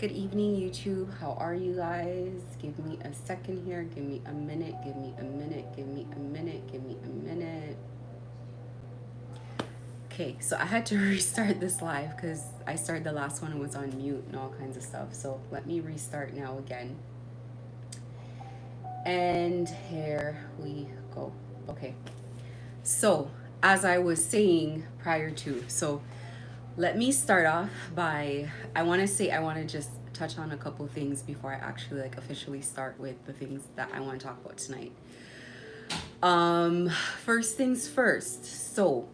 Good evening, YouTube. How are you guys? Give me a second here. Give me a minute. Give me a minute. Give me a minute. Give me a minute. Okay, so I had to restart this live because I started the last one and was on mute and all kinds of stuff. So let me restart now again. And here we go. Okay. So, as I was saying prior to, let me start off by I want to just touch on a couple things before I actually officially start with the things that I want to talk about tonight. First things first. So,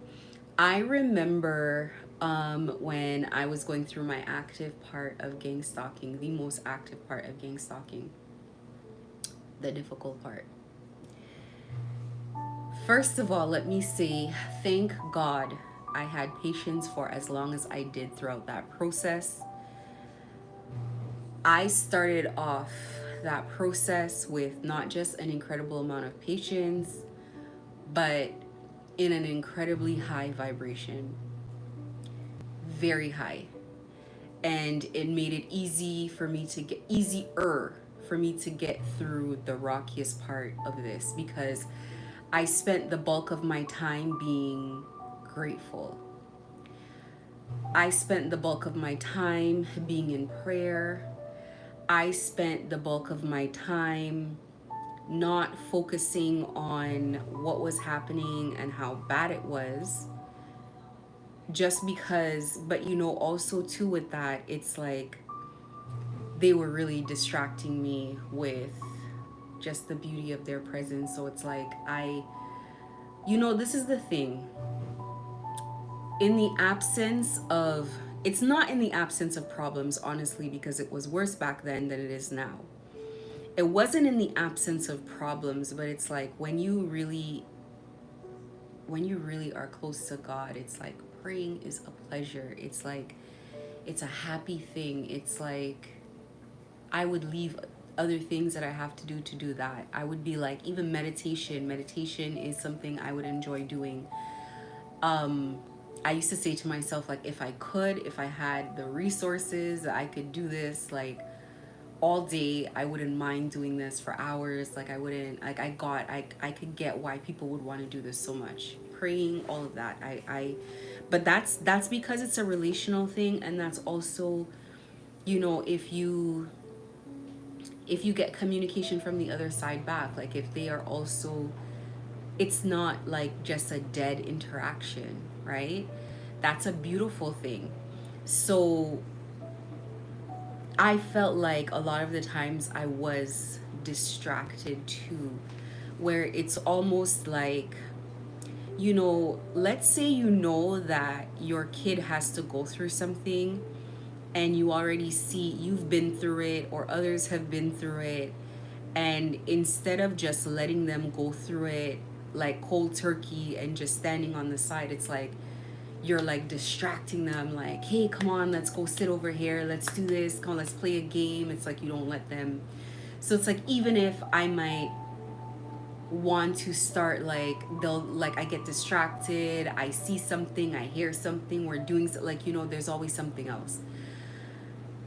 I remember when I was going through my active part of gang stalking, the most active part of gang stalking, the difficult part. First of all, let me say thank God I had patience for as long as I did throughout that process. I started off that process with not just an incredible amount of patience, but in an incredibly high vibration. Very high. And it made it easier for me to get through the rockiest part of this because I spent the bulk of my time being grateful. I spent the bulk of my time being in prayer. I spent the bulk of my time not focusing on what was happening and how bad it was. Just because, but also too with that, it's like they were really distracting me with just the beauty of their presence. So it's like this is the thing. It's not in the absence of problems, honestly, because it was worse back then than it is now. It wasn't in the absence of problems, but it's like when you really are close to God, it's like praying is a pleasure. It's like it's a happy thing. It's like I would leave other things that I have to do that. I would be like, even meditation is something I would enjoy doing. I used to say to myself, like, if I had the resources, I could do this like all day. I wouldn't mind doing this for hours. Like, I wouldn't, like, I could get why people would want to do this so much. Praying, all of that. But that's because it's a relational thing. And that's also, if you get communication from the other side back, like if they are also, it's not like just a dead interaction, right? That's a beautiful thing. So I felt like a lot of the times I was distracted too, where it's almost like, let's say that your kid has to go through something and you already see you've been through it or others have been through it, and instead of just letting them go through it like cold turkey and just standing on the side, it's like you're like distracting them, like, hey, come on, let's go sit over here, let's do this, come on, let's play a game. It's like you don't let them. So it's like, even if I might want to start, like, they'll, like, I get distracted, I see something, I hear something, we're doing like, there's always something else.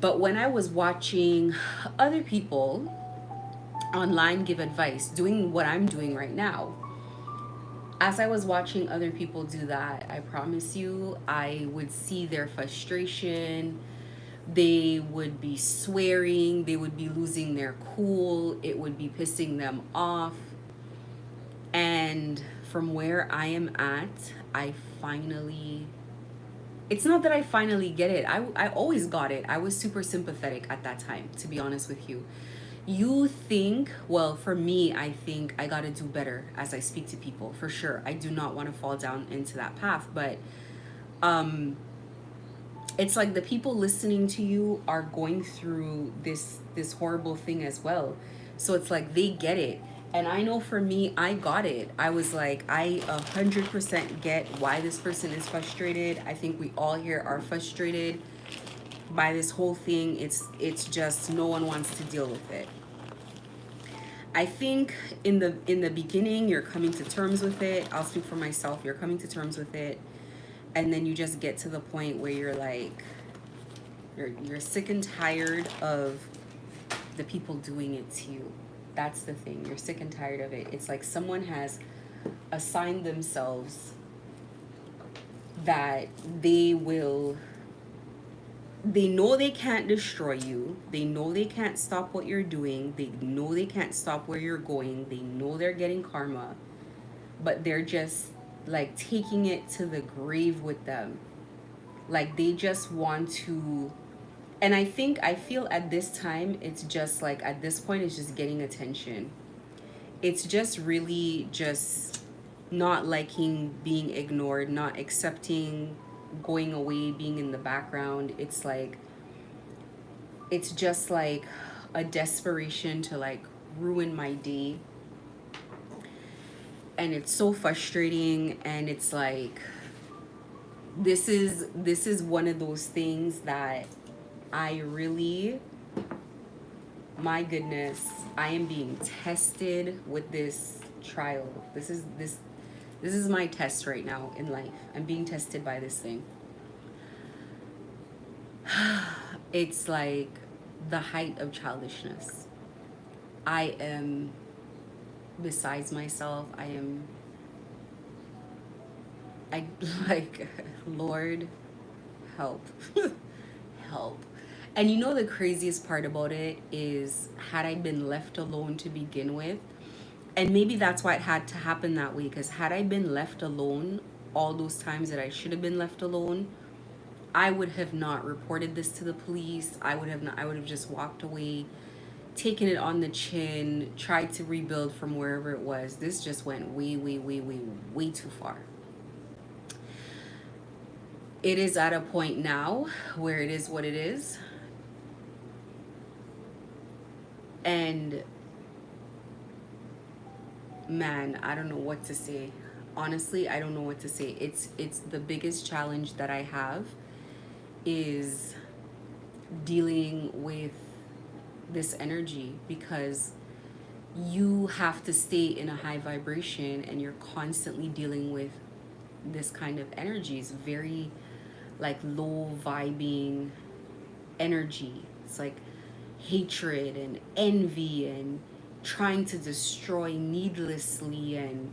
But when I was watching other people online give advice, doing what I'm doing right now, as I was watching other people do that, I promise you, I would see their frustration. They would be swearing, they would be losing their cool, it would be pissing them off. And from where I am at, it's not that I finally get it. I always got it. I was super sympathetic at that time, to be honest with you. Well, for me, I think I got to do better as I speak to people, for sure. I do not want to fall down into that path, but it's like the people listening to you are going through this horrible thing as well. So it's like they get it. And I know for me, I got it. I was like, I 100% get why this person is frustrated. I think we all here are frustrated by this whole thing. It's just no one wants to deal with it. I think in the beginning, you're coming to terms with it. I'll speak for myself. You're coming to terms with it. And then you just get to the point where you're like, You're sick and tired of the people doing it to you. That's the thing. You're sick and tired of it. It's like someone has assigned themselves that they know they can't destroy you. They know they can't stop what you're doing. They know they can't stop where you're going. They know they're getting karma, but they're just like taking it to the grave with them. Like they just want to. And I feel at this time, it's just like at this point, it's just getting attention. It's just really just not liking being ignored, not accepting going away, being in the background. It's just like a desperation to like ruin my day. And it's so frustrating, and it's like this is one of those things that I really, my goodness, I am being tested with this trial. This is my test right now in life. I'm being tested by this thing. It's like the height of childishness. I am besides myself. I like, Lord, help. Help. And you know the craziest part about it is, had I been left alone to begin with, and maybe that's why it had to happen that way, because had I been left alone all those times that I should have been left alone, I would have not reported this to the police. I would have just walked away, taken it on the chin, tried to rebuild from wherever it was. This just went way, way, way, way, way too far. It is at a point now where it is what it is. And man, I don't know what to say. Honestly, I don't know what to say. It's the biggest challenge that I have is dealing with this energy, because you have to stay in a high vibration and you're constantly dealing with this kind of energy. It's very like low vibing energy. It's like hatred and envy and trying to destroy needlessly. And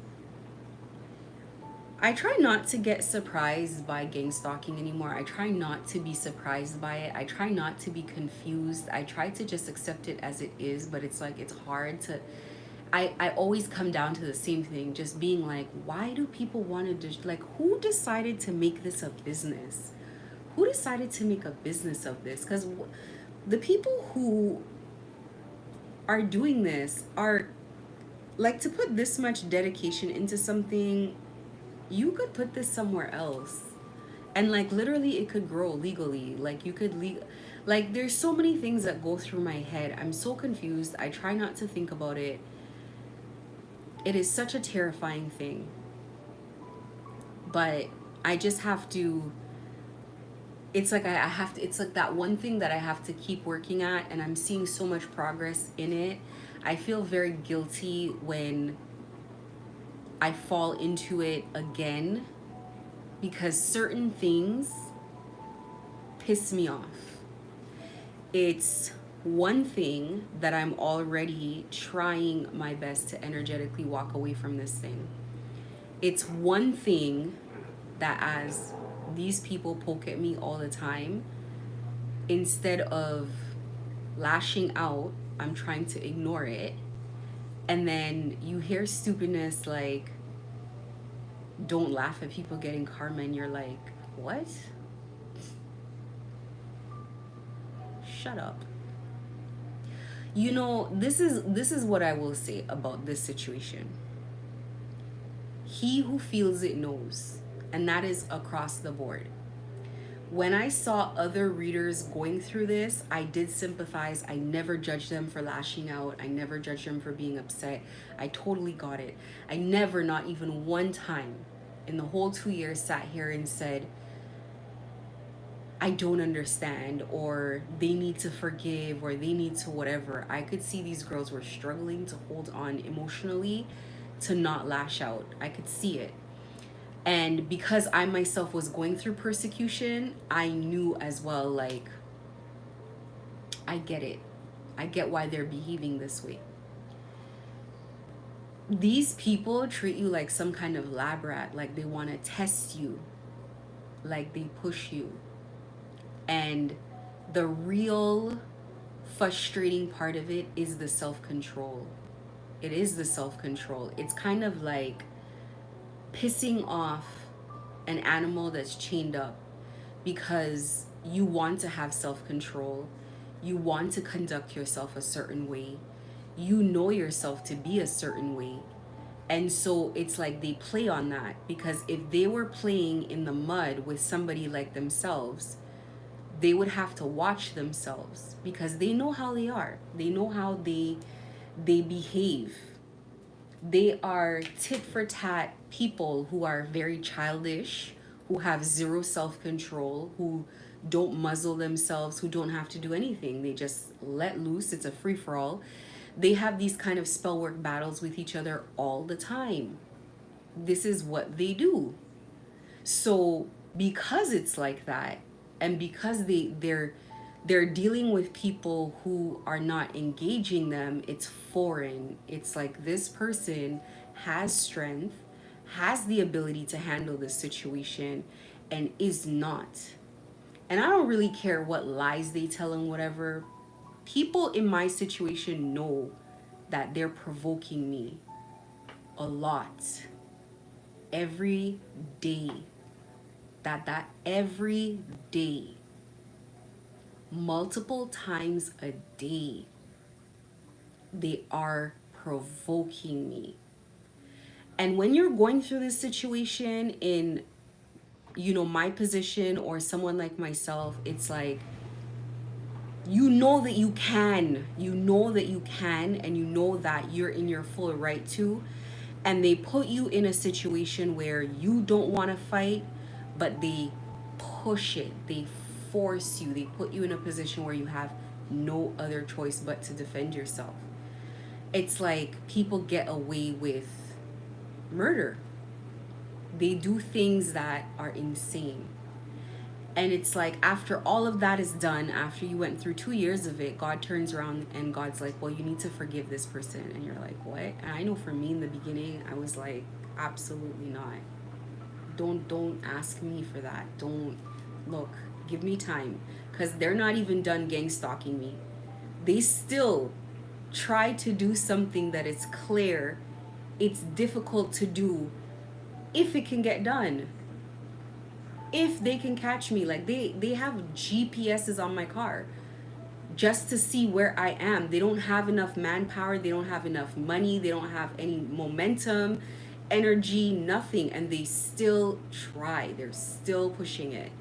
I try not to get surprised by gang stalking anymore. I try not to be surprised by it. I try not to be confused. I try to just accept it as it is, but it's like it's hard to. I always come down to the same thing, just being like, why do people want to like, who decided to make this a business? Who decided to make a business of this? Because the people who are doing this are like, to put this much dedication into something, you could put this somewhere else, and like literally it could grow legally. Like you could like there's so many things that go through my head. I'm so confused. I try not to think about it. It is such a terrifying thing, but I just have to. It's like I have to. It's like that one thing that I have to keep working at, and I'm seeing so much progress in it. I feel very guilty when I fall into it again, because certain things piss me off. It's one thing that I'm already trying my best to energetically walk away from this thing. It's one thing that as these people poke at me all the time, instead of lashing out, I'm trying to ignore it. And then you hear stupidness like, don't laugh at people getting karma, and you're like, what? Shut up. You know, this is what I will say about this situation. He who feels it knows, and that is across the board. When I saw other readers going through this, I did sympathize. I never judged them for lashing out. I never judged them for being upset. I totally got it. I never, not even one time in the whole 2 years, sat here and said, I don't understand, or they need to forgive, or they need to whatever. I could see these girls were struggling to hold on emotionally to not lash out. I could see it. And because I myself was going through persecution, I knew as well, like, I get it. I get why they're behaving this way. These people treat you like some kind of lab rat, like they want to test you, like they push you. And the real frustrating part of it is the self control. It is the self control. It's kind of like pissing off an animal that's chained up because you want to have self control. You want to conduct yourself a certain way. You know yourself to be a certain way. And so it's like they play on that, because if they were playing in the mud with somebody like themselves, they would have to watch themselves because they know how they are. They know how they behave. They are tit for tat people who are very childish, who have zero self control, who don't muzzle themselves, who don't have to do anything. They just let loose. It's a free for all. They have these kind of spell work battles with each other all the time. This is what they do. So because it's like that, and because they're dealing with people who are not engaging them, it's foreign. It's like this person has strength, has the ability to handle this situation, and is not. And I don't really care what lies they tell and whatever. People in my situation know that they're provoking me a lot every day. That every day, multiple times a day, they are provoking me. And when you're going through this situation in, my position or someone like myself, it's like, and you know that you're in your full right to, and they put you in a situation where you don't want to fight, but they push it, they force you, they put you in a position where you have no other choice but to defend yourself. It's like people get away with murder. They do things that are insane. And it's like, after all of that is done, after you went through 2 years of it, God turns around and God's like, well, you need to forgive this person. And you're like, what? And I know for me in the beginning, I was like, absolutely not. Don't ask me for that. Don't look, give me time. Because they're not even done gang stalking me. They still try to do something that is clear it's difficult to do if it can get done, if they can catch me. Like they have GPSs on my car just to see where I am. They don't have enough manpower, they don't have enough money, they don't have any momentum, energy, nothing, and they still try. They're still pushing it.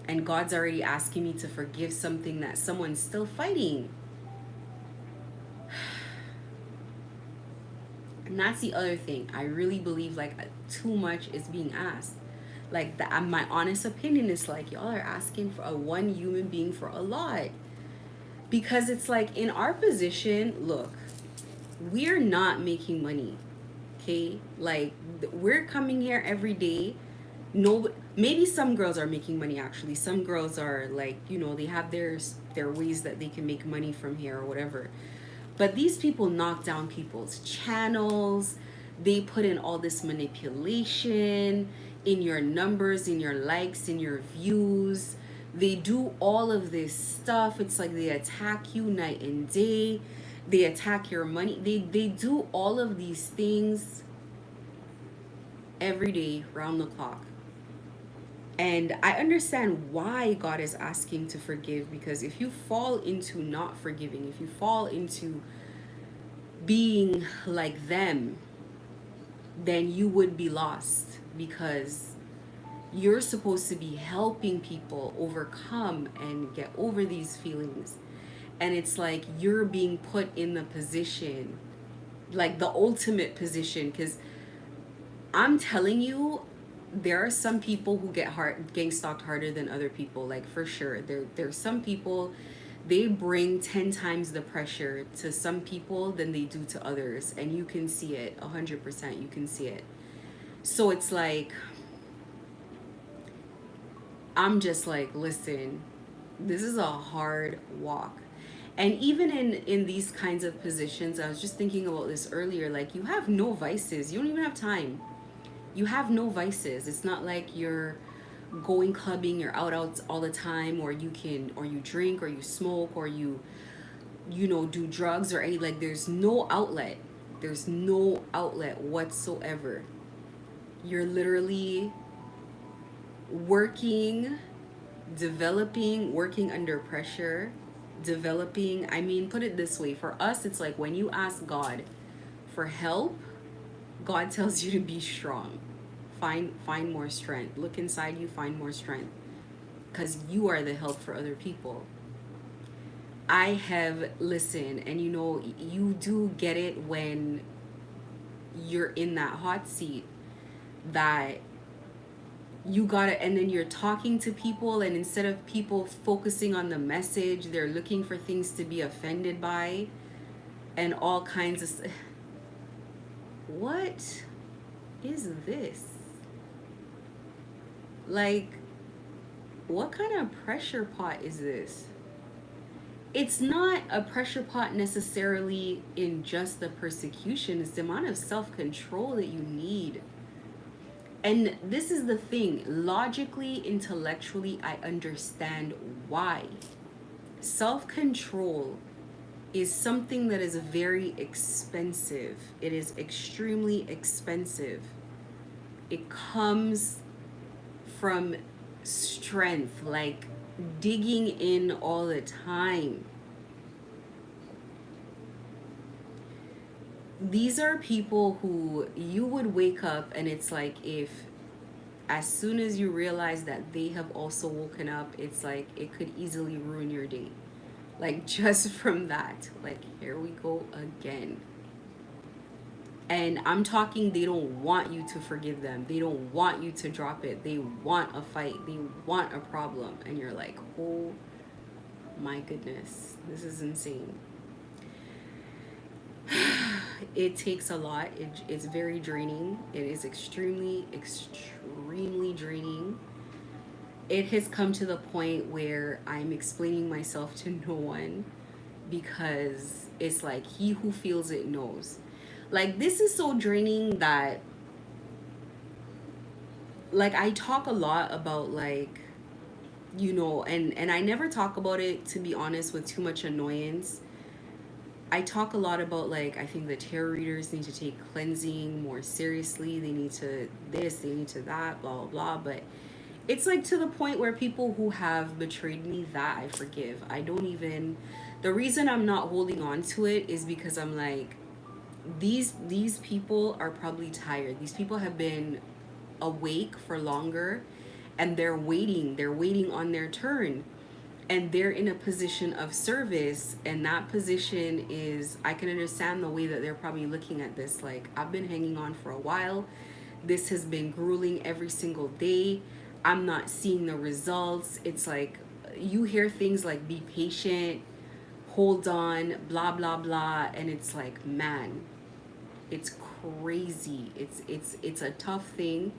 And God's already asking me to forgive something that someone's still fighting. And that's the other thing. I really believe like too much is being asked. Like that, my honest opinion is like, y'all are asking for a one human being for a lot. Because it's like, in our position, look, we're not making money. Okay? Like we're coming here every day. No, maybe some girls are making money actually. Some girls are like, they have their ways that they can make money from here or whatever. But these people knock down people's channels. They put in all this manipulation in your numbers, in your likes, in your views. They do all of this stuff. It's like they attack you night and day. They attack your money. They do all of these things every day, round the clock. And I understand why God is asking to forgive, because if you fall into not forgiving, if you fall into being like them, then you would be lost, because you're supposed to be helping people overcome and get over these feelings. And it's like you're being put in the position, like the ultimate position, because I'm telling you, there are some people who get gang stalked harder than other people. Like for sure, there's some people, they bring 10 times the pressure to some people than they do to others, and you can see it 100%. You can see it. So it's like, I'm just like, listen, this is a hard walk. And even in these kinds of positions, I was just thinking about this earlier, like you have no vices. You don't even have time. You have no vices. It's not like you're going clubbing, you're out all the time, or you drink or you smoke or you know, do drugs or any, like there's no outlet. There's no outlet whatsoever. You're literally working, developing, working under pressure, developing. I mean, put it this way, for us it's like when you ask God for help, God tells you to be strong. Find more strength. Look inside you, find more strength, because you are the help for other people. I have listened, and you know, you do get it when you're in that hot seat, that you gotta, and then you're talking to people, and instead of people focusing on the message, they're looking for things to be offended by, and all kinds of. What is this? Like, what kind of pressure pot is this? It's not a pressure pot necessarily in just the persecution, it's the amount of self control that you need. And this is the thing, logically, intellectually, I understand why. Self control is something that is very expensive, it is extremely expensive. It comes from strength, like digging in all the time. These are people who you would wake up and it's like, if as soon as you realize that they have also woken up, it's like it could easily ruin your day. Like just from that, like here we go again. And I'm talking, they don't want you to forgive them. They don't want you to drop it. They want a fight. They want a problem. And you're like, oh my goodness, this is insane. It takes a lot. It's very draining. It is extremely, extremely draining. It has come to the point where I'm explaining myself to no one, because it's like he who feels it knows. Like this is so draining that, like, I talk a lot about, like, you know, and I never talk about it, to be honest, with too much annoyance. I talk a lot about, like, I think the tarot readers need to take cleansing more seriously. They need to this, they need to that, blah blah blah. But it's like to the point where people who have betrayed me, that I forgive. I don't even, the reason I'm not holding on to it is because I'm like, these people are probably tired. These people have been awake for longer, and they're waiting on their turn, and they're in a position of service, and that position is, I can understand the way that they're probably looking at this, like, I've been hanging on for a while, this has been grueling every single day, I'm not seeing the results. It's like you hear things like be patient, hold on, blah blah blah, and it's like, man, it's crazy. It's a tough thing.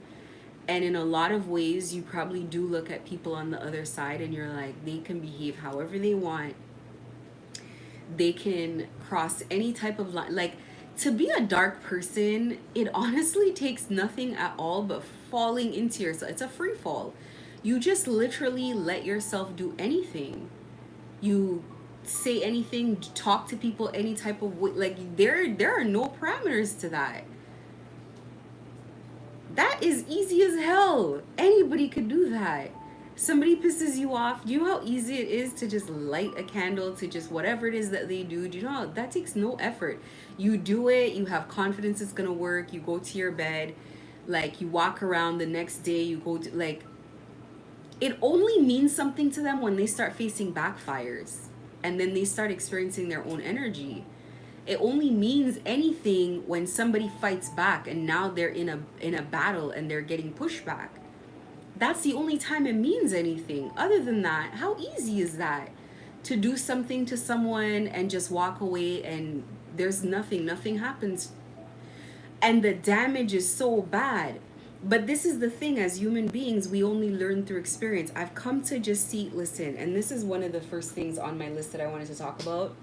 And in a lot of ways, you probably do look at people on the other side and you're like, they can behave however they want. They can cross any type of line. Like, to be a dark person, it honestly takes nothing at all but falling into yourself. It's a free fall. You just literally let yourself do anything. You say anything, talk to people any type of way. Like, there are no parameters to that. That is easy as hell. Anybody could do that. Somebody pisses you off. Do you know how easy it is to just light a candle to just whatever it is that they do? Do you know how that takes no effort? You do it, you have confidence it's gonna work, you go to your bed, like you walk around the next day, you go to, like, it only means something to them when they start facing backfires and then they start experiencing their own energy. It only means anything when somebody fights back and now they're in a battle and they're getting pushback. That's the only time it means anything. Other than that, how easy is that? To do something to someone and just walk away and there's nothing happens. And the damage is so bad. But this is the thing, as human beings, we only learn through experience. I've come to just see, listen, and this is one of the first things on my list that I wanted to talk about.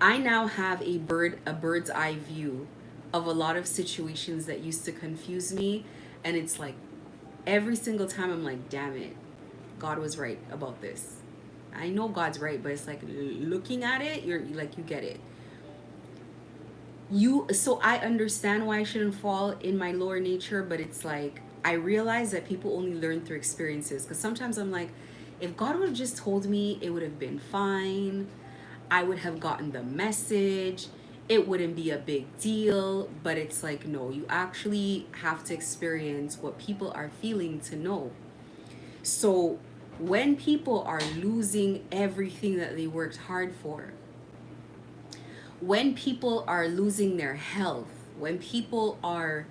I now have a bird's eye view of a lot of situations that used to confuse me, and it's like every single time I'm like, damn it, God was right about this. I know God's right, but it's like looking at it, you're like, you get it. So I understand why I shouldn't fall in my lower nature, but it's like I realize that people only learn through experiences, because sometimes I'm like, if God would have just told me, it would have been fine. I would have gotten the message. It wouldn't be a big deal. But it's like, no, you actually have to experience what people are feeling to know. So when people are losing everything that they worked hard for, when people are losing their health, when people are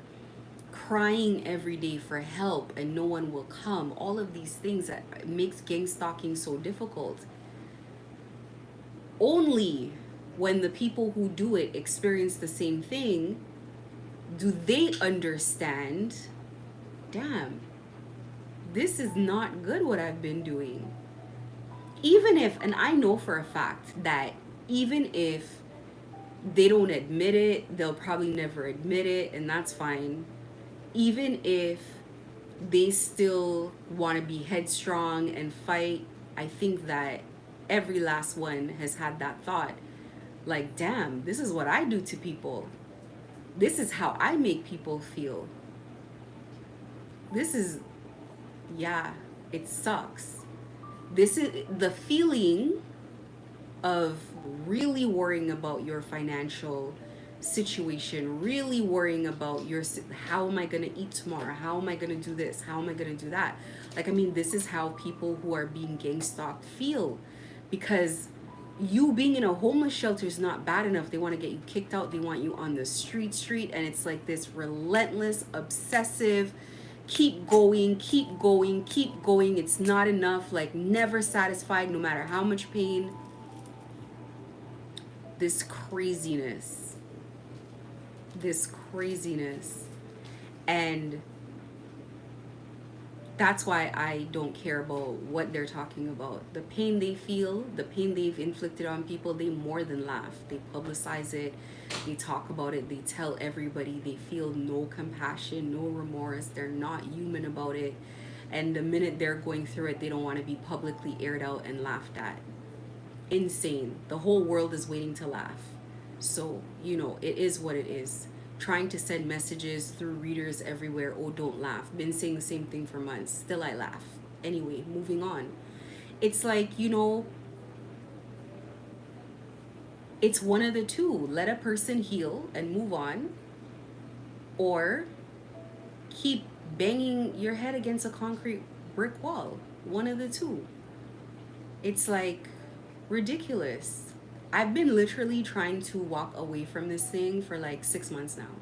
crying every day for help and no one will come, all of these things that makes gang stalking so difficult. Only when the people who do it experience the same thing do they understand, damn, this is not good what I've been doing. Even if, and I know for a fact that even if they don't admit it, they'll probably never admit it, and that's fine. Even if they still want to be headstrong and fight, I think that every last one has had that thought, like, damn, this is what I do to people. This is how I make people feel. This is, yeah, it sucks. This is the feeling of really worrying about your financial situation, really worrying about how am I going to eat tomorrow? How am I going to do this? How am I going to do that? Like, I mean, this is how people who are being gang stalked feel, because you being in a homeless shelter is not bad enough. They want to get you kicked out. They want you on the street. And it's like this relentless, obsessive, keep going, keep going, keep going. It's not enough, like never satisfied, no matter how much pain. This craziness. This craziness. And that's why I don't care about what they're talking about. The pain they feel, the pain they've inflicted on people, they more than laugh. They publicize it, they talk about it, they tell everybody. They feel no compassion, no remorse. They're not human about it. And the minute they're going through it, they don't want to be publicly aired out and laughed at. Insane. The whole world is waiting to laugh. So, it is what it is. Trying to send messages through readers everywhere, oh, don't laugh. Been saying the same thing for months. Still I laugh. Anyway, moving on. It's like, it's one of the two. Let a person heal and move on, or keep banging your head against a concrete brick wall. One of the two. It's like ridiculous. I've been literally trying to walk away from this thing for like 6 months now.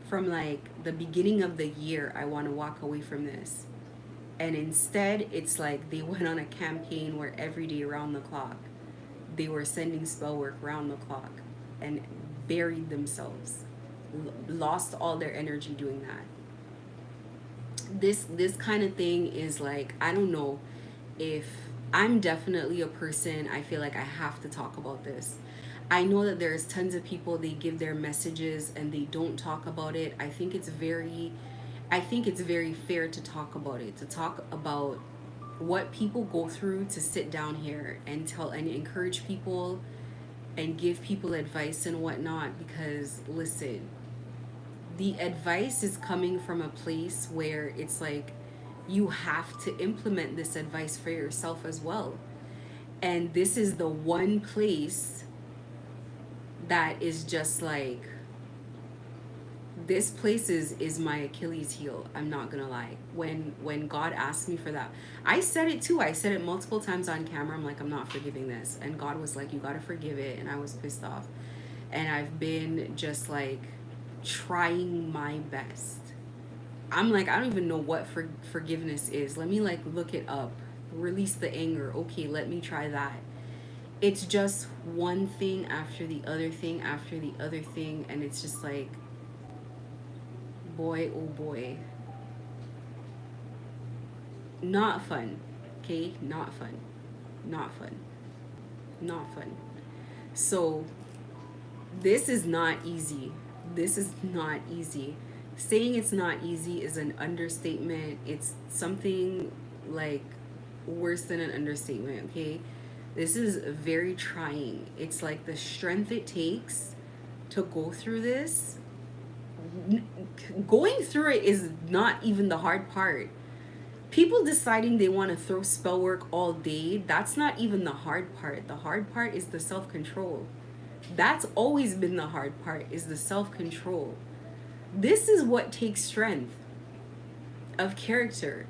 From like the beginning of the year, I want to walk away from this. And instead, it's like they went on a campaign where every day around the clock, they were sending spell work around the clock and buried themselves, lost all their energy doing that. This kind of thing is like, I don't know if I'm definitely a person, I feel like I have to talk about this. I know that there's tons of people, they give their messages and they don't talk about it. I think it's very fair to talk about it, to talk about what people go through, to sit down here and tell and encourage people and give people advice and whatnot. Because listen, the advice is coming from a place where it's like you have to implement this advice for yourself as well. And this is the one place that is just like, this place is my Achilles heel. I'm not gonna lie. When God asked me for that, I said it too. I said it multiple times on camera. I'm like, I'm not forgiving this. And God was like, you gotta forgive it. And I was pissed off. And I've been just like trying my best. I'm like, I don't even know what forgiveness is. Let me like look it up. Release the anger. Okay, let me try that. It's just one thing after the other thing after the other thing, and it's just like, Boy, oh boy. Not fun. Okay? Not fun. Not fun. Not fun. So, this is not easy. This is not easy. Saying it's not easy is an understatement. It's something like worse than an understatement, okay? This is very trying. It's like the strength it takes to go through this. Going through it is not even the hard part. People deciding they want to throw spell work all day, that's not even the hard part. The hard part is the self-control. That's always been the hard part, is the self-control. This is what takes strength of character.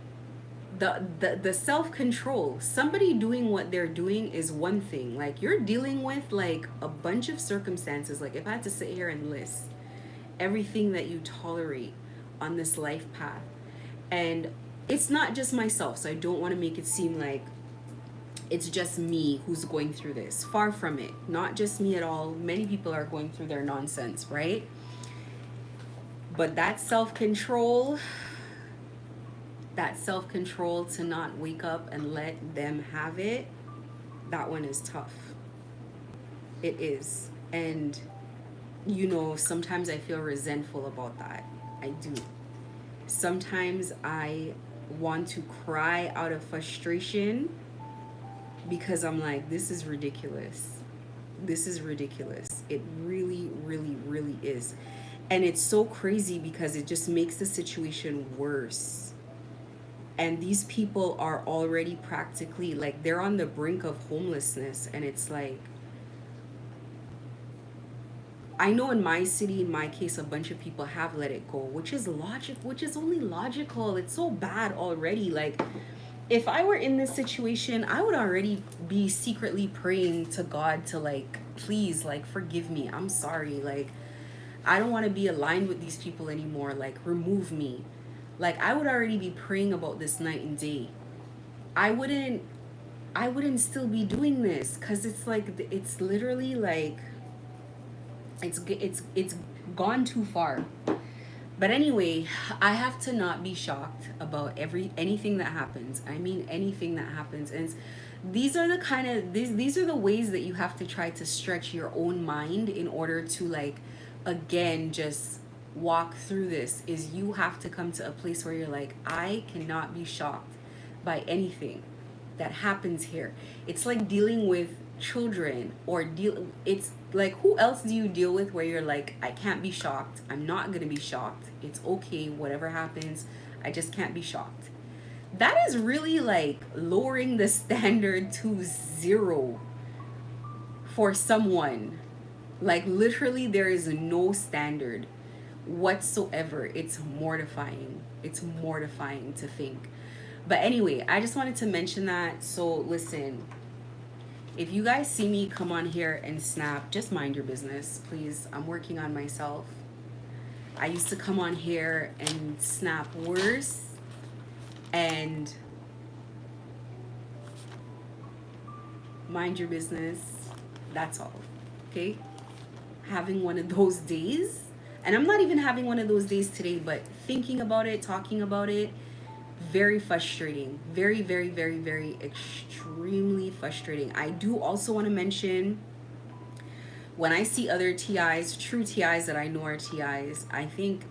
The self-control. Somebody doing what they're doing is one thing. Like, you're dealing with like a bunch of circumstances. Like, if I had to sit here and list everything that you tolerate on this life path, and it's not just myself, so I don't want to make it seem like it's just me who's going through this. Far from it. Not just me at all. Many people are going through their nonsense, right? But that self-control to not wake up and let them have it, that one is tough. It is. And sometimes I feel resentful about that. I do. Sometimes I want to cry out of frustration because I'm like, this is ridiculous. This is ridiculous. It really, really, really is. And it's so crazy because it just makes the situation worse. And these people are already practically like, they're on the brink of homelessness. And it's like, I know in my city, in my case, a bunch of people have let it go, which is only logical. It's so bad already. Like, if I were in this situation, I would already be secretly praying to God to like, please, like, forgive me. I'm sorry. Like, I don't want to be aligned with these people anymore. Like, remove me. Like, I would already be praying about this night and day. I wouldn't still be doing this, because it's like, it's literally like, it's gone too far. But anyway, I have to not be shocked about anything that happens. I mean, anything that happens. And these are the ways that you have to try to stretch your own mind in order to, like, again, just walk through this. Is you have to come to a place where you're like, I cannot be shocked by anything that happens here. It's like dealing with children, or it's like, who else do you deal with where you're like, I can't be shocked, I'm not gonna be shocked, it's okay, whatever happens, I just can't be shocked. That is really like lowering the standard to zero for someone. Like, literally, there is no standard whatsoever. It's mortifying. It's mortifying to think. But anyway, I just wanted to mention that. So listen, if you guys see me come on here and snap, just mind your business, please. I'm working on myself. I used to come on here and snap worse, and mind your business. That's all. Okay? Having one of those days, and I'm not even having one of those days today, but thinking about it, talking about it, very frustrating. Very, very, very, very extremely frustrating. I do also want to mention, when I see other TIs, true TIs that I know are TIs, I think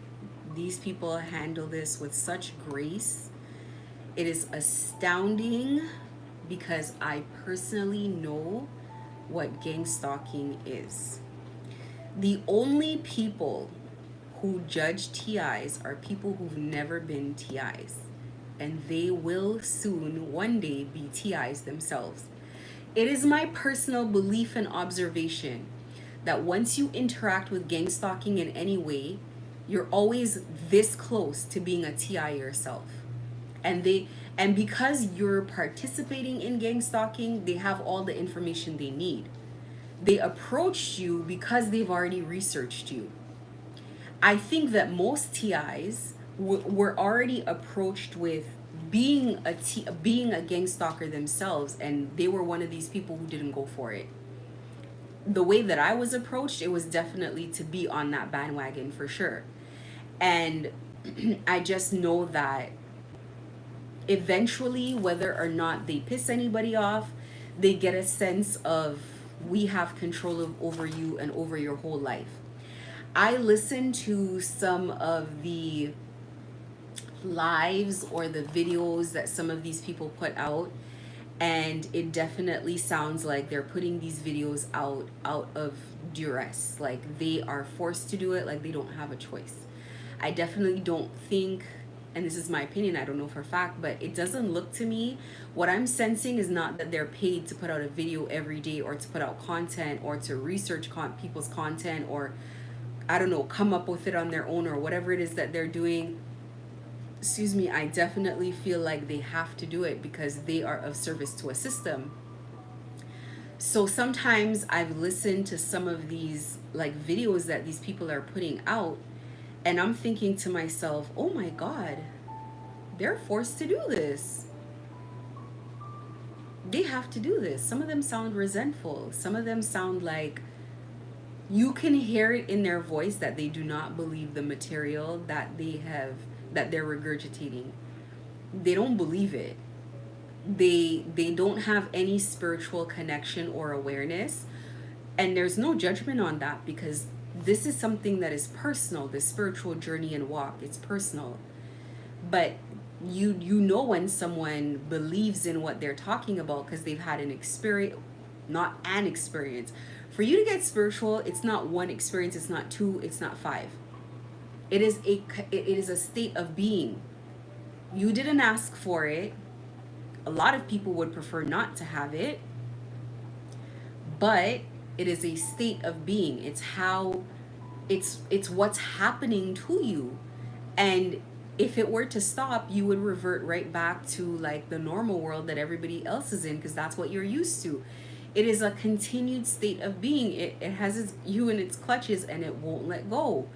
these people handle this with such grace. It is astounding, because I personally know what gang stalking is. The only people who judge TIs are people who've never been TIs. And they will soon, one day, be TIs themselves. It is my personal belief and observation that once you interact with gang stalking in any way, you're always this close to being a TI yourself. And because you're participating in gang stalking, they have all the information they need. They approached you because they've already researched you. I think that most TIs were already approached with being a gang stalker themselves, and they were one of these people who didn't go for it. The way that I was approached, it was definitely to be on that bandwagon for sure. And I just know that eventually, whether or not they piss anybody off, they get a sense of, we have control over you and over your whole life. I listen to some of the lives or the videos that some of these people put out, and it definitely sounds like they're putting these videos out of duress, like they are forced to do it, like they don't have a choice. I definitely don't think, and this is my opinion, I don't know for a fact, but it doesn't look to me, what I'm sensing is not that they're paid to put out a video every day or to put out content or to research people's content, or I don't know, come up with it on their own or whatever it is that they're doing. Excuse me, I definitely feel like they have to do it because they are of service to a system. So sometimes I've listened to some of these like videos that these people are putting out, and I'm thinking to myself, oh my God, they're forced to do this. They have to do this. Some of them sound resentful. Some of them sound like, you can hear it in their voice that they do not believe the material that that they're regurgitating. They don't believe it. They don't have any spiritual connection or awareness, and there's no judgment on that because this is something that is personal. The spiritual journey and walk, it's personal. But you know when someone believes in what they're talking about because they've had an experience, not an experience. For you to get spiritual, it's not one experience, it's not two, it's not five. It is a state of being. You didn't ask for it. A lot of people would prefer not to have it, but it is a state of being. It's what's happening to you. And if it were to stop, you would revert right back to like the normal world that everybody else is in because that's what you're used to. It is a continued state of being. It has you in its clutches and it won't let go.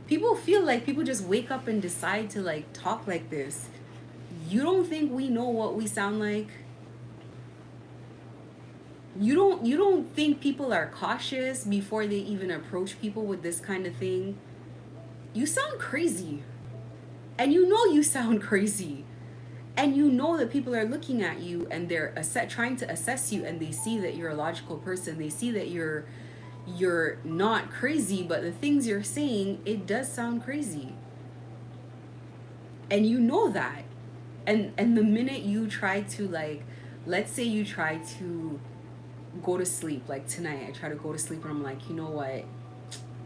People feel like people just wake up and decide to like talk like this. You don't think we know what we sound like? You don't think people are cautious before they even approach people with this kind of thing? You sound crazy. And you know you sound crazy. And you know that people are looking at you and they're trying to assess you, and they see that you're a logical person. They see that you're not crazy, but the things you're saying, it does sound crazy. And you know that. And the minute you try to like, let's say you try to go to sleep, like tonight I try to go to sleep and I'm like, you know what,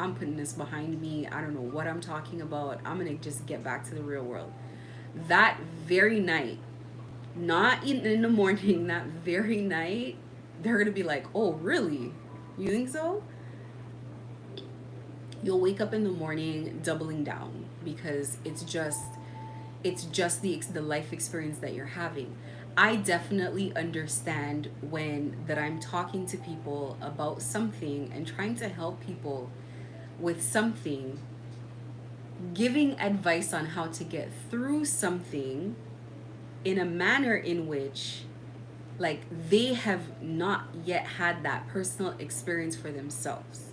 I'm putting this behind me, I don't know what I'm talking about, I'm gonna just get back to the real world. That very night, not in the morning, that very night, they're gonna be like, oh really, you think so? You'll wake up in the morning doubling down because it's just the life experience that you're having. I definitely understand when that I'm talking to people about something and trying to help people with something, giving advice on how to get through something in a manner in which like they have not yet had that personal experience for themselves.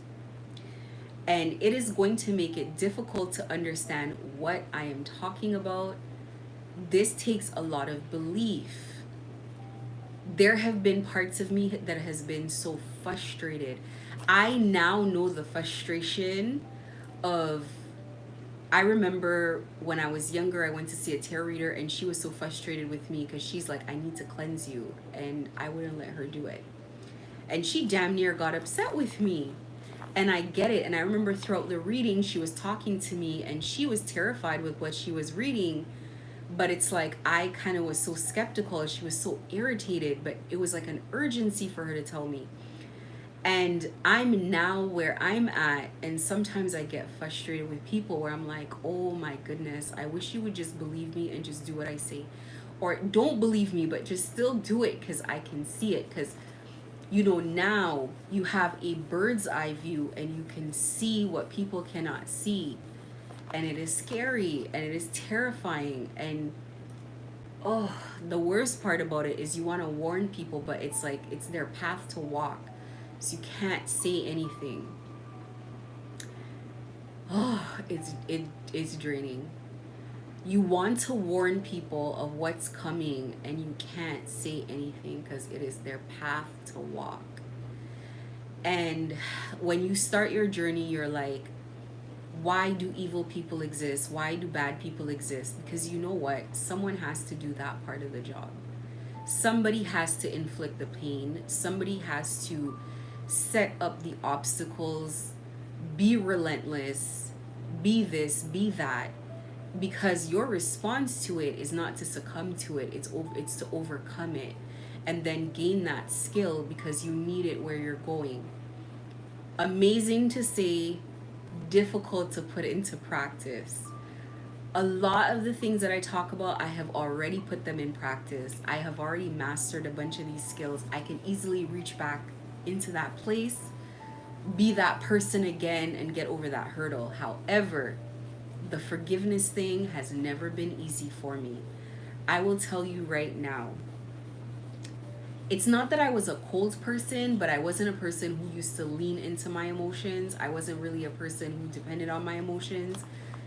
And it is going to make it difficult to understand what I am talking about. This takes a lot of belief. There have been parts of me that has been so frustrated. I now know the frustration of, I remember when I was younger, I went to see a tarot reader and she was so frustrated with me because she's like, I need to cleanse you. And I wouldn't let her do it. And she damn near got upset with me. And I get it. And I remember throughout the reading, she was talking to me and she was terrified with what she was reading. But it's like I kind of was so skeptical. She was so irritated, but it was like an urgency for her to tell me. And I'm now where I'm at, and sometimes I get frustrated with people where I'm like, oh my goodness, I wish you would just believe me and just do what I say. Or don't believe me, but just still do it because I can see it. Because, now you have a bird's eye view and you can see what people cannot see. And it is scary and it is terrifying. And oh, the worst part about it is you want to warn people, but it's like it's their path to walk. So you can't say anything. Oh, it's draining. You want to warn people of what's coming and you can't say anything because it is their path to walk. And when you start your journey, you're like, why do evil people exist? Why do bad people exist? Because you know what? Someone has to do that part of the job. Somebody has to inflict the pain. Somebody has to set up the obstacles, be relentless, be this, be that, because your response to it is not to succumb to it. It's to overcome it and then gain that skill because you need it where you're going. Amazing to say, difficult to put into practice. A lot of the things that I talk about, I have already put them in practice. I have already mastered a bunch of these skills. I can easily reach back into that place, be that person again, and get over that hurdle. However, the forgiveness thing has never been easy for me. I will tell you right now, it's not that I was a cold person, but I wasn't a person who used to lean into my emotions. I wasn't really a person who depended on my emotions,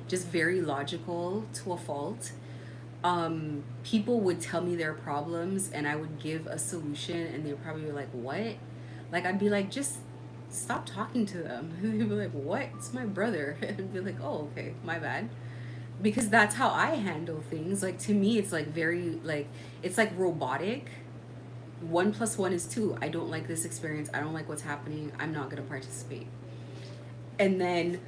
just very logical to a fault. People would tell me their problems and I would give a solution and they would probably be like, what? Like, I'd be like, just stop talking to them. And they'd be like, what? It's my brother. And I'd be like, oh, okay, my bad. Because that's how I handle things. Like, to me, it's like very, like, it's like robotic. 1 plus 1 is 2. I don't like this experience. I don't like what's happening. I'm not going to participate. And then,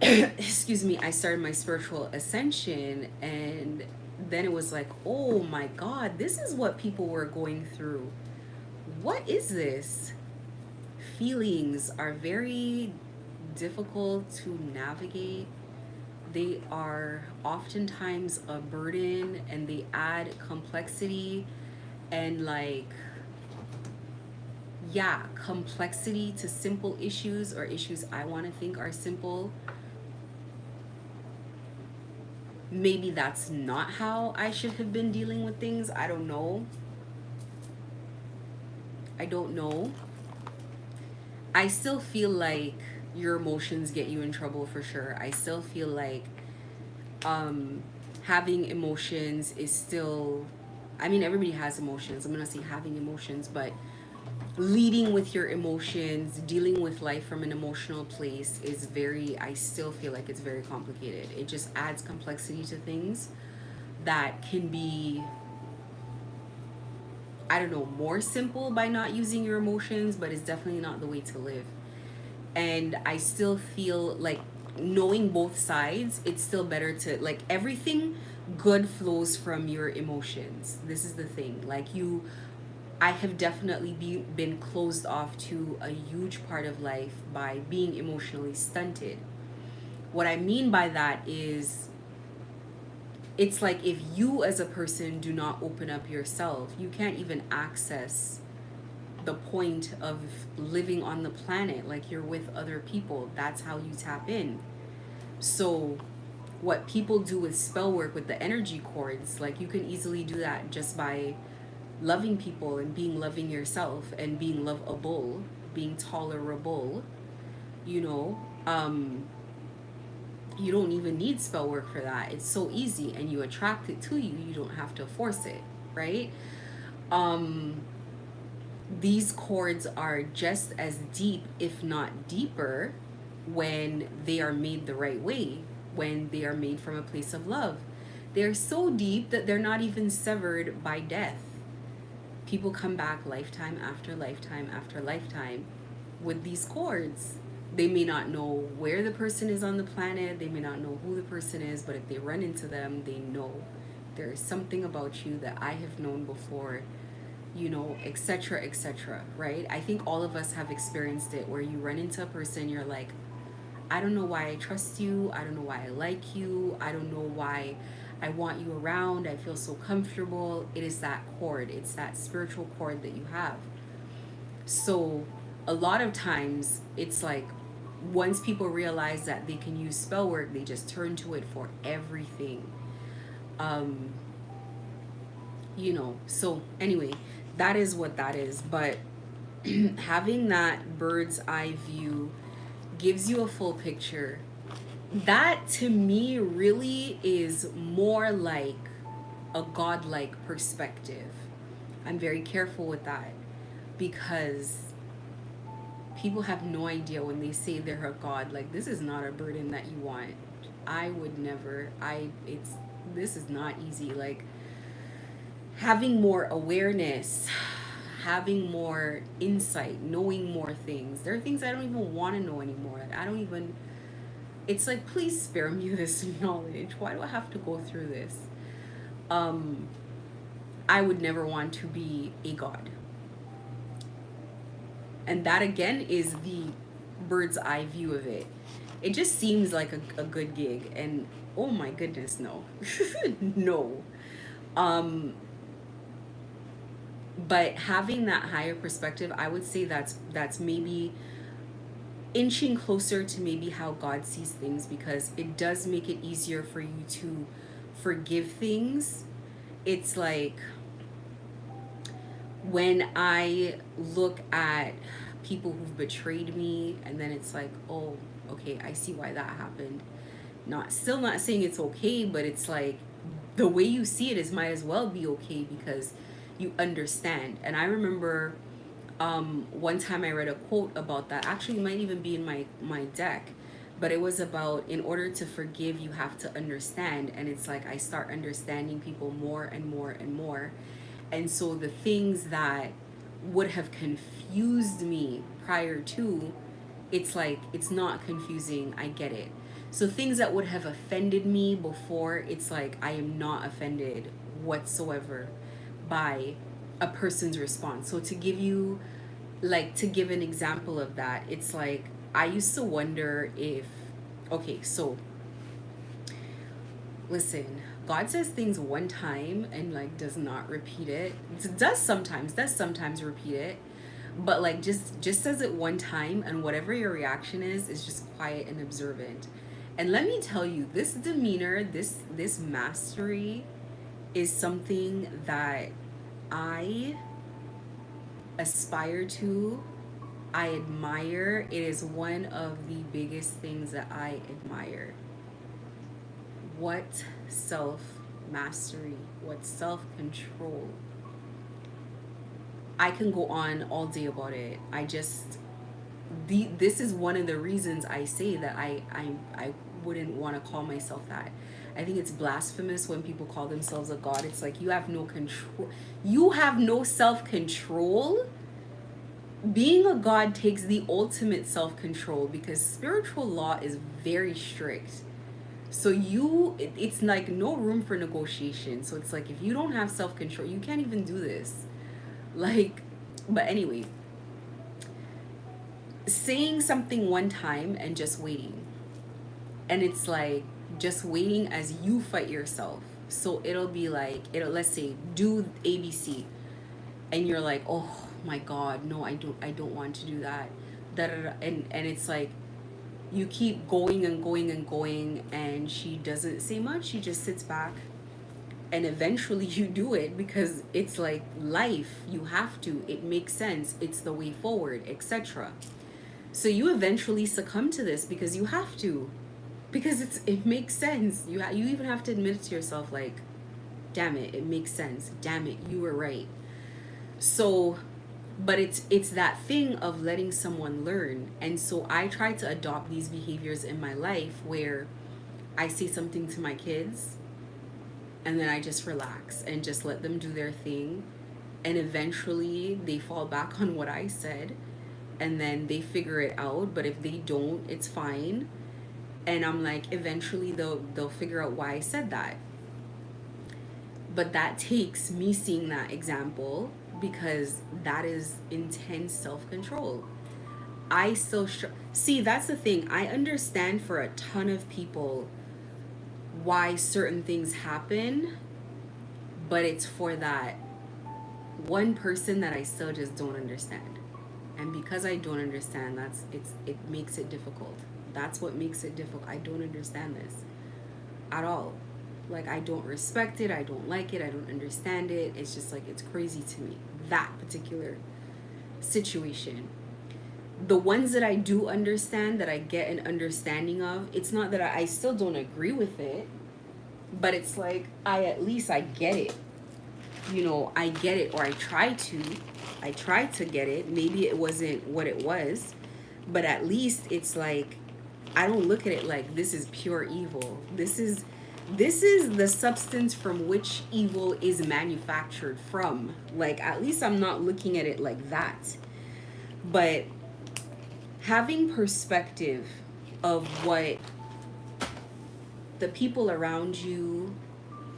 excuse me, I started my spiritual ascension. And then it was like, oh my God, this is what people were going through. What is this? Feelings are very difficult to navigate. They are oftentimes a burden and they add complexity and, like, yeah, complexity to simple issues or issues I want to think are simple. Maybe that's not how I should have been dealing with things. I don't know. I don't know. I still feel like your emotions get you in trouble for sure. I still feel like um having emotions is still, I mean, everybody has emotions. I'm going to say having emotions, but leading with your emotions, dealing with life from an emotional place is very, I still feel like it's very complicated. It just adds complexity to things that can be, I don't know, more simple by not using your emotions, but it's definitely not the way to live. And I still feel like knowing both sides, it's still better to, like, everything good flows from your emotions. This is the thing. Like, I have definitely been closed off to a huge part of life by being emotionally stunted. What I mean by that is, it's like if you as a person do not open up yourself, you can't even access the point of living on the planet. Like, you're with other people. That's how you tap in. So, what people do with spell work with the energy cords, like, you can easily do that just by loving people and being loving yourself and being lovable, being tolerable, you know. You don't even need spell work for that. It's so easy and you attract it to you. You don't have to force it, right? Um these chords are just as deep, if not deeper, when they are made the right way, when they are made from a place of love. They're so deep that they're not even severed by death. People come back lifetime after lifetime after lifetime with these chords. They may not know where the person is on the planet, they may not know who the person is, but if they run into them, they know there is something about you that I have known before, you know, etc., etc., right? I think all of us have experienced it where you run into a person, you're like, I don't know why I trust you, I don't know why I like you, I don't know why I want you around, I feel so comfortable. It is that chord, it's that spiritual chord that you have. So a lot of times it's like, once people realize that they can use spell work, they just turn to it for everything. um you know, so anyway, that is what that is. But having that bird's eye view gives you a full picture. That to me really is more like a godlike perspective. I'm very careful with that because people have no idea when they say they're a god. Like, this is not a burden that you want. I would never. It's, this is not easy. Like, having more awareness, having more insight, knowing more things. There are things I don't even want to know anymore. Like, I don't even, it's like, please spare me this knowledge. Why do I have to go through this? Um, I would never want to be a god. And that again is the bird's eye view of it. It just seems like a good gig, and oh my goodness, no. No. Um, but having that higher perspective, I would say that's maybe inching closer to maybe how God sees things, because it does make it easier for you to forgive things. It's like when I look at people who've betrayed me, and then it's like, oh, okay, I see why that happened. Not, still not saying it's okay, but it's like the way you see it is might as well be okay because you understand. And I remember one time I read a quote about that. Actually, it might even be in my deck, but it was about, in order to forgive, you have to understand. And it's like I start understanding people more and more and more, and so the things that would have confused me prior to, it's like it's not confusing. I get it. So things that would have offended me before, it's like I am not offended whatsoever by a person's response. So to give you, like, to give an example of that, it's like I used to wonder if, okay, so listen, God says things one time and like does not repeat it. Does sometimes repeat it, but like just says it one time, and whatever your reaction is just quiet and observant. And let me tell you, this demeanor, this mastery is something that I aspire to. I admire. It is one of the biggest things that I admire. What self mastery, what self control. I can go on all day about it. This is one of the reasons I say that I wouldn't want to call myself that. I think it's blasphemous when people call themselves a god. It's like you have no control. You have no self control. Being a god takes the ultimate self control because spiritual law is very strict. So it's like no room for negotiation. So it's like if you don't have self control, you can't even do this. Like, but anyway, saying something one time and just waiting. And it's like just waiting as you fight yourself. So it'll be like, let's say do ABC, and you're like, oh my god, no, I don't want to do that. Da, da, da. And it's like you keep going and going and going, and she doesn't say much. She just sits back, and eventually you do it because it's like life. You have to. It makes sense. It's the way forward, etc. So you eventually succumb to this because you have to, because it makes sense. You even have to admit it to yourself, like, damn it, it makes sense. Damn it, you were right. So, but it's that thing of letting someone learn. And so I try to adopt these behaviors in my life where I say something to my kids and then I just relax and just let them do their thing, and eventually they fall back on what I said, and then they figure it out. But if they don't, it's fine. And I'm like, eventually they'll figure out why I said that. But that takes me seeing that example, because that is intense self-control. I still see, that's the thing. I understand for a ton of people why certain things happen, but it's for that one person that I still just don't understand. And because I don't understand, it makes it difficult. That's what makes it difficult. I don't understand this at all. Like, I don't respect it, I don't like it, I don't understand it. It's just like, it's crazy to me, that particular situation. The ones that I do understand, that I get an understanding of, it's not that I still don't agree with it, but it's like at least I get it. I get it, or I try to get it. Maybe it wasn't what it was, but at least it's like I don't look at it like this is pure evil. This is the substance from which evil is manufactured from. Like, at least I'm not looking at it like that. But having perspective of what the people around you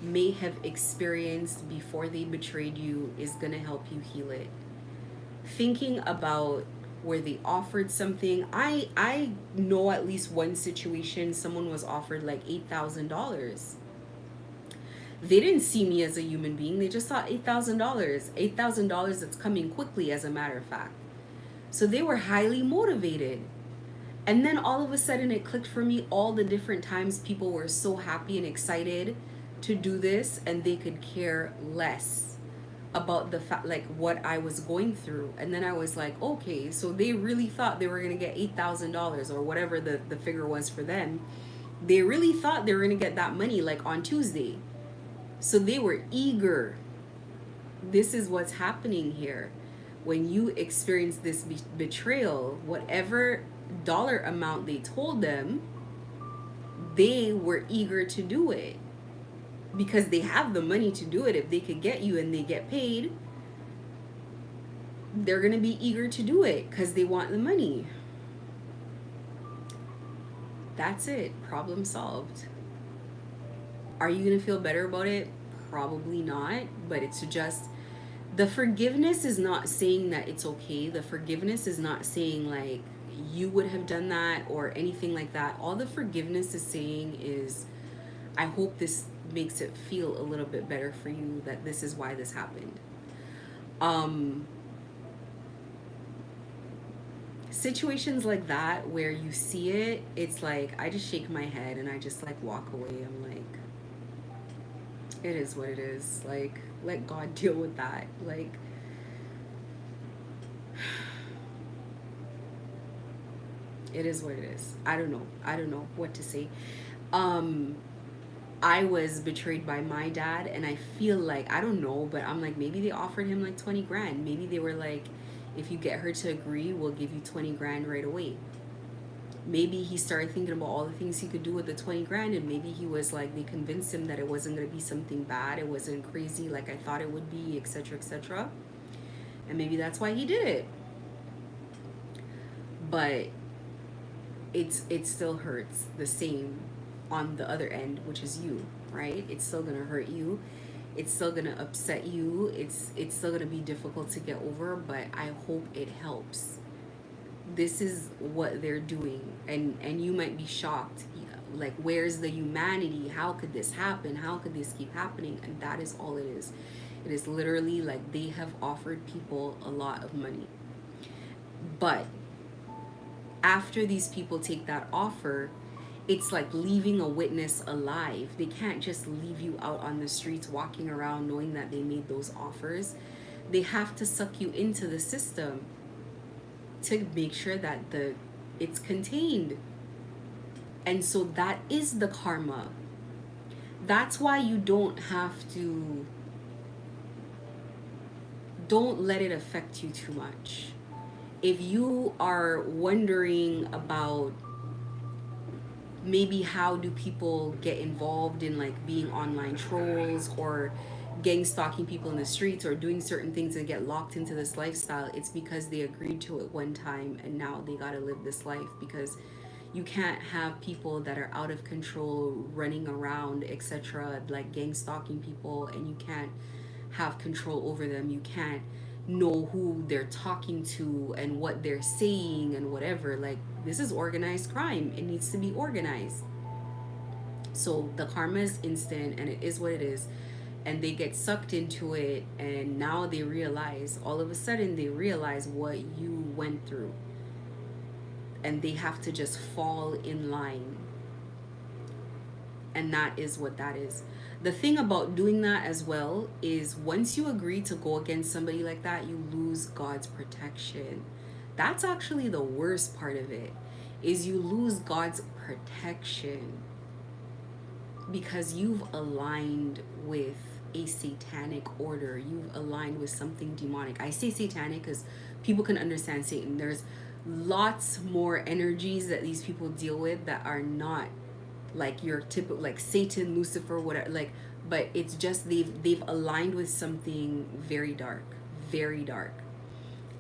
may have experienced before they betrayed you is going to help you heal it. Thinking about where they offered something. I know at least one situation someone was offered like $8,000. They didn't see me as a human being. They just saw $8,000. $8,000 that's coming quickly, as a matter of fact. So they were highly motivated. And then all of a sudden it clicked for me all the different times people were so happy and excited to do this, and they could care less about the fact, like, what I was going through. And then I was like, okay, so they really thought they were going to get $8,000 or whatever the figure was for them. They really thought they were going to get that money like on Tuesday. So they were eager. This is what's happening here. When you experience this betrayal, whatever dollar amount they told them, they were eager to do it because they have the money to do it. If they could get you and they get paid, they're going to be eager to do it because they want the money. That's it. Problem solved. Are you going to feel better about it? Probably not, but it's just, the forgiveness is not saying that it's okay. The forgiveness is not saying like you would have done that or anything like that. All the forgiveness is saying is, I hope this makes it feel a little bit better for you, that this is why this happened. Situations like that where you see it, it's like I just shake my head and I just like walk away. I'm like, it is what it is. Like, let God deal with that. Like, it is what it is. I don't know what to say. I was betrayed by my dad, and I feel like, I don't know, but I'm like, maybe they offered him like 20 grand. Maybe they were like, if you get her to agree, we'll give you 20 grand right away. Maybe he started thinking about all the things he could do with the 20 grand, and maybe he was like, they convinced him that it wasn't going to be something bad, it wasn't crazy like I thought it would be, etc., etc. And maybe that's why he did it. But it still hurts the same on the other end, which is you, right? It's still going to hurt you. It's still going to upset you. It's still going to be difficult to get over, but I hope it helps. This is what they're doing, and you might be shocked, like, where's the humanity? How could this happen? How could this keep happening? And that is all it is. It is literally like they have offered people a lot of money, but after these people take that offer, it's like leaving a witness alive. They can't just leave you out on the streets walking around knowing that they made those offers. They have to suck you into the system to make sure that it's contained. And so that is the karma. That's why you don't let it affect you too much. If you are wondering about maybe how do people get involved in like being online trolls or gang stalking people in the streets or doing certain things and get locked into this lifestyle, it's because they agreed to it one time and now they got to live this life. Because you can't have people that are out of control running around, etc., like gang stalking people, and you can't have control over them. You can't know who they're talking to and what they're saying and whatever. Like, this is organized crime. It needs to be organized. So the karma is instant, and it is what it is. And they get sucked into it, and now they realize, all of a sudden they realize what you went through, and they have to just fall in line. And that is what that is. The thing about doing that as well is, once you agree to go against somebody like that, you lose God's protection. That's actually the worst part of it, is you lose God's protection because you've aligned with a satanic order. You've aligned with something demonic. I say satanic because people can understand Satan. There's lots more energies that these people deal with that are not like your typical, like Satan, Lucifer, whatever, like, but it's just they've aligned with something very dark, very dark,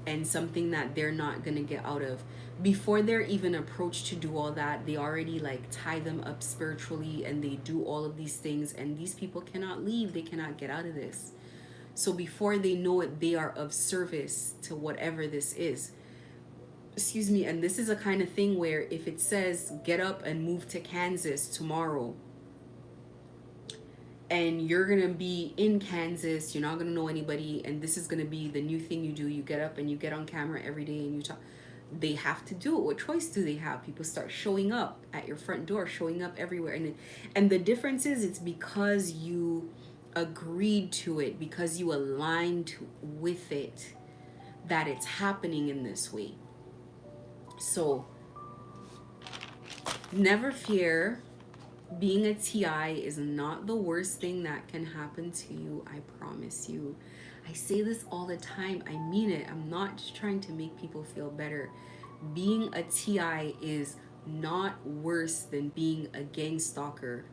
and something that they're not gonna get out of. Before they're even approached to do all that, they already like tie them up spiritually, and they do all of these things, and these people cannot leave, they cannot get out of this. So before they know it, they are of service to whatever this is. Excuse me. And this is a kind of thing where if it says get up and move to Kansas tomorrow, and you're gonna be in Kansas, you're not gonna know anybody, and this is gonna be the new thing you do. You get up and you get on camera every day and you talk. They have to do it. What choice do they have? People start showing up at your front door, showing up everywhere, and the difference is it's because you agreed to it, because you aligned with it, that it's happening in this way. So never fear. Being a TI is not the worst thing that can happen to you. I promise you. I say this all the time. I mean it. I'm not just trying to make people feel better. Being a TI is not worse than being a gang stalker.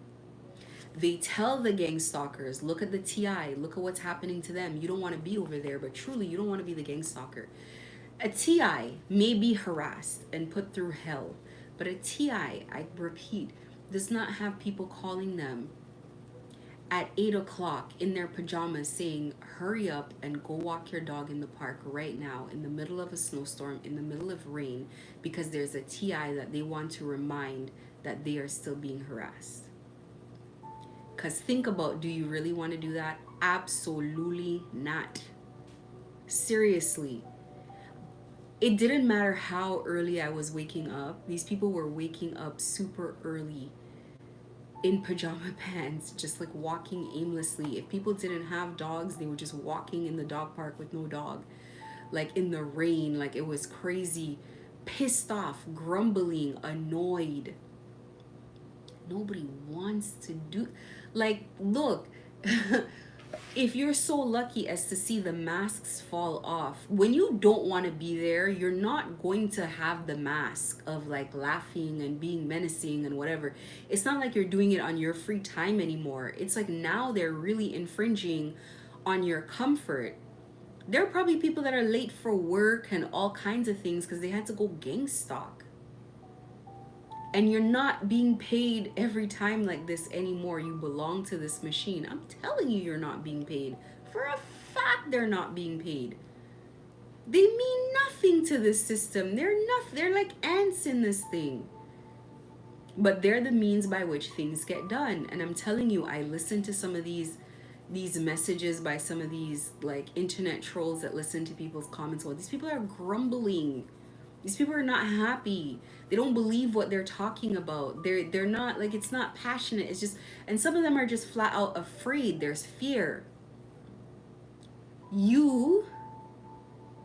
They tell the gang stalkers, look at the TI, look at what's happening to them. You don't want to be over there, but truly, you don't want to be the gang stalker. A TI may be harassed and put through hell, but a TI, I repeat, does not have people calling them at 8 o'clock in their pajamas saying, hurry up and go walk your dog in the park right now in the middle of a snowstorm, in the middle of rain, because there's a TI that they want to remind that they are still being harassed. Because think about, do you really want to do that? Absolutely not. Seriously. It didn't matter how early I was waking up. These people were waking up super early in pajama pants, just like walking aimlessly. If people didn't have dogs, they were just walking in the dog park with no dog, like in the rain, like it was crazy, pissed off, grumbling, annoyed. Nobody wants to do, like, look, if you're so lucky as to see the masks fall off, when you don't want to be there, you're not going to have the mask of like laughing and being menacing and whatever. It's not like you're doing it on your free time anymore. It's like now they're really infringing on your comfort. There are probably people that are late for work and all kinds of things because they had to go gang stalk. And you're not being paid every time like this anymore. You belong to this machine. I'm telling you, you're not being paid. For a fact, they're not being paid. They mean nothing to this system. They're like ants in this thing. But they're the means by which things get done. And I'm telling you, I listen to some of these messages by some of these like internet trolls that listen to people's comments. Well, these people are grumbling. These people are not happy. They don't believe what they're talking about. They're not, like, it's not passionate. It's just, and some of them are just flat out afraid. There's fear. You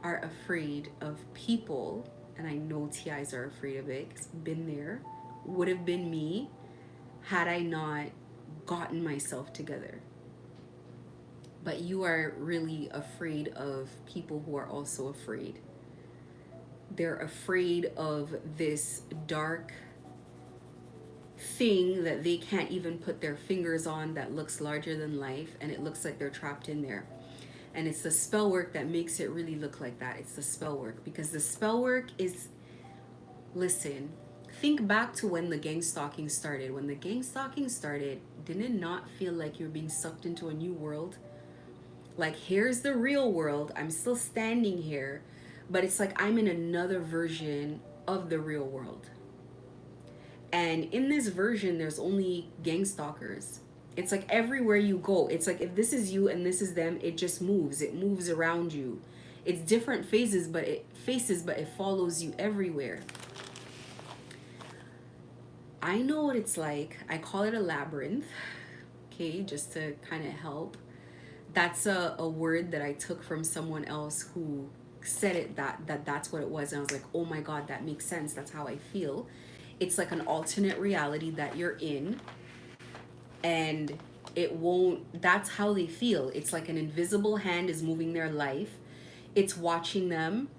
are afraid of people, and I know TIs are afraid of it because I've been there. Would have been me had I not gotten myself together. But you are really afraid of people who are also afraid. They're afraid of this dark thing that they can't even put their fingers on, that looks larger than life, and it looks like they're trapped in there. And it's the spell work that makes it really look like that. It's the spell work, because the spell work is, listen, think back to when the gang stalking started. When the gang stalking started, didn't it not feel like you're being sucked into a new world? Like, here's the real world. I'm still standing here, but it's like I'm in another version of the real world. And in this version, there's only gang stalkers. It's like everywhere you go, it's like if this is you and this is them, it just moves. It moves around you. It's different phases, but it follows you everywhere. I know what it's like. I call it a labyrinth, okay, just to kind of help. That's a word that I took from someone else who said it that's what it was, and I was like, oh my god, that makes sense, that's how I feel. It's like an alternate reality that you're in, and it won't, that's how they feel. It's like an invisible hand is moving their life, it's watching them.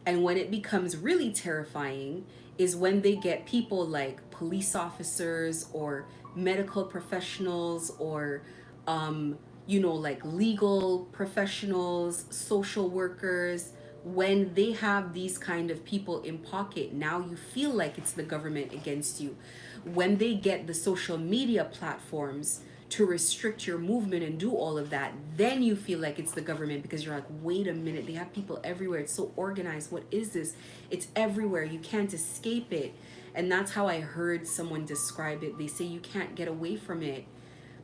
And when it becomes really terrifying is when they get people like police officers or medical professionals or like legal professionals, social workers. When they have these kind of people in pocket, now you feel like it's the government against you. When they get the social media platforms to restrict your movement and do all of that, then you feel like it's the government, because you're like, wait a minute, they have people everywhere, it's so organized, what is this? It's everywhere, you can't escape it. And that's how I heard someone describe it. They say you can't get away from it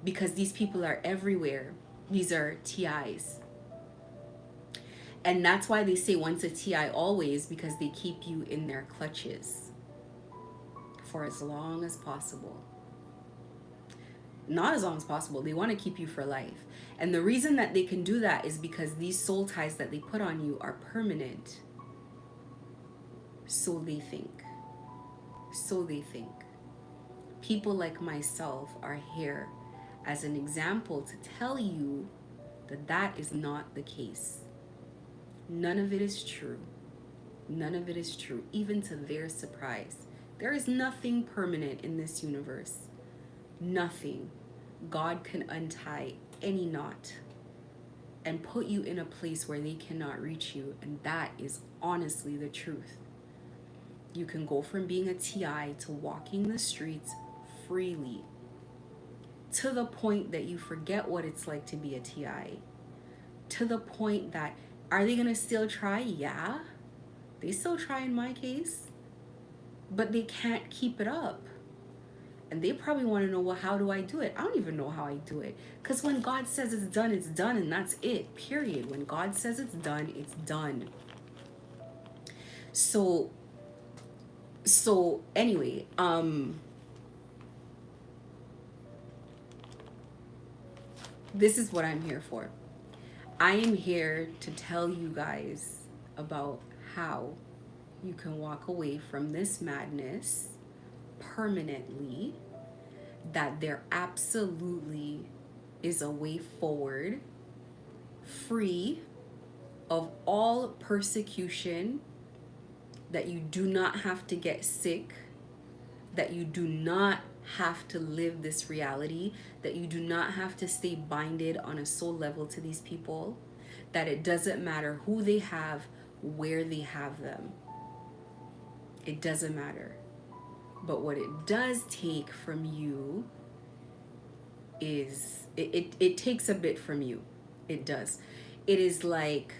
because these people are everywhere. These are TIs. And that's why they say once a TI always, because they keep you in their clutches for as long as possible. Not as long as possible, they want to keep you for life. And the reason that they can do that is because these soul ties that they put on you are permanent. So they think. So they think. People like myself are here as an example to tell you that that is not the case. None of it is true. None of it is true, even to their surprise. There is nothing permanent in this universe. Nothing. God can untie any knot and put you in a place where they cannot reach you, and that is honestly the truth. You can go from being a TI to walking the streets freely, to the point that you forget what it's like to be a TI, to the point that, are they gonna still try? Yeah, they still try in my case, but they can't keep it up. And they probably want to know, well, how do I do it? I don't even know how I do it. Because when God says it's done, and that's it, period. When God says it's done, it's done. So anyway, this is what I'm here for. I am here to tell you guys about how you can walk away from this madness permanently, that there absolutely is a way forward, free of all persecution, that you do not have to get sick, that you do not have to live this reality, that you do not have to stay binded on a soul level to these people, that it doesn't matter who they have, where they have them. It doesn't matter. But what it does take from you is, it takes a bit from you. It does. It is like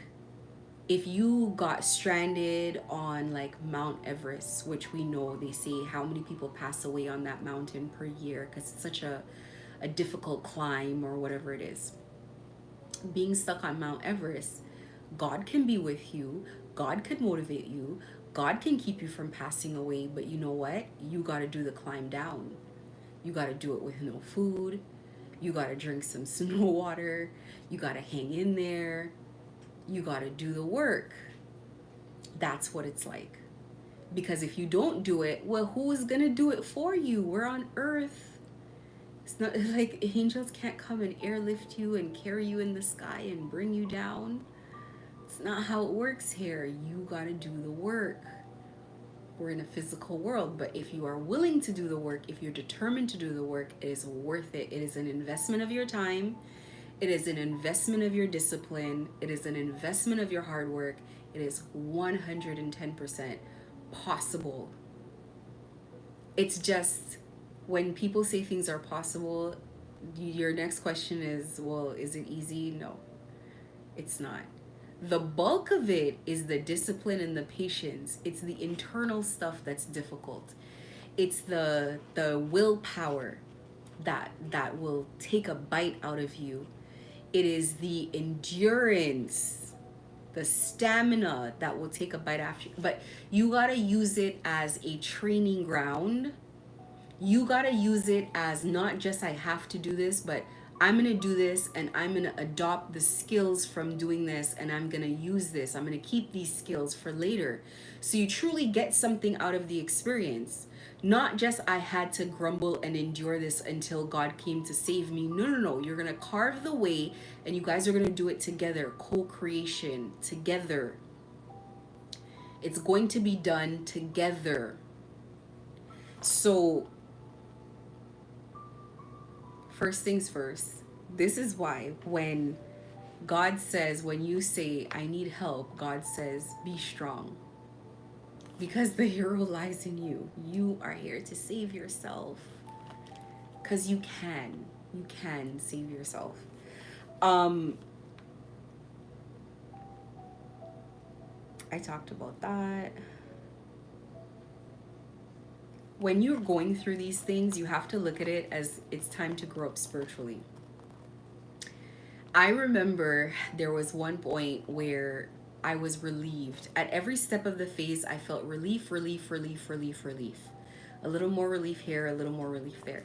if you got stranded on like Mount Everest, which we know they say how many people pass away on that mountain per year because it's such a difficult climb or whatever it is. Being stuck on Mount Everest, God can be with you. God could motivate you. God can keep you from passing away, but you know what? You got to do the climb down. You got to do it with no food. You got to drink some snow water. You got to hang in there. You got to do the work. That's what it's like. Because if you don't do it, well, who is going to do it for you? We're on earth. It's not like angels can't come and airlift you and carry you in the sky and bring you down. It's not how it works here. You got to do the work. We're in a physical world, but if you are willing to do the work, if you're determined to do the work, it is worth it. It is an investment of your time. It is an investment of your discipline. It is an investment of your hard work. It is 110% possible. It's just when people say things are possible, your next question is, well, is it easy? No, it's not. The bulk of it is the discipline and the patience. It's the internal stuff that's difficult. It's the willpower that will take a bite out of you. It is the endurance, the stamina that will take a bite after you. But you gotta use it as a training ground. You gotta use it as not just I have to do this, but I'm going to do this and I'm going to adopt the skills from doing this and I'm going to use this. I'm going to keep these skills for later. So you truly get something out of the experience. Not just I had to grumble and endure this until God came to save me. No, no, no. You're going to carve the way and you guys are going to do it together. Co-creation together. It's going to be done together. So first things first, this is why when God says, when you say, I need help, God says, be strong. Because the hero lies in you. You are here to save yourself. Because you can. You can save yourself. I talked about that. When you're going through these things, you have to look at it as it's time to grow up spiritually. I remember there was one point where I was relieved. At every step of the phase, I felt relief, relief, relief, relief, relief. A little more relief here, a little more relief there.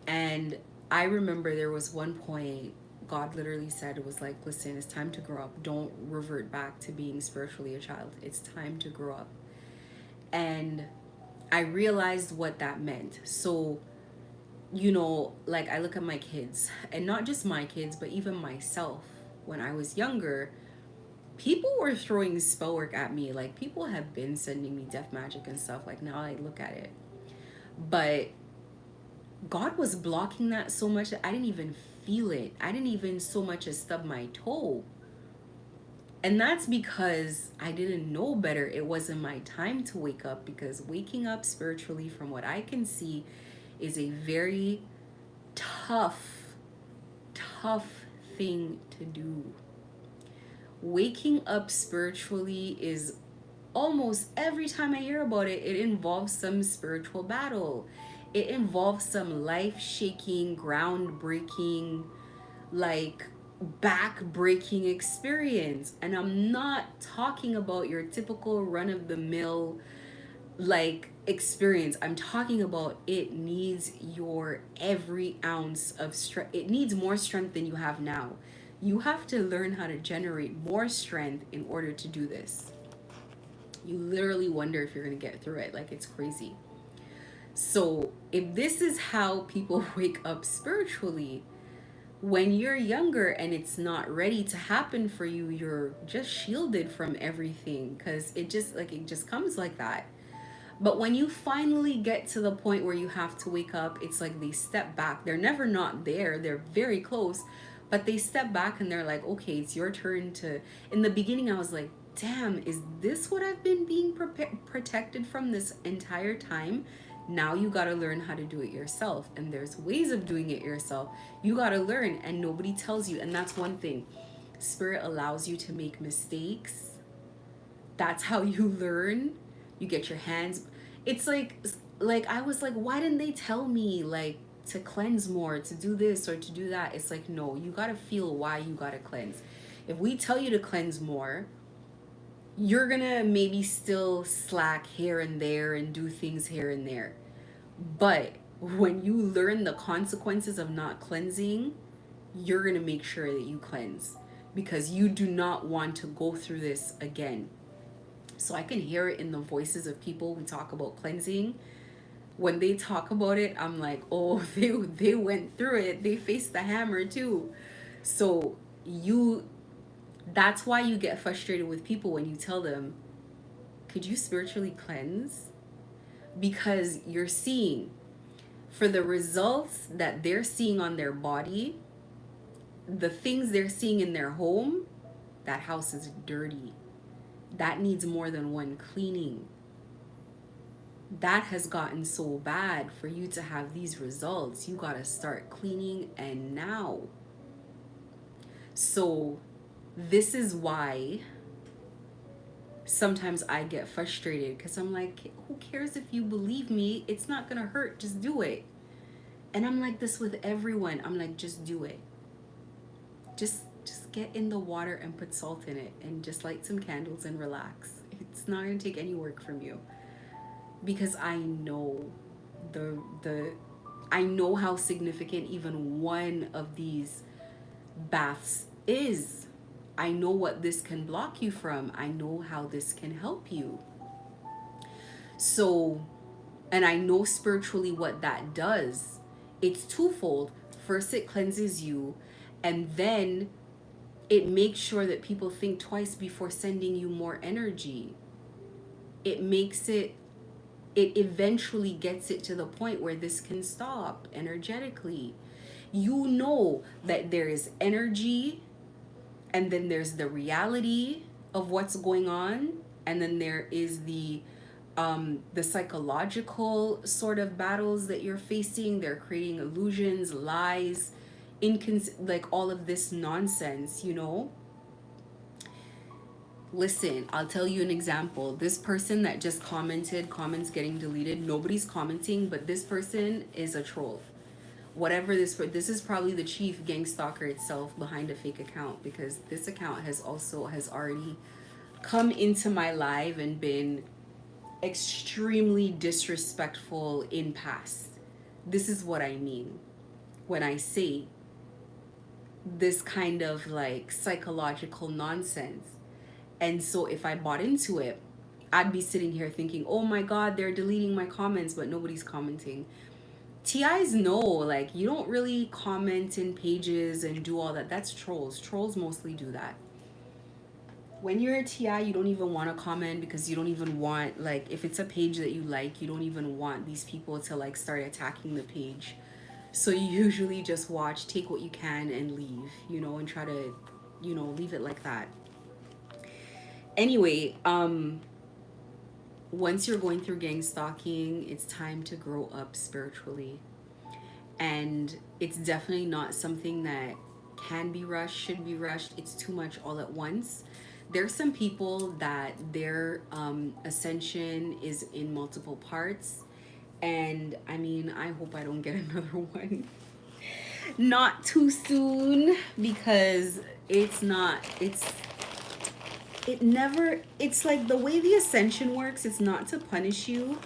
And I remember there was one point God literally said, it was like, listen, it's time to grow up. Don't revert back to being spiritually a child. It's time to grow up. And I realized what that meant. So, like I look at my kids, and not just my kids, but even myself. When I was younger, people were throwing spell work at me. Like, people have been sending me death magic and stuff. Like, now I look at it. But God was blocking that so much that I didn't even feel it. I didn't even so much as stub my toe. And that's because I didn't know better. It wasn't my time to wake up, because waking up spiritually, from what I can see, is a very tough, tough thing to do. Waking up spiritually is, almost every time I hear about it, it involves some spiritual battle. It involves some life-shaking, ground-breaking, like back-breaking experience. And I'm not talking about your typical run-of-the-mill like experience. I'm talking about, it needs your every ounce of strength. It needs more strength than you have now. You have to learn how to generate more strength in order to do this. You literally wonder if you're going to get through it. Like, it's crazy. So if this is how people wake up spiritually, when you're younger and it's not ready to happen for you, you're just shielded from everything, because it just comes like that. But when you finally get to the point where you have to wake up, it's like they step back. They're never not there. They're very close. But they step back and they're like, okay, it's your turn to... In the beginning, I was like, damn, is this what I've been being protected from this entire time? Now you got to learn how to do it yourself. And there's ways of doing it yourself. You got to learn, and nobody tells you. And that's one thing. Spirit allows you to make mistakes. That's how you learn. You get your hands... It's like I was like, why didn't they tell me, like, to cleanse more, to do this or to do that? It's like, no, you got to feel why you got to cleanse. If we tell you to cleanse more, you're gonna maybe still slack here and there and do things here and there. But when you learn the consequences of not cleansing, you're gonna make sure that you cleanse, because you do not want to go through this again. So I can hear it in the voices of people who talk about cleansing. When they talk about it, I'm like, oh, they went through it. They faced the hammer too. So that's why you get frustrated with people when you tell them, could you spiritually cleanse? Because you're seeing, for the results that they're seeing on their body, the things they're seeing in their home, that house is dirty. That needs more than one cleaning. That has gotten so bad for you to have these results. You got to start cleaning, and now. So this is why sometimes I get frustrated, because I'm like, who cares if you believe me? It's not going to hurt. Just do it. And I'm like this with everyone. I'm like, just do it. Just get in the water and put salt in it and just light some candles and relax. It's not going to take any work from you. Because I know I know how significant even one of these baths is. I know what this can block you from. I know how this can help you. So, and I know spiritually what that does. It's twofold. First, it cleanses you, and then it makes sure that people think twice before sending you more energy. It makes it eventually gets it to the point where this can stop energetically. You know that there is energy, and then there's the reality of what's going on, and then there is the psychological sort of battles that you're facing. They're creating illusions, lies, like all of this nonsense, you know. Listen, I'll tell you an example. This person that just commented, comments getting deleted, nobody's commenting, but this person is a troll. Whatever this is probably the chief gang stalker itself behind a fake account, because this account has already come into my live and been extremely disrespectful in past. This is what I mean when I say this kind of like psychological nonsense. And so if I bought into it, I'd be sitting here thinking, oh my God, they're deleting my comments, but nobody's commenting. TIs know, like, you don't really comment in pages and do all that. That's trolls. Trolls mostly do that. When you're a TI, you don't even want to comment, because you don't even want, like, if it's a page that you like, you don't even want these people to like start attacking the page. So you usually just watch, take what you can and leave, you know, and try to, you know, leave it like that. Anyway, once you're going through gang stalking, it's time to grow up spiritually. And it's definitely not something that can be rushed, should be rushed. It's too much all at once. There's some people that their ascension is in multiple parts. And I mean, I hope I don't get another one. Not too soon, because it's like the way the ascension works, it's not to punish you.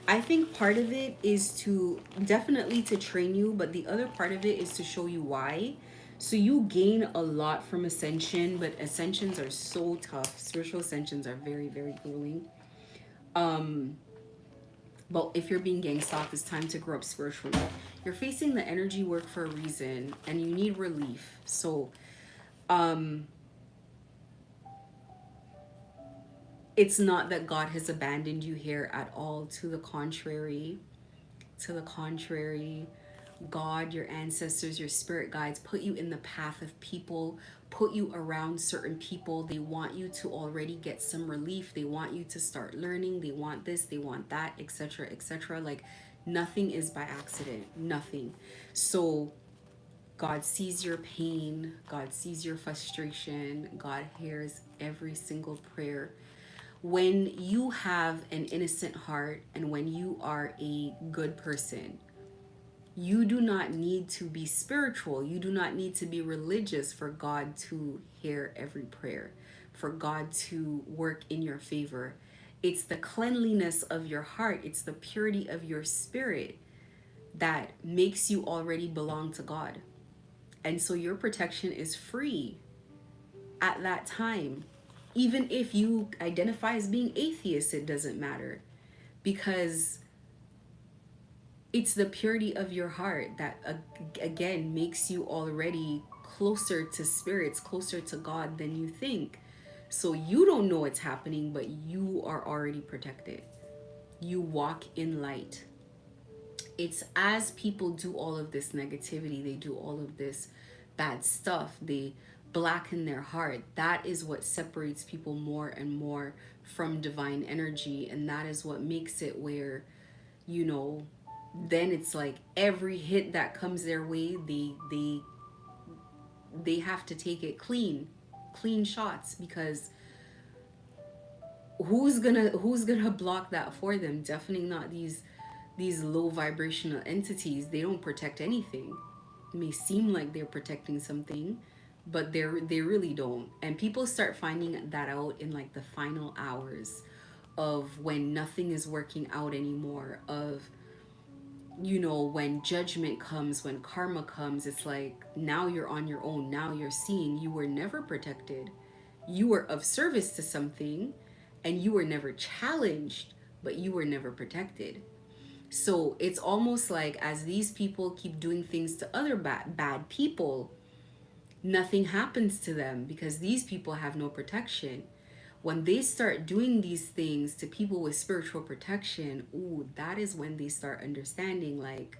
I think part of it is to definitely to train you, but the other part of it is to show you why. So you gain a lot from ascension, but ascensions are so tough. Spiritual ascensions are very, very grueling. But if you're being gang stalked, it's time to grow up spiritually. You're facing the energy work for a reason, and you need relief. So it's not that God has abandoned you here at all. To the contrary. To the contrary. God, your ancestors, your spirit guides put you in the path of people, put you around certain people. They want you to already get some relief. They want you to start learning. They want this, they want that, etc., etc. Like, nothing is by accident. Nothing. So God sees your pain. God sees your frustration. God hears every single prayer. When you have an innocent heart and when you are a good person, you do not need to be spiritual. You do not need to be religious for God to hear every prayer, for God to work in your favor. It's the cleanliness of your heart, it's the purity of your spirit that makes you already belong to God. And so your protection is free at that time. Even if you identify as being atheist, it doesn't matter, because it's the purity of your heart that again makes you already closer to spirits, closer to God than you think. So you don't know what's happening, but you are already protected. You walk in light. It's as people do all of this negativity, they do all of this bad stuff, they blacken their heart. That is what separates people more and more from divine energy, and that is what makes it where, you know, then it's like every hit that comes their way, they have to take it clean shots, because who's gonna block that for them? Definitely not these low vibrational entities. They don't protect anything. It may seem like they're protecting something, but they really don't. And people start finding that out in like the final hours of when nothing is working out anymore, of when judgment comes, when karma comes, it's like now you're on your own. Now you're seeing you were never protected. You were of service to something and you were never challenged, but you were never protected. So it's almost like as these people keep doing things to other bad people, nothing happens to them because these people have no protection. When they start doing these things to people with spiritual protection, ooh, that is when they start understanding like,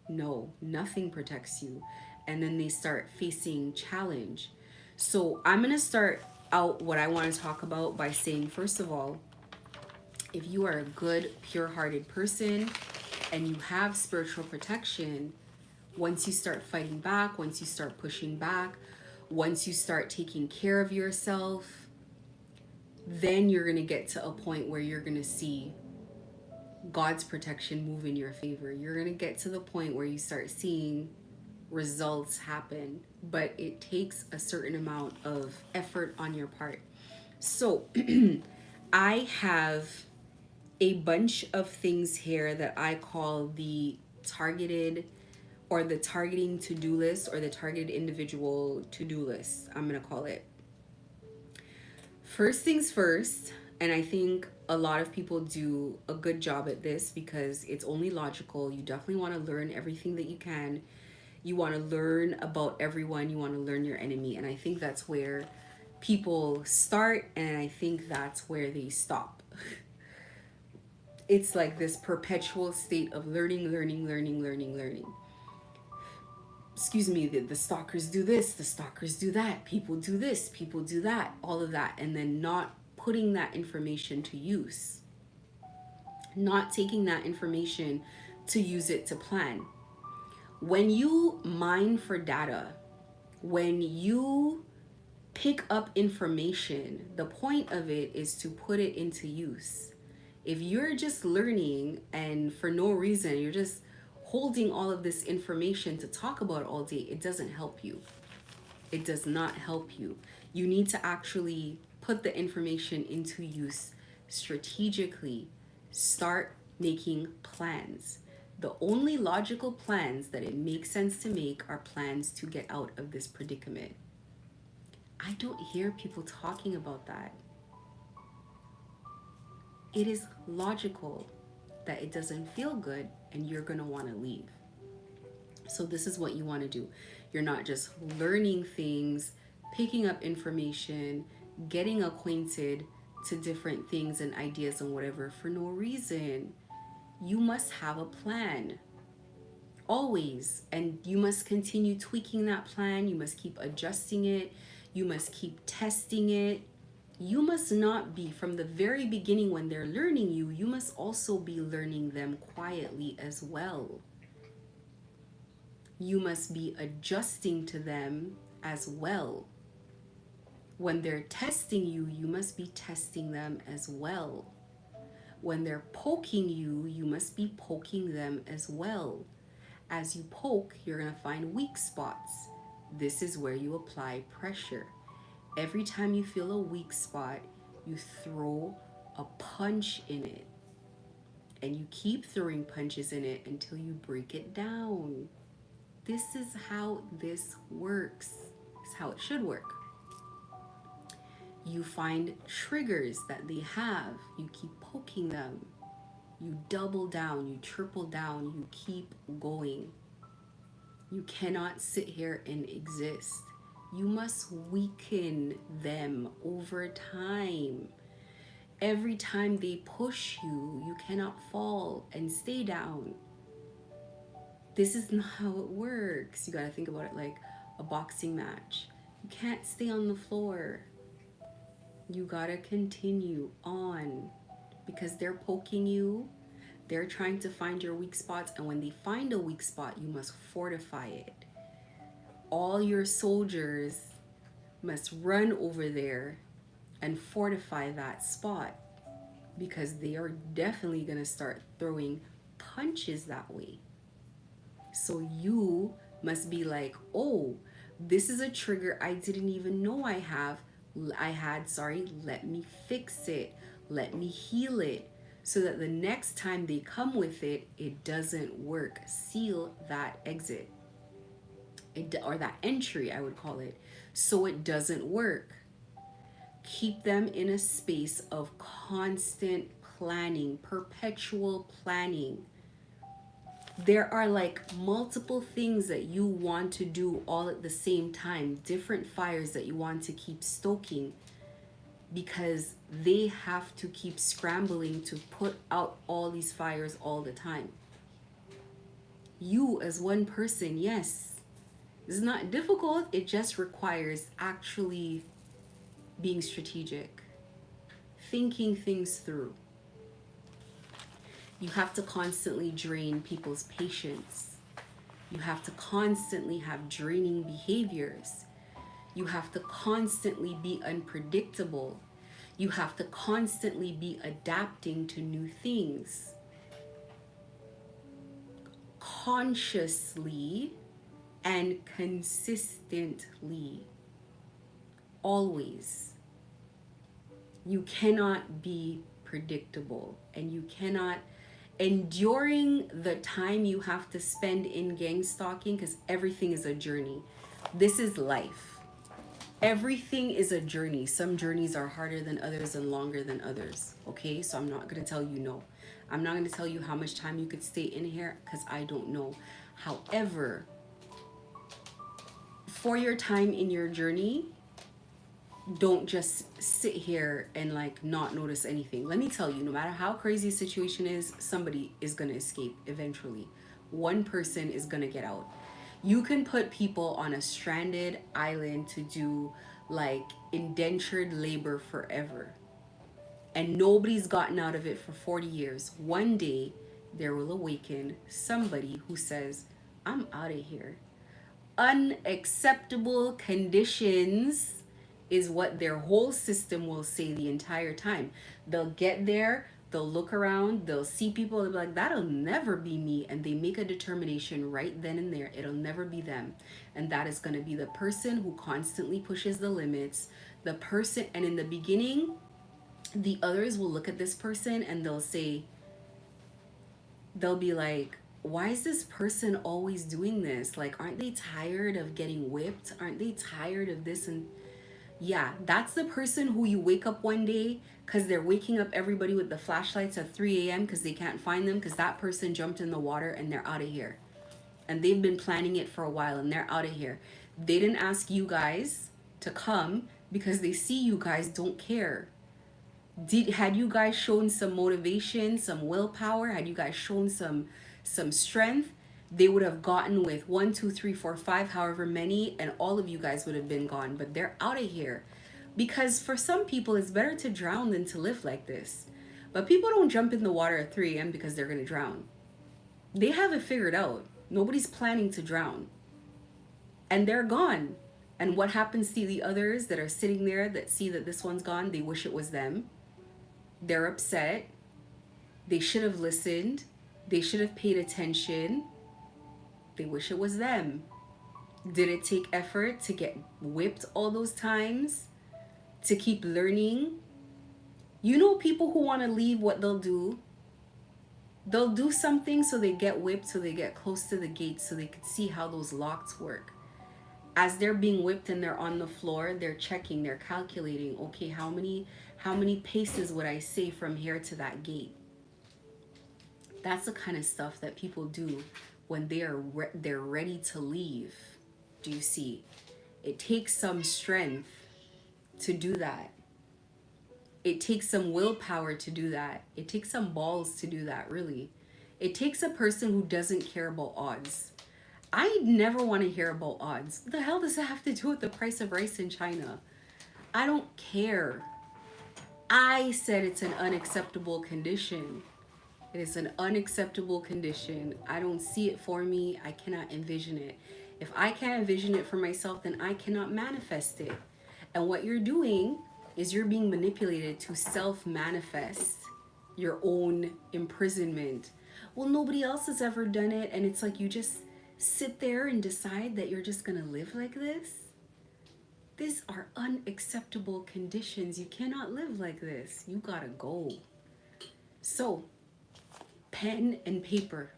no, nothing protects you. And then they start facing challenge. So I'm going to start out what I want to talk about by saying, first of all, if you are a good, pure hearted person and you have spiritual protection, once you start fighting back, once you start pushing back, once you start taking care of yourself, then you're going to get to a point where you're going to see God's protection move in your favor. You're going to get to the point where you start seeing results happen, but it takes a certain amount of effort on your part. So, I have a bunch of things here that I call the targeted or the targeting to-do list or the targeted individual to-do list. I'm going to call it. First things first, and I think a lot of people do a good job at this because it's only logical. You definitely want to learn everything that you can. You want to learn about everyone. You want to learn your enemy. And I think that's where people start, and I think that's where they stop. It's like this perpetual state of learning, learning, learning, learning, learning. Excuse me, the stalkers do this, the stalkers do that, people do this, people do that, all of that, and then not putting that information to use, not taking that information to use it to plan. When you mine for data, when you pick up information, the point of it is to put it into use. If you're just learning and for no reason, you're just holding all of this information to talk about all day, it doesn't help you. It does not help you. You need to actually put the information into use strategically. Start making plans. The only logical plans that it makes sense to make are plans to get out of this predicament. I don't hear people talking about that. It is logical that it doesn't feel good and you're going to want to leave. So this is what you want to do. You're not just learning things, picking up information, getting acquainted to different things and ideas and whatever for no reason. You must have a plan. Always. And you must continue tweaking that plan. You must keep adjusting it. You must keep testing it. You must not be, from the very beginning when they're learning you, you must also be learning them quietly as well. You must be adjusting to them as well. When they're testing you, you must be testing them as well. When they're poking you, you must be poking them as well. As you poke, you're going to find weak spots. This is where you apply pressure. Every time you feel a weak spot, you throw a punch in it. And you keep throwing punches in it until you break it down. This is how this works. It's how it should work. You find triggers that they have. You keep poking them. You double down. You triple down. You keep going. You cannot sit here and exist. You must weaken them over time. Every time they push you, you cannot fall and stay down. This is not how it works. You got to think about it like a boxing match. You can't stay on the floor. You got to continue on because they're poking you. They're trying to find your weak spots. And when they find a weak spot, you must fortify it. All your soldiers must run over there and fortify that spot because they are definitely going to start throwing punches that way. So you must be like, oh, this is a trigger I didn't even know I had, let me fix it. Let me heal it. so that the next time they come with it, it doesn't work. Seal that exit, or that entry, I would call it, so it doesn't work. Keep them in a space of constant planning, perpetual planning. There are like multiple things that you want to do all at the same time, different fires that you want to keep stoking, because they have to keep scrambling to put out all these fires all the time. You, as one person, yes, it's not difficult, it just requires actually being strategic, thinking things through. You have to constantly drain people's patience. You have to constantly have draining behaviors. You have to constantly be unpredictable. You have to constantly be adapting to new things. Consciously and consistently. Always. You cannot be predictable, and you cannot, enduring the time you have to spend in gang stalking, because everything is a journey. This is life. Everything is a journey. Some journeys are harder than others and longer than others. Okay, so I'm not going to tell you no. I'm not going to tell you how much time you could stay in here, because I don't know. However, for your time in your journey, don't just sit here and like not notice anything. Let me tell you, no matter how crazy a situation is, somebody is going to escape eventually. One person is going to get out. You can put people on a stranded island to do like indentured labor forever, and nobody's gotten out of it for 40 years. One day there will awaken somebody who says, I'm out of here. Unacceptable conditions is what their whole system will say the entire time. They'll get there, they'll look around, they'll see people, they'll be like, that'll never be me. And they make a determination right then and there, it'll never be them. And that is going to be the person who constantly pushes the limits, the person. And in the beginning, the others will look at this person and they'll say, they'll be like, why is this person always doing this? Like, aren't they tired of getting whipped? Aren't they tired of this? And yeah, that's the person who you wake up one day because they're waking up everybody with the flashlights at 3 a.m. because they can't find them, because that person jumped in the water and they're out of here. And they've been planning it for a while and they're out of here. They didn't ask you guys to come because they see you guys don't care. Had you guys shown some motivation, some willpower, had you guys shown some strength, they would have gotten with 1, 2, 3, 4, 5, however many, and all of you guys would have been gone. But they're out of here. Because for some people, it's better to drown than to live like this. But people don't jump in the water at 3 a.m. because they're going to drown. They have it figured out. Nobody's planning to drown. And they're gone. And what happens to the others that are sitting there that see that this one's gone? They wish it was them. They're upset. They should have listened. They should have paid attention. They wish it was them. Did it take effort to get whipped all those times? To keep learning? You know, people who want to leave, what they'll do? They'll do something so they get whipped, so they get close to the gate so they can see how those locks work. As they're being whipped and they're on the floor, they're checking, they're calculating, okay, how many paces would I say from here to that gate? That's the kind of stuff that people do when they're ready to leave. Do you see? It takes some strength to do that. It takes some willpower to do that. It takes some balls to do that, really. It takes a person who doesn't care about odds. I never want to hear about odds. What the hell does that have to do with the price of rice in China? I don't care. I said it's an unacceptable condition. It is an unacceptable condition. I don't see it for me. I cannot envision it. If I can't envision it for myself, then I cannot manifest it. And what you're doing is you're being manipulated to self-manifest your own imprisonment. Well, nobody else has ever done it. And it's like you just sit there and decide that you're just going to live like this. These are unacceptable conditions. You cannot live like this. You gotta go. So, pen and paper.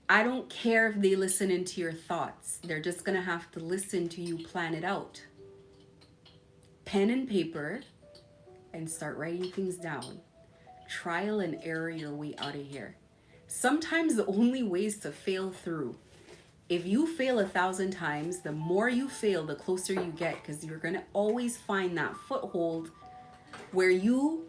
I don't care if they listen into your thoughts. They're just going to have to listen to you plan it out. Pen and paper and start writing things down. Trial and error your way out of here. Sometimes the only ways to fail through. If you fail 1,000 times, the more you fail, the closer you get, because you're going to always find that foothold where you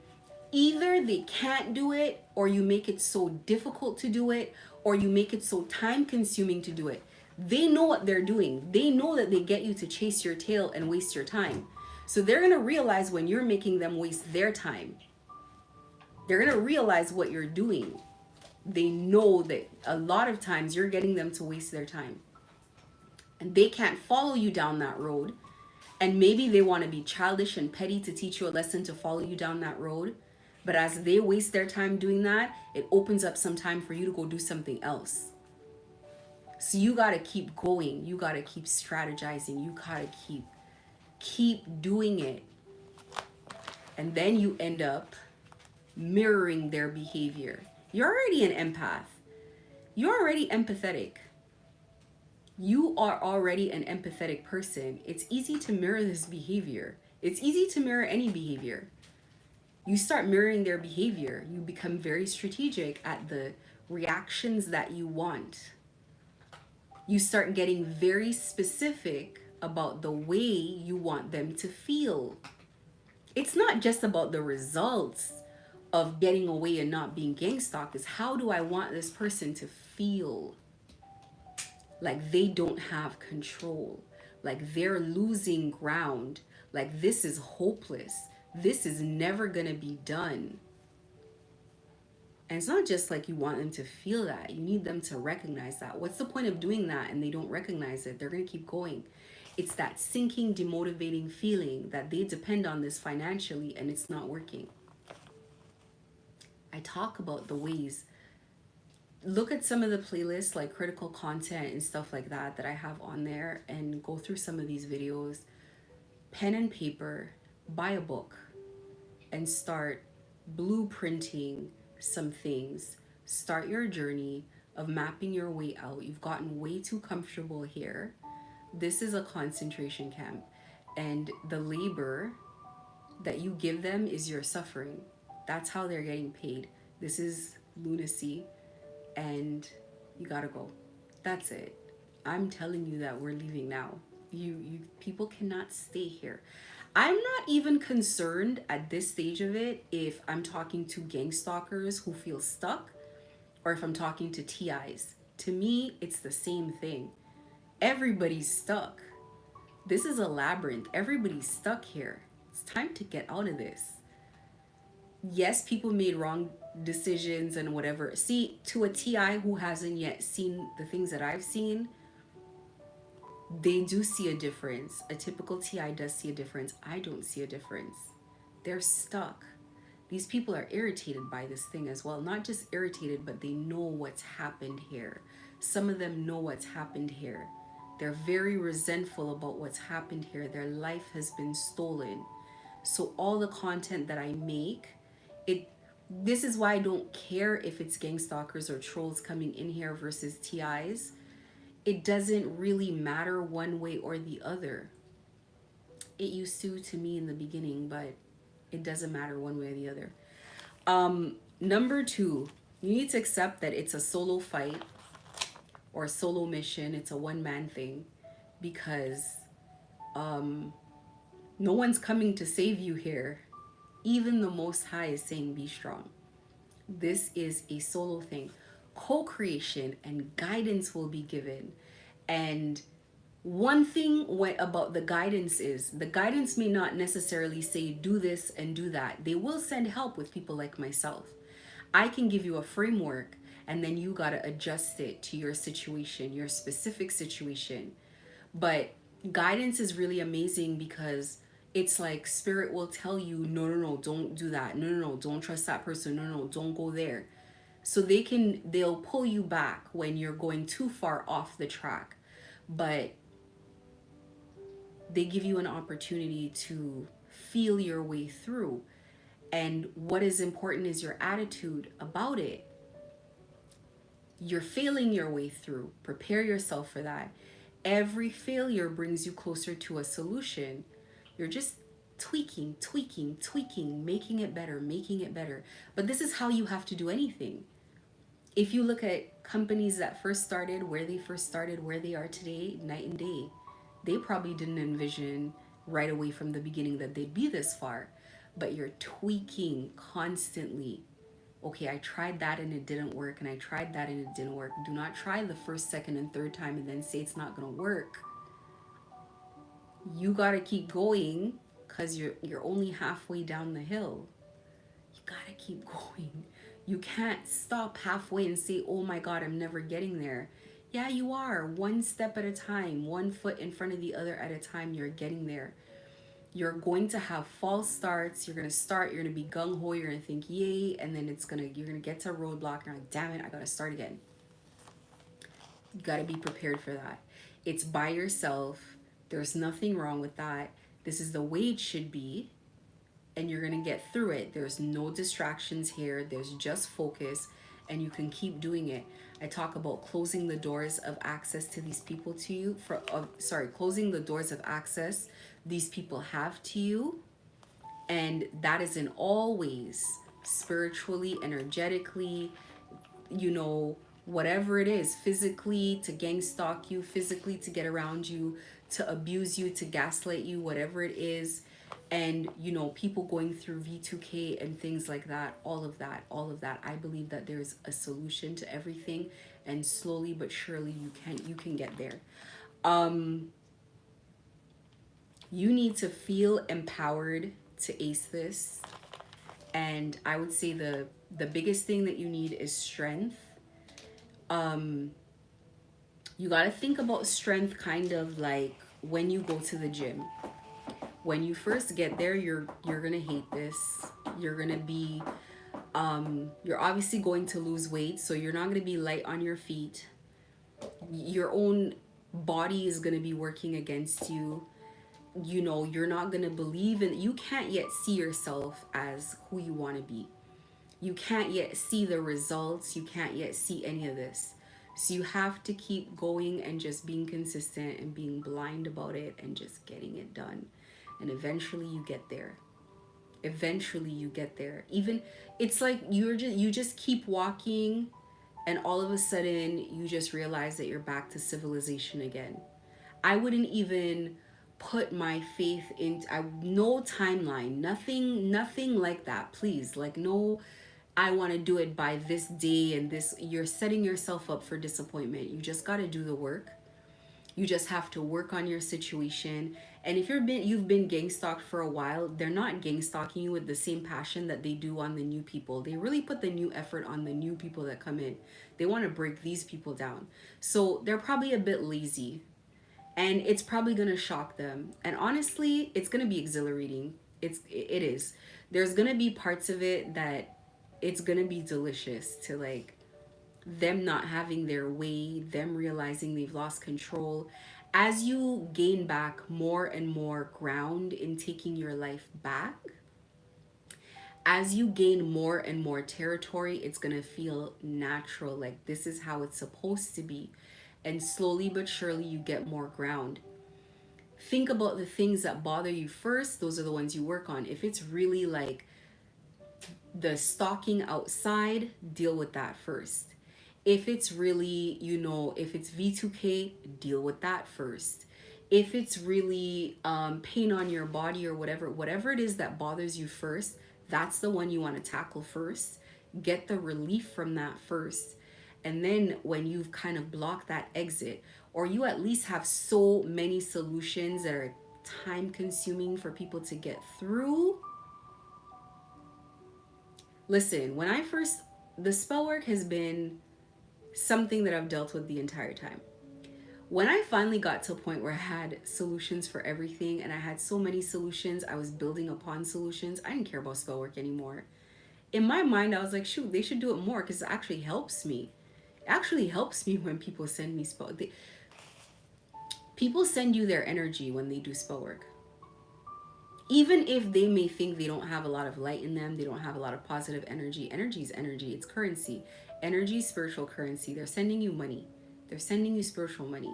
either they can't do it, or you make it so difficult to do it, or you make it so time consuming to do it. They know what they're doing. They know that they get you to chase your tail and waste your time. So they're going to realize when you're making them waste their time. They're going to realize what you're doing. They know that a lot of times you're getting them to waste their time. And they can't follow you down that road. And maybe they want to be childish and petty to teach you a lesson to follow you down that road. But as they waste their time doing that, it opens up some time for you to go do something else. So you got to keep going. You got to keep strategizing. You got to keep doing it. And then you end up mirroring their behavior. You're already an empath. You're already empathetic. You are already an empathetic person. It's easy to mirror this behavior. It's easy to mirror any behavior. You start mirroring their behavior. You become very strategic at the reactions that you want. You start getting very specific about the way you want them to feel. It's not just about the results of getting away and not being gang stalked. It's how do I want this person to feel? Like they don't have control. Like they're losing ground. Like this is hopeless. This is never gonna be done. And it's not just like you want them to feel that. You need them to recognize that. What's the point of doing that and they don't recognize it? They're gonna keep going. It's that sinking, demotivating feeling that they depend on this financially and it's not working. I talk about the ways. Look at some of the playlists like critical content and stuff like that I have on there and go through some of these videos. Pen and paper, buy a book and start blueprinting some things. Start your journey of mapping your way out. You've gotten way too comfortable here. This is a concentration camp and the labor that you give them is your suffering. That's how they're getting paid. This is lunacy and you gotta go. That's it. I'm telling you that we're leaving now. You people cannot stay here. I'm not even concerned at this stage of it if I'm talking to gang stalkers who feel stuck or if I'm talking to TIs. To me, it's the same thing. Everybody's stuck. This is a labyrinth. Everybody's stuck here. It's time to get out of this. Yes, people made wrong decisions and whatever. See, to a TI who hasn't yet seen the things that I've seen, they do see a difference. A typical TI does see a difference. I don't see a difference. They're stuck. These people are irritated by this thing as well. Not just irritated, but they know what's happened here. Some of them know what's happened here. They're very resentful about what's happened here. Their life has been stolen. So all the content that I make, this is why I don't care if it's gang stalkers or trolls coming in here versus TIs. It doesn't really matter one way or the other. It used to me in the beginning, but it doesn't matter one way or the other. Number 2, you need to accept that it's a solo fight or a solo mission. It's a one-man thing because no one's coming to save you here. Even the Most High is saying be strong. This is a solo thing. Co-creation and guidance will be given. And one thing about the guidance is the guidance may not necessarily say do this and do that. They will send help with people like myself. I can give you a framework and then you got to adjust it to your situation, your specific situation. But guidance is really amazing because it's like spirit will tell you, no, don't do that. No, don't trust that person. No, don't go there. So they'll pull you back when you're going too far off the track. But they give you an opportunity to feel your way through. And what is important is your attitude about it. You're failing your way through. Prepare yourself for that. Every failure brings you closer to a solution. You're just tweaking, tweaking, tweaking, making it better, making it better. But this is how you have to do anything. If you look at companies that first started, where they first started, where they are today, night and day, they probably didn't envision right away from the beginning that they'd be this far. But you're tweaking constantly. Okay, I tried that and it didn't work, and I tried that and it didn't work. Do not try the first, second, and third time and then say it's not gonna work. You gotta keep going because you're only halfway down the hill. You gotta keep going. You can't stop halfway and say, oh my God, I'm never getting there. Yeah, you are. One step at a time, one foot in front of the other at a time, you're getting there. You're going to have false starts. You're gonna start, you're gonna be gung-ho, you're gonna think yay, and then you're gonna get to a roadblock, and you're like, damn it, I gotta start again. You gotta be prepared for that. It's by yourself. There's nothing wrong with that. This is the way it should be, and you're gonna get through it. There's no distractions here, there's just focus, and you can keep doing it. I talk about closing the doors of access to these people to you closing the doors of access these people have to you, and that is in all ways, spiritually, energetically, whatever it is, physically to gang stalk you, physically to get around you, to abuse you, to gaslight you, whatever it is. And people going through V2K and things like that, all of that. I believe that there's a solution to everything, and slowly but surely you can get there. You need to feel empowered to ace this. And I would say the biggest thing that you need is strength. You got to think about strength kind of like when you go to the gym. When you first get there, you're going to hate this. You're going to be you're obviously going to lose weight, so you're not going to be light on your feet. Your own body is going to be working against you. You're not going to believe in, you can't yet see yourself as who you want to be. You can't yet see the results. You can't yet see any of this. So you have to keep going and just being consistent and being blind about it and just getting it done. And eventually you get there. Eventually you get there. Even it's like you just keep walking, and all of a sudden you just realize that you're back to civilization again. I wouldn't even put my faith in no timeline, nothing like that, please. Like, no, I want to do it by this day and this. You're setting yourself up for disappointment. You just got to do the work. You just have to work on your situation. And if you've been gang stalked for a while, they're not gang stalking you with the same passion that they do on the new people. They really put the new effort on the new people that come in. They want to break these people down. So they're probably a bit lazy, and it's probably going to shock them. And honestly, it's going to be exhilarating. It is. There's going to be parts of it that it's going to be delicious, to like them not having their way, them realizing they've lost control. As you gain back more and more ground in taking your life back, as you gain more and more territory, it's going to feel natural. Like, this is how it's supposed to be. And slowly but surely, you get more ground. Think about the things that bother you first. Those are the ones you work on. If it's really like the stalking outside, deal with that first. If it's really, if it's V2K, deal with that first. If it's really pain on your body or whatever it is that bothers you first, that's the one you want to tackle first. Get the relief from that first. And then when you've kind of blocked that exit, or you at least have so many solutions that are time consuming for people to get through. Listen, the spell work has been something that I've dealt with the entire time. When I finally got to a point where I had solutions for everything, and I had so many solutions, I was building upon solutions, I didn't care about spell work anymore. In my mind, I was like, shoot, they should do it more because it actually helps me. It actually helps me when people send me spell. People send you their energy when they do spell work. Even if they may think they don't have a lot of light in them, they don't have a lot of positive energy. Energy is energy, it's currency. Energy is spiritual currency. They're sending you money, they're sending you spiritual money.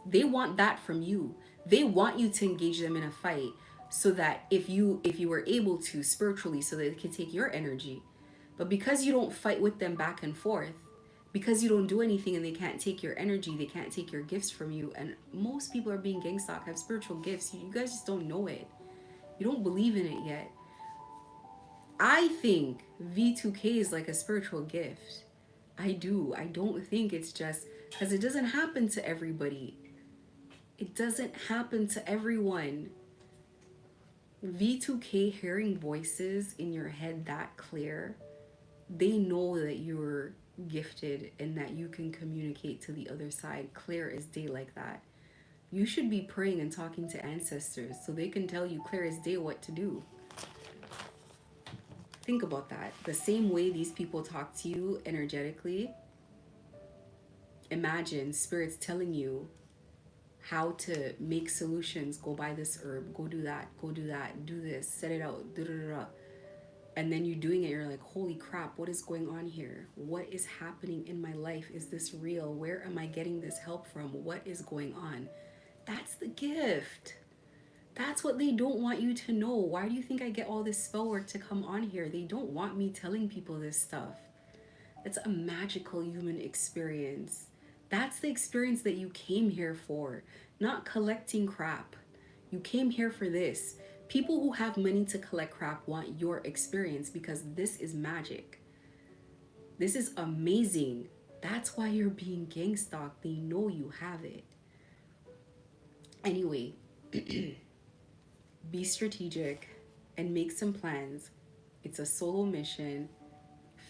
They want that from you. They want you to engage them in a fight, so that if you were able to spiritually, so that they can take your energy. But because you don't fight with them back and forth, because you don't do anything and they can't take your energy, they can't take your gifts from you. And most people are being gang stalked, have spiritual gifts. You guys just don't know it. You don't believe in it yet. I think V2K is like a spiritual gift. I do. I don't think it's just because it doesn't happen to everybody. It doesn't happen to everyone. V2K, hearing voices in your head that clear, they know that you're gifted and that you can communicate to the other side clear as day like that. You should be praying and talking to ancestors so they can tell you clear as day what to do. Think about that. The same way these people talk to you energetically, imagine spirits telling you how to make solutions. Go buy this herb, go do that, do this, set it out, da da da. And then you're doing it, you're like, holy crap, what is going on here? What is happening in my life? Is this real? Where am I getting this help from? What is going on? That's the gift. That's what they don't want you to know. Why do you think I get all this spell work to come on here? They don't want me telling people this stuff. It's a magical human experience. That's the experience that you came here for, not collecting crap. You came here for this. People who have money to collect crap want your experience because this is magic. This is amazing. That's why you're being gang stalked. They know you have it. Anyway, be strategic and make some plans. It's a solo mission.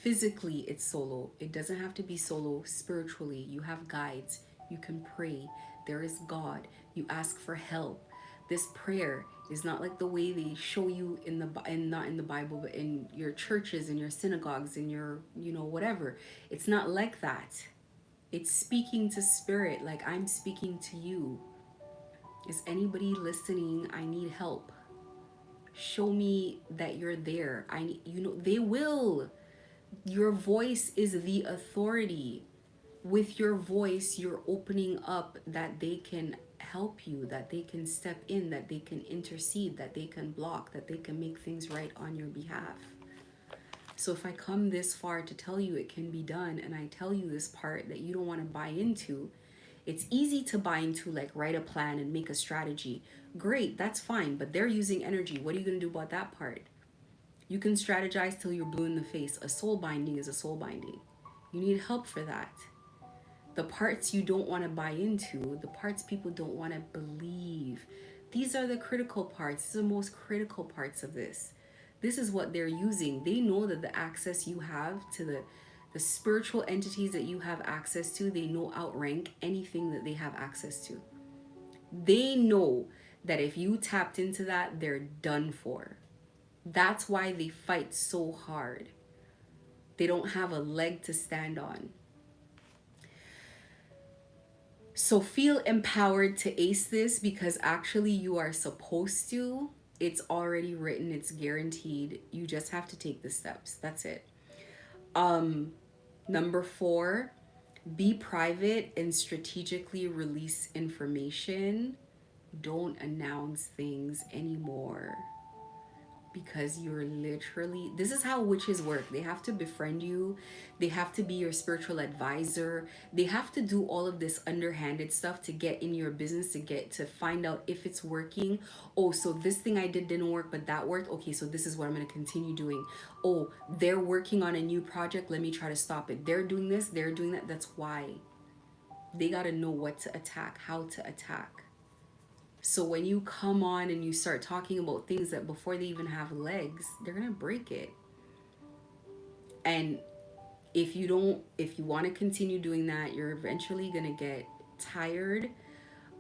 Physically, it's solo. It doesn't have to be solo spiritually. You have guides. You can pray. There is God. You ask for help. This prayer is not like the way they show you not in the Bible, but in your churches, in your synagogues, in your, whatever. It's not like that. It's speaking to spirit, like I'm speaking to you. Is anybody listening? I need help. Show me that you're there. They will. Your voice is the authority. With your voice, you're opening up that they can help you, that they can step in, that they can intercede, that they can block, that they can make things right on your behalf. So if I come this far to tell you it can be done, and I tell you this part that you don't want to buy into, it's easy to buy into, like write a plan and make a strategy. Great, that's fine, but they're using energy. What are you going to do about that part? You can strategize till you're blue in the face. A soul binding is a soul binding. You need help for that. The parts you don't want to buy into, the parts people don't want to believe, these are the critical parts. These are the most critical parts of this. This is what they're using. They know that the access you have to the spiritual entities that you have access to, they know outrank anything that they have access to. They know that if you tapped into that, they're done for. That's why they fight so hard. They don't have a leg to stand on. So feel empowered to ace this, because actually you are supposed to. It's already written, it's guaranteed. You just have to take the steps. That's it. Number 4, be private and strategically release information. Don't announce things anymore. Because you're literally, this is how witches work. They have to befriend you. They have to be your spiritual advisor. They have to do all of this underhanded stuff to get in your business, to find out if it's working. Oh, so this thing I didn't work, but that worked. Okay, so this is what I'm going to continue doing. Oh, they're working on a new project. Let me try to stop it. They're doing this, they're doing that. That's why. They got to know what to attack, how to attack. So when you come on and you start talking about things that before they even have legs, they're going to break it. And if you want to continue doing that, you're eventually going to get tired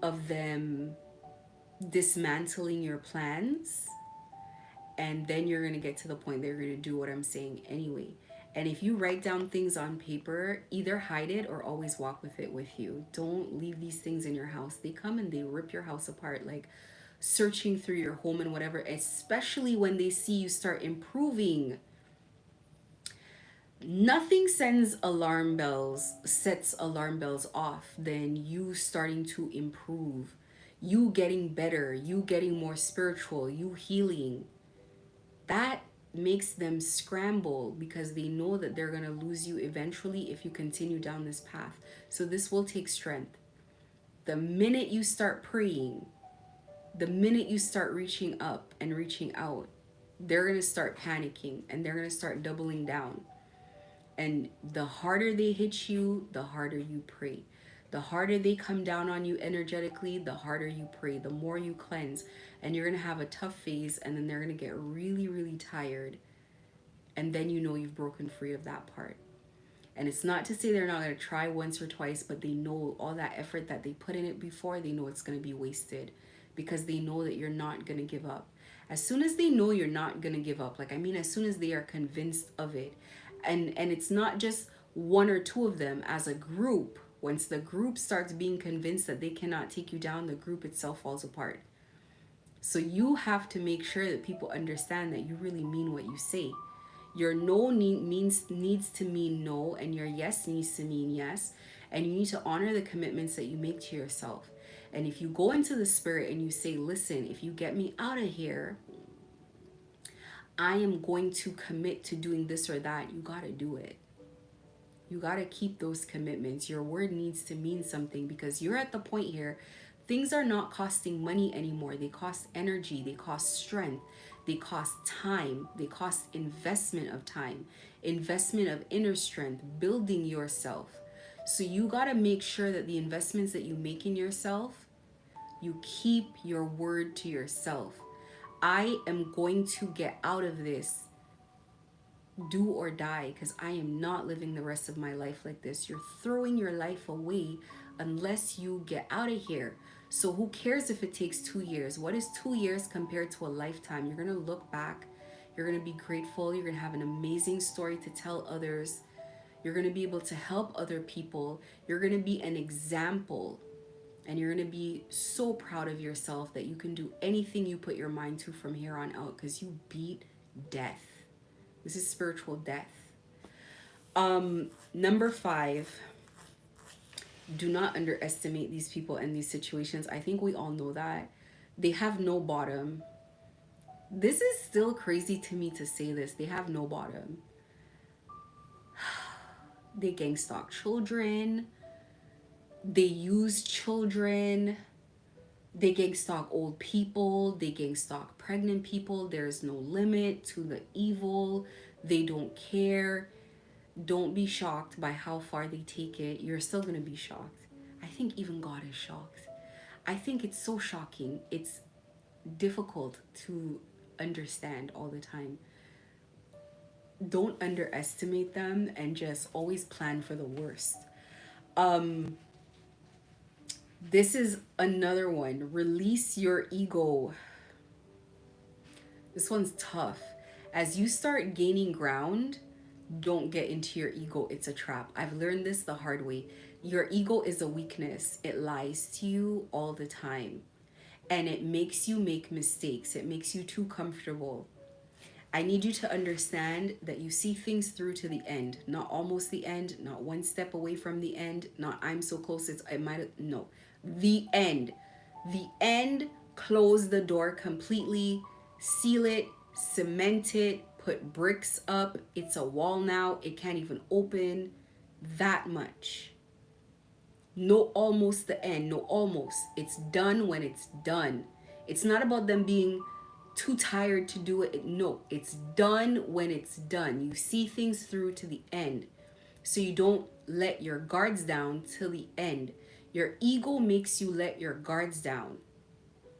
of them dismantling your plans. And then you're going to get to the point they're going to do what I'm saying anyway. And if you write down things on paper, either hide it or always walk with it with you. Don't leave these things in your house. They come and they rip your house apart like searching through your home and whatever, especially when they see you start improving. Nothing sets alarm bells off than you starting to improve, you getting better, you getting more spiritual, you healing. That makes them scramble because they know that they're going to lose you eventually if you continue down this path. So this will take strength. The minute you start praying, the minute you start reaching up and reaching out, they're going to start panicking and they're going to start doubling down. And the harder they hit you, the harder you pray. The harder they come down on you energetically, the harder you pray, the more you cleanse. And you're going to have a tough phase, and then they're going to get really, really tired. And then you know you've broken free of that part. And it's not to say they're not going to try once or twice, but they know all that effort that they put in it before, they know it's going to be wasted because they know that you're not going to give up. As soon as they know you're not going to give up, like, I mean, as soon as they are convinced of it, and it's not just one or two of them, as a group, once the group starts being convinced that they cannot take you down, the group itself falls apart. So you have to make sure that people understand that you really mean what you say. Your no needs to mean no, and your yes needs to mean yes. And you need to honor the commitments that you make to yourself. And if you go into the spirit and you say, listen, if you get me out of here, I am going to commit to doing this or that, you got to do it. You got to keep those commitments. Your word needs to mean something because you're at the point here. Things are not costing money anymore. They cost energy. They cost strength. They cost time. They cost investment of time, investment of inner strength, building yourself. So you got to make sure that the investments that you make in yourself, you keep your word to yourself. I am going to get out of this, do or die, because I am not living the rest of my life like this. You're throwing your life away unless you get out of here. So who cares if it takes 2 years? What is 2 years compared to a lifetime? You're going to look back. You're going to be grateful. You're going to have an amazing story to tell others. You're going to be able to help other people. You're going to be an example. And you're going to be so proud of yourself that you can do anything you put your mind to from here on out because you beat death. This is spiritual death. Number 5, do not underestimate these people and these situations. I think we all know that. They have no bottom. This is still crazy to me to say this. They have no bottom. They gang stalk children. They use children. They gang stalk old people. They gang stalk pregnant people. There's no limit to the evil. They don't care. Don't be shocked by how far they take it. You're still going to be shocked. I think even God is shocked. I think it's so shocking. It's difficult to understand all the time. Don't underestimate them and just always plan for the worst. This is another one. Release your ego. This one's tough. As you start gaining ground, don't get into your ego. It's a trap. I've learned this the hard way. Your ego is a weakness. It lies to you all the time. And it makes you make mistakes. It makes you too comfortable. I need you to understand that you see things through to the end, not almost the end, not one step away from the end, not I'm so close it's I might, no. The end. The end, close the door completely, seal it, cement it, put bricks up. It's a wall now. It can't even open. That much. No almost the end. No almost. It's done when it's done. It's not about them being too tired to do it. No, it's done when it's done. You see things through to the end. So you don't let your guards down till the end. Your ego makes you let your guards down.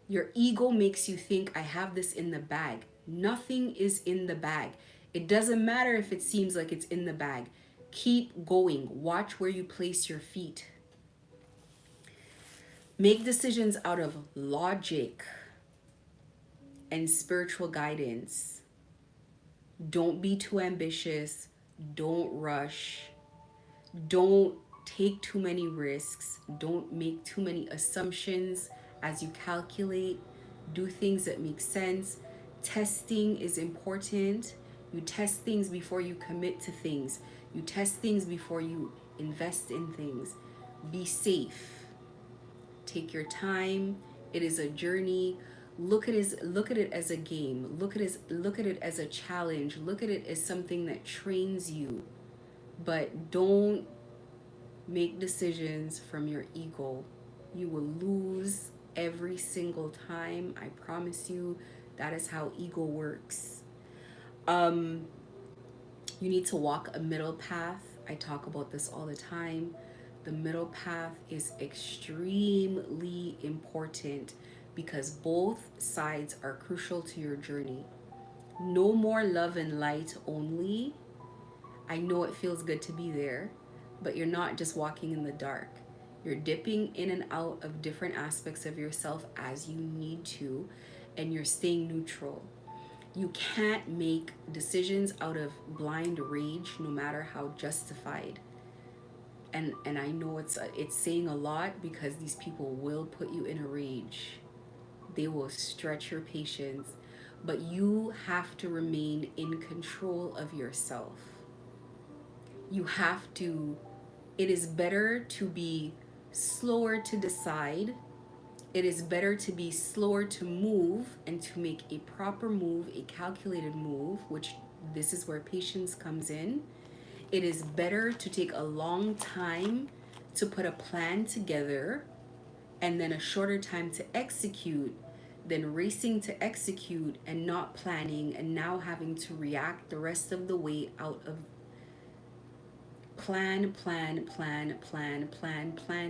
Your ego makes you think I have this in the bag. Nothing is in the bag. It doesn't matter if it seems like it's in the bag. Keep going. Watch where you place your feet. Make decisions out of logic and spiritual guidance. Don't be too ambitious. Don't rush. Don't take too many risks. Don't make too many assumptions as you calculate. Do things that make sense. Testing is important. You test things before you commit to things. You test things before you invest in things. Be safe. Take your time. It is a journey. Look at it as a game. Look at it as a challenge. Look at it as something that trains you. But don't make decisions from your ego. You will lose every single time. I promise you. That is how ego works. Um, you need to walk a middle path. I talk about this all the time. The middle path is extremely important because both sides are crucial to your journey. No more love and light only. I know it feels good to be there, but you're not just walking in the dark. You're dipping in and out of different aspects of yourself as you need to, and you're staying neutral. You can't make decisions out of blind rage, no matter how justified. And I know it's saying a lot because these people will put you in a rage. They will stretch your patience, but you have to remain in control of yourself. You have to, it is better to be slower to decide. It is better to be slower to move and to make a proper move, a calculated move, which this is where patience comes in. It is better to take a long time to put a plan together and then a shorter time to execute than racing to execute and not planning and now having to react the rest of the way out of plan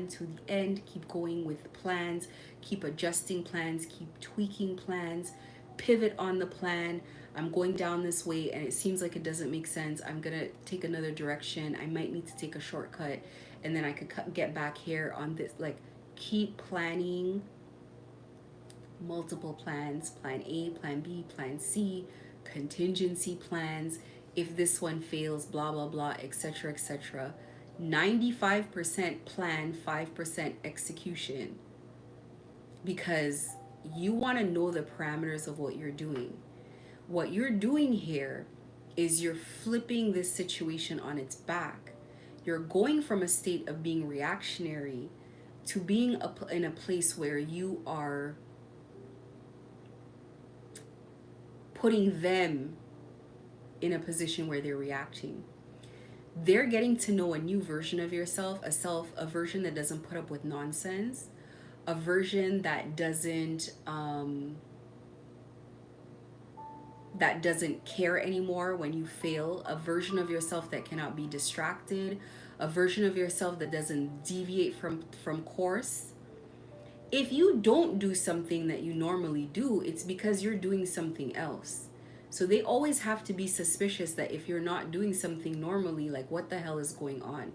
to the end. Keep going with plans, keep adjusting plans, keep tweaking plans, pivot on the plan. I'm going down this way and it seems like it doesn't make sense. I'm gonna take another direction. I might need to take a shortcut and then I could get back here on this. Like, keep planning, multiple plans, plan A, plan B, plan C, contingency plans. If this one fails, blah, blah, blah, etc., etc. 95% plan, 5% execution. Because you want to know the parameters of what you're doing. What you're doing here is you're flipping this situation on its back. You're going from a state of being reactionary to being in a place where you are putting them in a position where they're reacting. They're getting to know a new version of yourself, a version that doesn't put up with nonsense, a version that doesn't care anymore when you fail, a version of yourself that cannot be distracted, a version of yourself that doesn't deviate from course. If you don't do something that you normally do, it's because you're doing something else. So they always have to be suspicious that if you're not doing something normally, like, what the hell is going on?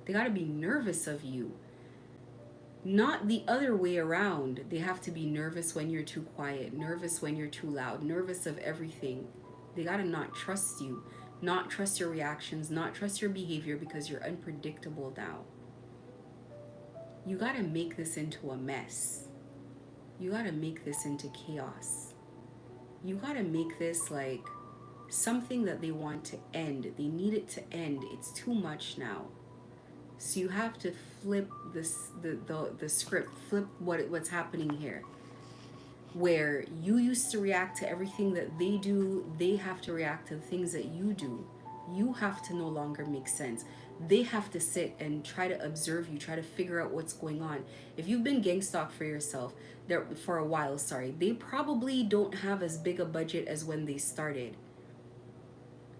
They got to be nervous of you. Not the other way around. They have to be nervous when you're too quiet, nervous when you're too loud, nervous of everything. They got to not trust you, not trust your reactions, not trust your behavior because you're unpredictable now. You got to make this into a mess. You got to make this into chaos. You got to make this like something that they want to end. They need it to end. It's too much now. So you have to flip the script, flip what's happening here. Where you used to react to everything that they do, they have to react to the things that you do. You have to no longer make sense. They have to sit and try to observe you, try to figure out what's going on. If you've been gang stalked for yourself there for a while, sorry, they probably don't have as big a budget as when they started.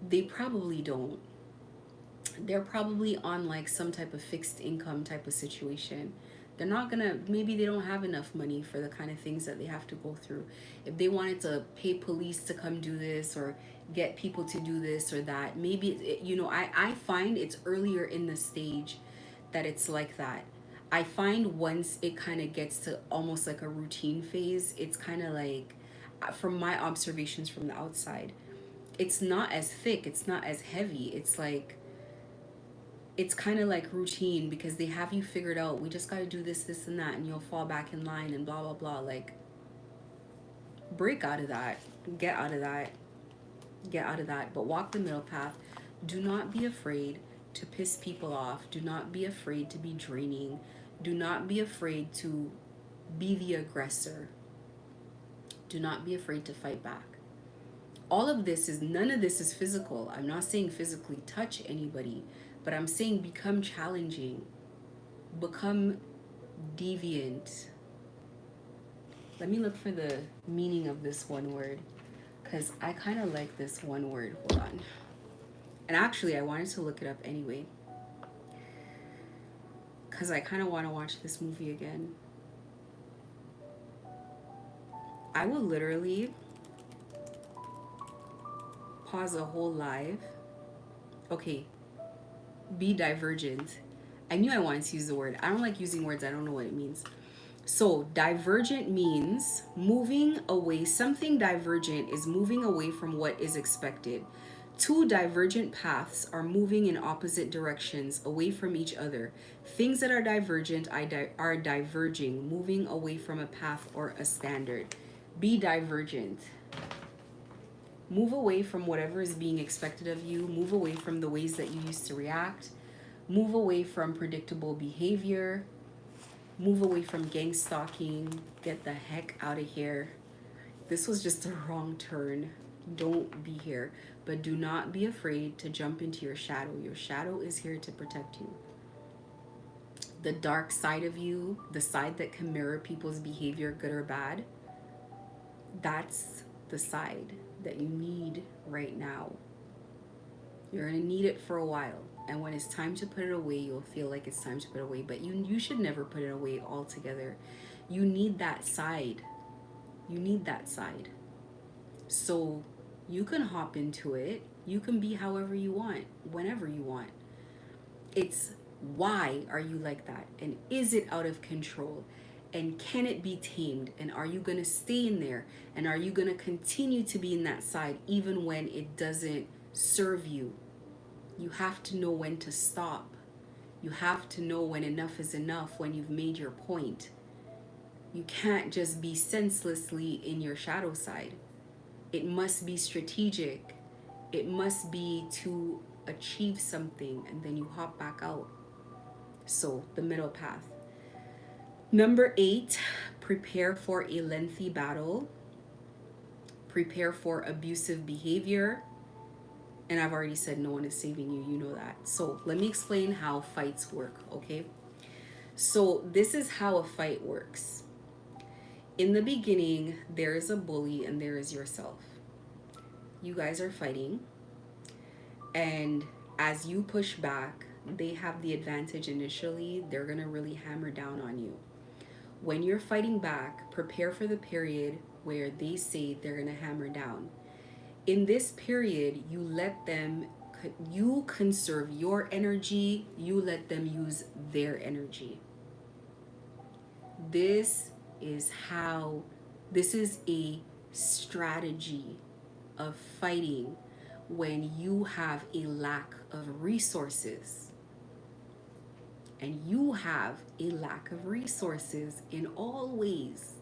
They probably don't. They're probably on like some type of fixed income type of situation. They're not gonna, maybe they don't have enough money for the kind of things that they have to go through. If they wanted to pay police to come do this or get people to do this or that, maybe I find it's earlier in the stage that it's like that. I find once it kind of gets to almost like a routine phase, it's kind of like, from my observations from the outside, it's not as thick, it's not as heavy. It's kind of like routine because they have you figured out. We just got to do this, this, and that, and you'll fall back in line and blah, blah, blah. Like, break out of that. Get out of that. Get out of that. But walk the middle path. Do not be afraid to piss people off. Do not be afraid to be draining. Do not be afraid to be the aggressor. Do not be afraid to fight back. None of this is physical. I'm not saying physically touch anybody, but I'm saying become challenging, become deviant. Let me look for the meaning of this one word, because I kind of like this one word. Hold on. And actually, I wanted to look it up anyway, because I kind of want to watch this movie again. I will literally pause a whole live. Okay, be divergent. I knew I wanted to use the word. I don't like using words I don't know what it means. So divergent means moving away. Something divergent is moving away from what is expected. Two divergent paths are moving in opposite directions away from each other. Things that are divergent are diverging, moving away from a path or a standard. Be divergent. Move away from whatever is being expected of you. Move away from the ways that you used to react. Move away from predictable behavior. Move away from gang stalking. Get the heck out of here. This was just a wrong turn. Don't be here. But do not be afraid to jump into your shadow. Your shadow is here to protect you. The dark side of you, the side that can mirror people's behavior, good or bad, that's the side that you need right now. You're going to need it for a while. And when it's time to put it away, you'll feel like it's time to put it away. But you should never put it away altogether. You need that side. You need that side. So you can hop into it. You can be however you want, whenever you want. It's why are you like that? And is it out of control? And can it be tamed? And are you going to stay in there? And are you going to continue to be in that side even when it doesn't serve you? You have to know when to stop. You have to know when enough is enough, when you've made your point. You can't just be senselessly in your shadow side. It must be strategic. It must be to achieve something, and then you hop back out. So, the middle path. Number 8, prepare for a lengthy battle. Prepare for abusive behavior. And I've already said no one is saving you. You know that. So let me explain how fights work, okay? So this is how a fight works. In the beginning, there is a bully and there is yourself. You guys are fighting. And as you push back, they have the advantage initially. They're going to really hammer down on you. When you're fighting back, prepare for the period where they say they're going to hammer down. In this period, you conserve your energy, you let them use their energy. This is a strategy of fighting when you have a lack of resources. And you have a lack of resources in all ways.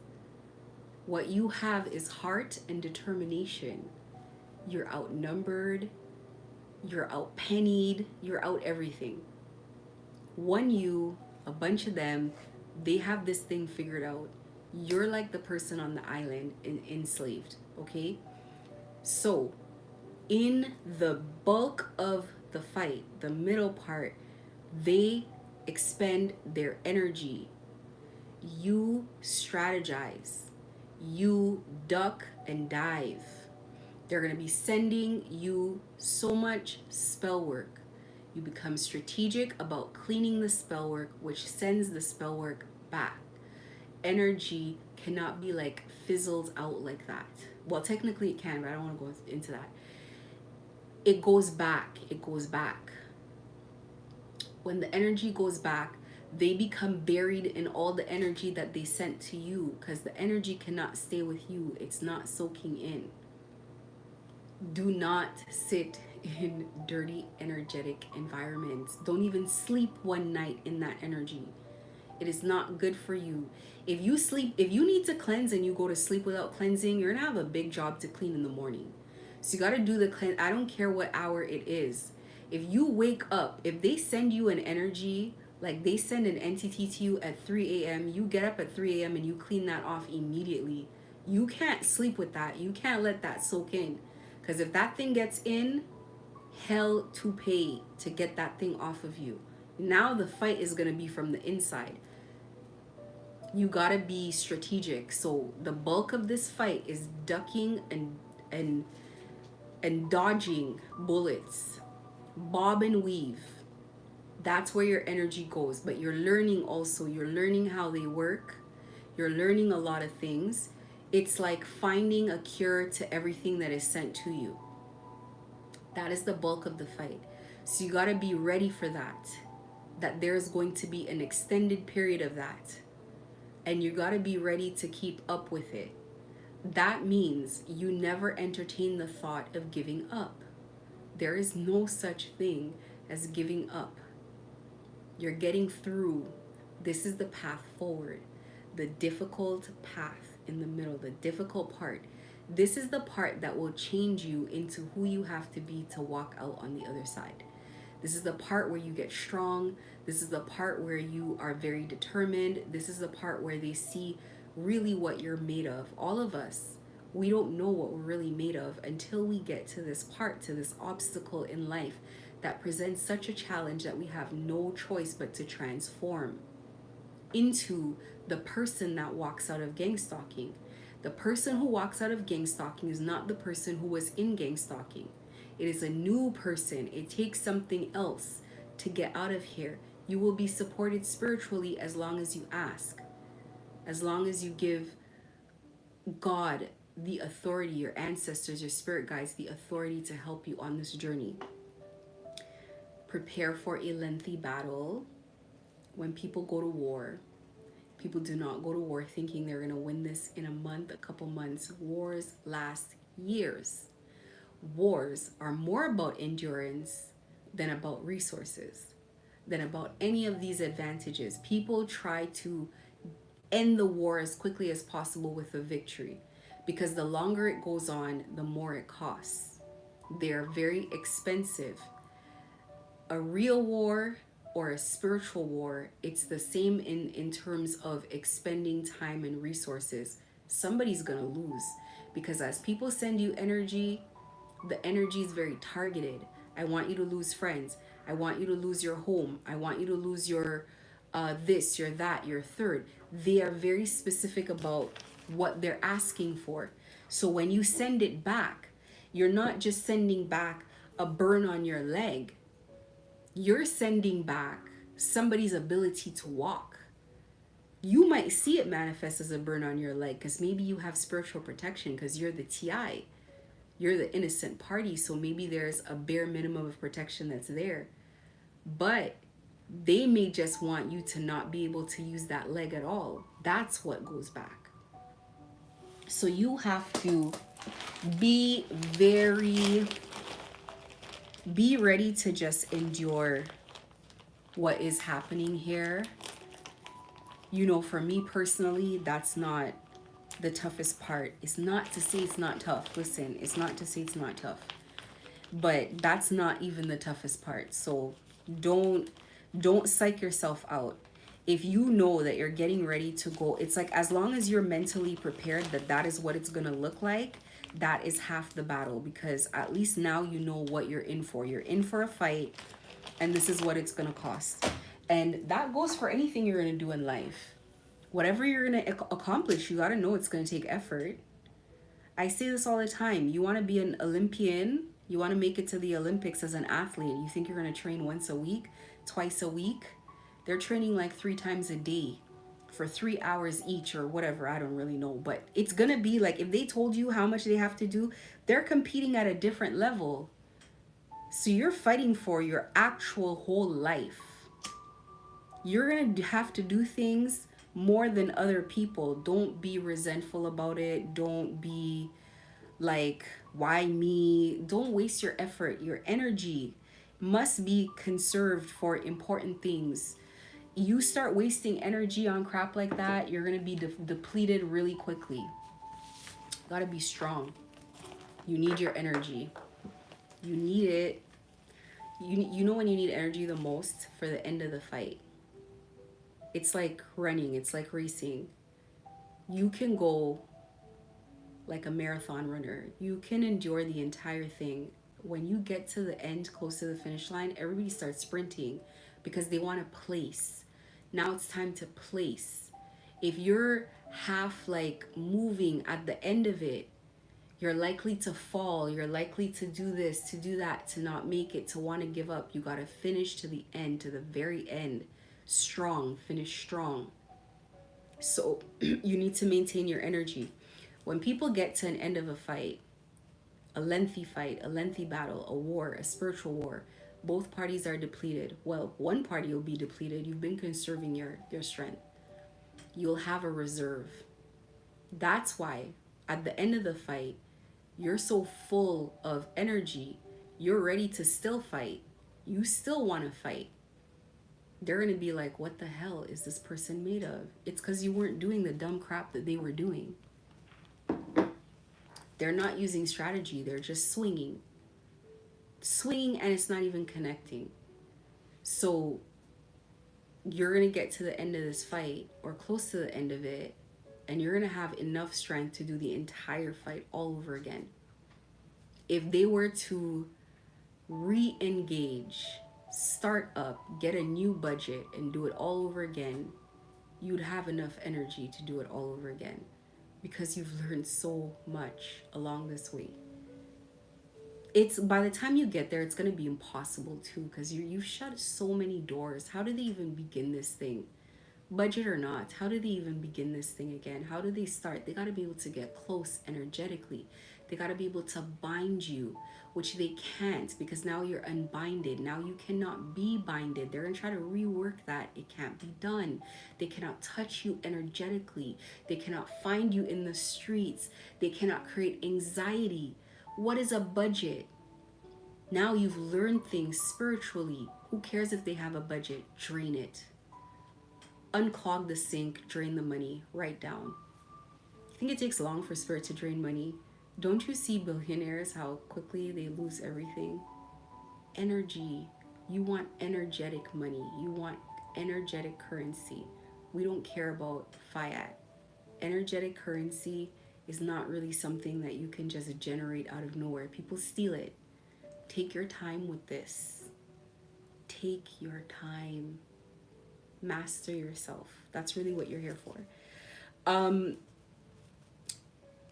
What you have is heart and determination. You're outnumbered, you're outpennied, you're out everything. A bunch of them, they have this thing figured out. You're like the person on the island enslaved, okay? So, in the bulk of the fight, the middle part, they expend their energy. You strategize. You duck and dive. They're going to be sending you so much spell work. You become strategic about cleaning the spell work, which sends the spell work back. Energy cannot be like fizzled out like that. Well, technically it can, but I don't want to go into that. It goes back. It goes back. When the energy goes back, they become buried in all the energy that they sent to you, because the energy cannot stay with you. It's not soaking in. Do not sit in dirty, energetic environments. Don't even sleep one night in that energy. It is not good for you. If you need to cleanse and you go to sleep without cleansing, you're gonna have a big job to clean in the morning. So you gotta do the cleanse. I don't care what hour it is. If you wake up, if they send you an energy, like they send an entity to you at 3 a.m., you get up at 3 a.m. and you clean that off immediately. You can't sleep with that. You can't let that soak in. Because if that thing gets in, hell to pay to get that thing off of you. Now the fight is going to be from the inside. You got to be strategic. So the bulk of this fight is ducking and and dodging bullets. Bob and weave. That's where your energy goes. But you're learning also. You're learning how they work. You're learning a lot of things. It's like finding a cure to everything that is sent to you. That is the bulk of the fight. So you got to be ready for that. That there's going to be an extended period of that. And you got to be ready to keep up with it. That means you never entertain the thought of giving up. There is no such thing as giving up. You're getting through. This is the path forward. The difficult path in the middle, the difficult part. This is the part that will change you into who you have to be to walk out on the other side. This is the part where you get strong. This is the part where you are very determined. This is the part where they see really what you're made of. All of us, we don't know what we're really made of until we get to this part, to this obstacle in life that presents such a challenge that we have no choice but to transform into the person that walks out of gang stalking. The person who walks out of gang stalking is not the person who was in gang stalking. It is a new person. It takes something else to get out of here. You will be supported spiritually as long as you ask. As long as you give God the authority, your ancestors, your spirit guides, the authority to help you on this journey. Prepare for a lengthy battle. When people go to war, people do not go to war thinking they're going to win this in a month, a couple months. Wars last years. Wars are more about endurance than about resources, than about any of these advantages. People try to end the war as quickly as possible with a victory because the longer it goes on, the more it costs. They're very expensive. A real war or a spiritual war, it's the same in terms of expending time and resources. Somebody's gonna lose because as people send you energy, the energy is very targeted. I want you to lose friends. I want you to lose your home. I want you to lose your this, your that, your third. They are very specific about what they're asking for. So when you send it back, you're not just sending back a burn on your leg. You're sending back somebody's ability to walk. You might see it manifest as a burn on your leg because maybe you have spiritual protection because you're the TI. You're the innocent party, so maybe there's a bare minimum of protection that's there. But they may just want you to not be able to use that leg at all. That's what goes back. So you have to be ready to just endure what is happening here. You know, for me personally, that's not the toughest part. It's not to say it's not tough. Listen, it's not to say it's not tough. But that's not even the toughest part. So don't psych yourself out. If you know that you're getting ready to go, it's like as long as you're mentally prepared that is what it's going to look like, that is half the battle because at least now you know what you're in for. You're in for a fight and this is what it's going to cost. And that goes for anything you're going to do in life. Whatever you're going to accomplish, you got to know it's going to take effort. I say this all the time. You want to be an Olympian, you want to make it to the Olympics as an athlete. You think you're going to train once a week, twice a week? They're training like 3 times a day for 3 hours each or whatever. I don't really know. But it's going to be like if they told you how much they have to do, they're competing at a different level. So you're fighting for your actual whole life. You're going to have to do things more than other people. Don't be resentful about it. Don't be like, why me? Don't waste your effort. Your energy must be conserved for important things. You start wasting energy on crap like that, you're going to be depleted really quickly. Got to be strong. You need your energy. You need it. You know when you need energy the most? For the end of the fight. It's like running, it's like racing. You can go like a marathon runner. You can endure the entire thing. When you get to the end, close to the finish line, everybody starts sprinting because they want to place. Now it's time to place. If you're half like moving at the end of it, you're likely to fall. You're likely to do this, to do that, to not make it, to want to give up. You got to finish to the end, to the very end. Strong, finish strong. So you need to maintain your energy. When people get to an end of a fight, a lengthy battle, a war, a spiritual war, both parties are depleted. Well, one party will be depleted. You've been conserving your strength. You'll have a reserve. That's why at the end of the fight, you're so full of energy. You're ready to still fight. You still want to fight. They're going to be like, what the hell is this person made of? It's because you weren't doing the dumb crap that they were doing. They're not using strategy. They're just swinging. Swinging, and it's not even connecting. So you're going to get to the end of this fight or close to the end of it, and you're going to have enough strength to do the entire fight all over again. If they were to re-engage, start up, get a new budget, and do it all over again, you'd have enough energy to do it all over again because you've learned so much along this way. It's by the time you get there, it's going to be impossible too, because you've shut so many doors. How do they even begin this thing? Budget or not, how do they even begin this thing again? How do they start? They got to be able to get close energetically. They got to be able to bind you, which they can't, because now you're unbinded. Now you cannot be binded. They're going to try to rework that. It can't be done. They cannot touch you energetically. They cannot find you in the streets. They cannot create anxiety. What is a budget? Now you've learned things spiritually. Who cares if they have a budget? Drain it. Unclog the sink, drain the money, write down. You think it takes long for spirit to drain money? Don't you see billionaires, how quickly they lose everything? Energy. You want energetic money. You want energetic currency. We don't care about fiat. Energetic currency is not really something that you can just generate out of nowhere. People steal it. Take your time with this. Take your time. Master yourself. That's really what you're here for.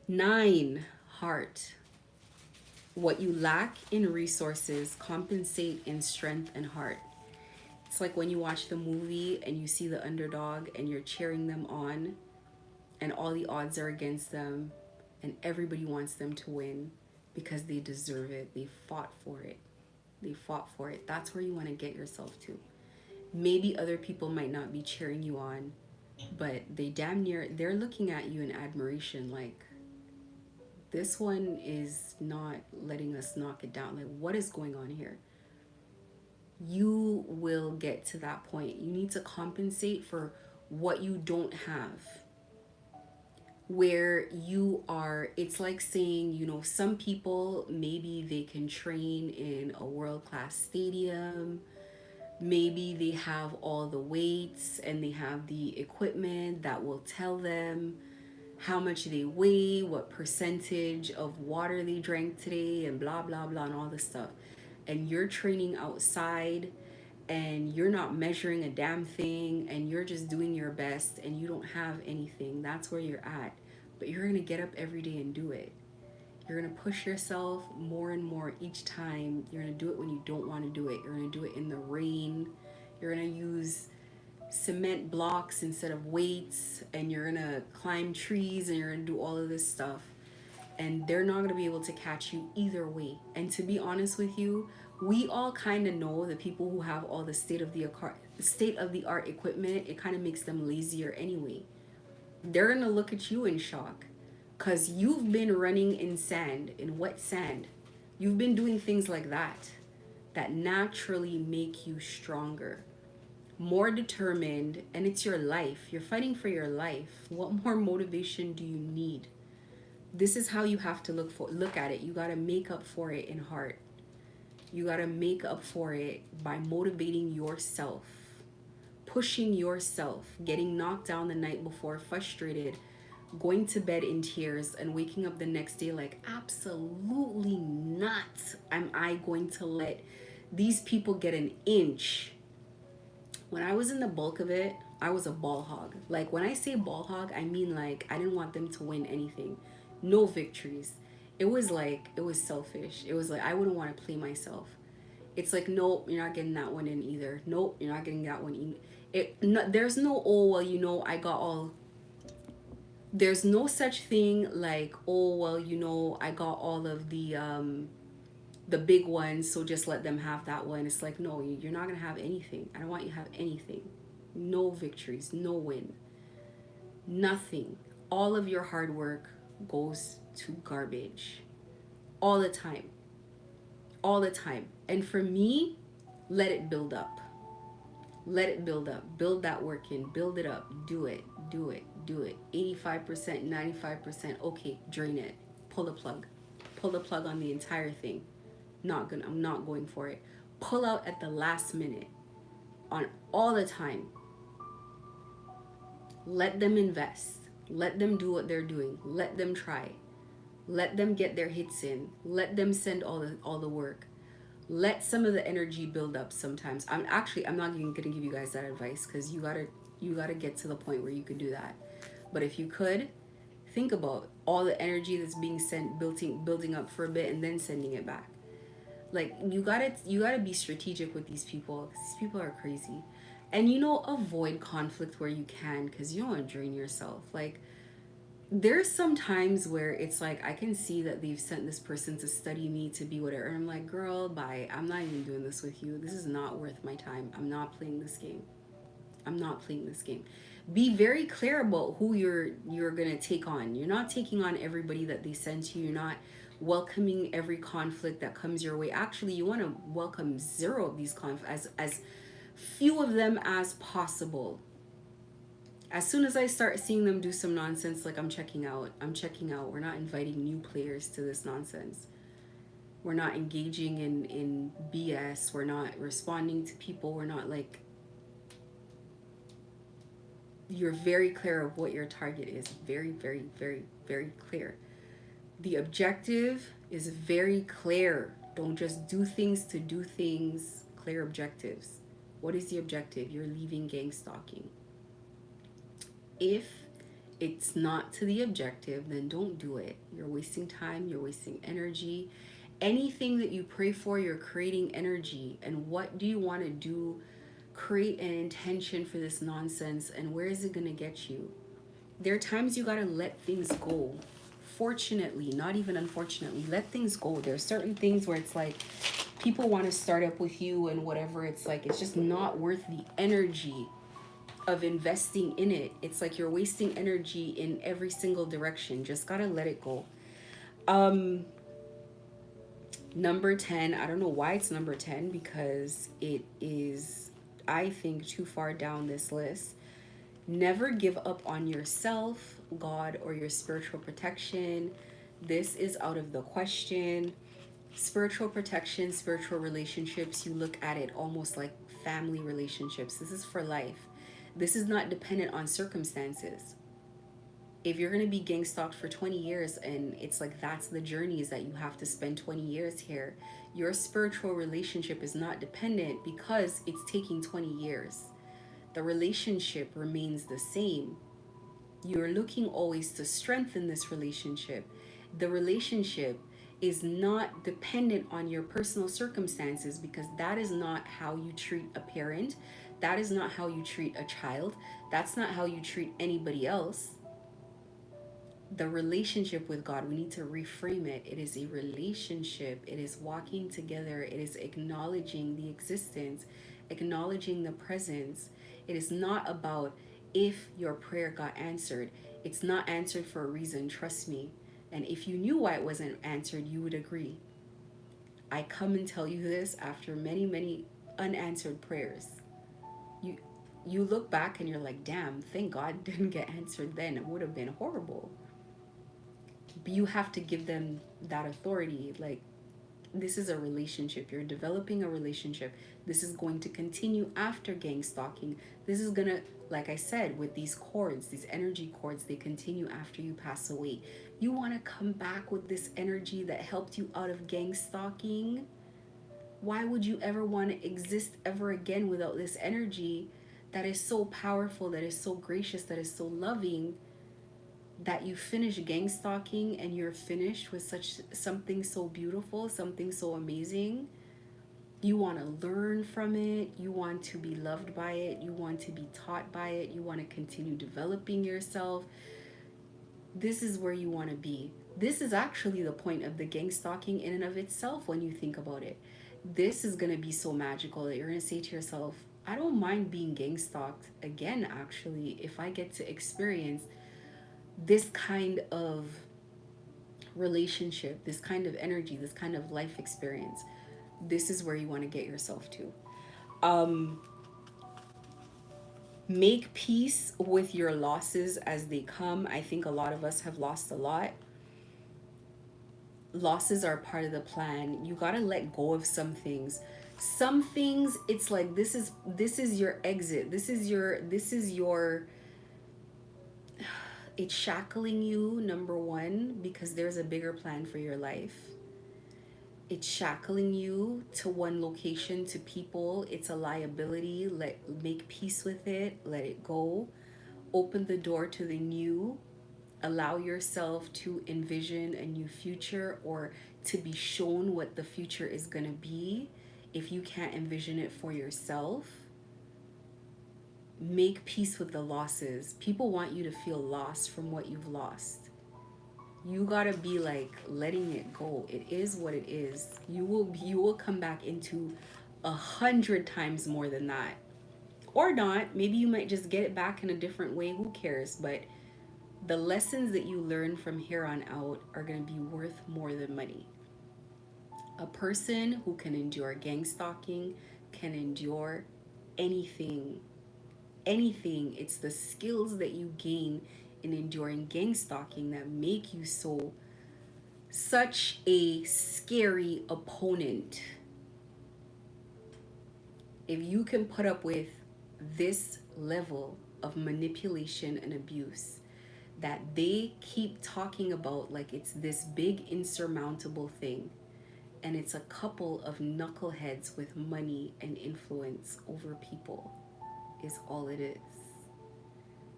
9, heart. What you lack in resources, compensate in strength and heart. It's like when you watch the movie and you see the underdog and you're cheering them on and all the odds are against them and everybody wants them to win because they deserve it. They fought for it. They fought for it. That's where you want to get yourself to. Maybe other people might not be cheering you on, but they damn near, they're looking at you in admiration, like, this one is not letting us knock it down. Like, what is going on here? You will get to that point. You need to compensate for what you don't have. Where you are, it's like saying, you know, some people, maybe they can train in a world-class stadium. Maybe they have all the weights and they have the equipment that will tell them how much they weigh, what percentage of water they drank today, and blah, blah, blah, and all this stuff. And you're training outside and you're not measuring a damn thing and you're just doing your best and you don't have anything. That's where you're at. But you're going to get up every day and do it. You're going to push yourself more and more each time. You're going to do it when you don't want to do it. You're going to do it in the rain. You're going to use cement blocks instead of weights. And you're going to climb trees and you're going to do all of this stuff. And they're not going to be able to catch you either way. And to be honest with you, we all kind of know the people who have all the state of the art equipment, it kind of makes them lazier anyway. They're going to look at you in shock. Because you've been running in sand, in wet sand. You've been doing things like that, that naturally make you stronger. more determined, and it's your life. You're fighting for your life. What more motivation do you need? This is how you have to look at it. You got to make up for it in heart. You got to make up for it by motivating yourself, pushing yourself, getting knocked down the night before, frustrated, going to bed in tears, and waking up the next day like, absolutely not am I going to let these people get an inch. When I was in the bulk of it, I was a ball hog. Like, when I say ball hog, I mean like I didn't want them to win anything. No victories. It was like, it was selfish. It was like I wouldn't want to play myself. It's like, nope, you're not getting that one in either. Nope, you're not getting that one in. There's no, oh, well, I got all. There's no such thing like, oh, well, I got all of the big ones, so just let them have that one. It's like, no, you're not gonna have anything. I don't want you to have anything. No victories, no win, nothing. All of your hard work goes to garbage all the time, all the time. And for me, let it build up. Let it build up. Build that work in. Build it up. Do it. Do it. Do it. 85%, 95%. Okay, drain it. Pull the plug. Pull the plug on the entire thing. I'm not going for it. Pull out at the last minute. On all the time. Let them invest. Let them do what they're doing. Let them try. Let them get their hits in. Let them send all the work. Let some of the energy build up sometimes. I'm not even gonna give you guys that advice, because you gotta get to the point where you could do that. But if you could, think about all the energy that's being sent, building up for a bit, and then sending it back. Like, you gotta be strategic with these people. These people are crazy. And avoid conflict where you can, because you don't want to drain yourself. Like, there's some times where it's like, I can see that they've sent this person to study me, to be whatever, and I'm like, girl, bye. I'm not even doing this with you. This is not worth my time. I'm not playing this game. I'm not playing this game. Be very clear about who you're gonna take on. You're not taking on everybody that they send to you. You're not welcoming every conflict that comes your way. Actually, you want to welcome zero of these conflicts, as few of them as possible. As soon as I start seeing them do some nonsense, like, I'm checking out. We're not inviting new players to this nonsense. We're not engaging in BS. We're not responding to people. We're not, like, you're very clear of what your target is. Very, very, very, very clear. The objective is very clear. Don't just do things to do things. Clear objectives. What is the objective? You're leaving gang stalking. If it's not to the objective, then don't do it. You're wasting time. You're wasting energy. Anything that you pray for, you're creating energy. And what do you want to do? Create an intention for this nonsense. And where is it going to get you? There are times you got to let things go. Fortunately, not even unfortunately, let things go. There are certain things where it's like, people want to start up with you and whatever. It's like, it's just not worth the energy of investing in it. It's like you're wasting energy in every single direction. Just gotta let it go. Number 10, I don't know why it's number 10, because it is, I think, too far down this list. Never give up on yourself, God, or your spiritual protection. This is out of the question. Spiritual protection, spiritual relationships, you look at it almost like family relationships. This is for life. This is not dependent on circumstances. If you're going to be gang stalked for 20 years and it's like that's the journey, is that you have to spend 20 years here, your spiritual relationship is not dependent because it's taking 20 years. The relationship remains the same. You're looking always to strengthen this relationship. The relationship is not dependent on your personal circumstances, because that is not how you treat a parent. That is not how you treat a child. That's not how you treat anybody else. The relationship with God, we need to reframe it. It is a relationship. It is walking together. It is acknowledging the existence, acknowledging the presence. It is not about if your prayer got answered. It's not answered for a reason, trust me. And if you knew why it wasn't answered, you would agree. I come and tell you this after many, many unanswered prayers. You you look back and you're like, damn, thank God didn't get answered then. It would have been horrible. But you have to give them that authority. Like, this is a relationship. You're developing a relationship. This is going to continue after gang stalking. This is gonna, like I said, with these cords, these energy cords, they continue after you pass away. You want to come back with this energy that helped you out of gang stalking. Why would you ever want to exist ever again without this energy that is so powerful, that is so gracious, that is so loving, that you finish gang stalking and you're finished with such something so beautiful, something so amazing? You want to learn from it, you want to be loved by it, you want to be taught by it, you want to continue developing yourself. This is where you want to be. This is actually the point of the gang stalking in and of itself when you think about it. This is going to be so magical that you're going to say to yourself, I don't mind being gang stalked again, actually, if I get to experience this kind of relationship, this kind of energy, this kind of life experience. This is where you want to get yourself to. Um, Make peace with your losses as they come. I think a lot of us have lost a lot. Losses are part of the plan. You got to let go of some things. Some things, it's like, this is your exit. This is your it's shackling you, number one, because there's a bigger plan for your life. It's shackling you to one location, to people. It's a liability. Make peace with it. Let it go. Open the door to the new. Allow yourself to envision a new future, or to be shown what the future is going to be if you can't envision it for yourself. Make peace with the losses. People want you to feel lost from what you've lost. You gotta be like letting it go. It is what it is. You will come back into 100 times more than that, or not. Maybe you might just get it back in a different way. Who cares? But the lessons that you learn from here on out are gonna be worth more than money. A person who can endure gang stalking can endure anything. Anything. It's the skills that you gain in enduring gang stalking that make you such a scary opponent. If you can put up with this level of manipulation and abuse that they keep talking about like it's this big insurmountable thing, and it's a couple of knuckleheads with money and influence over people, is all it is.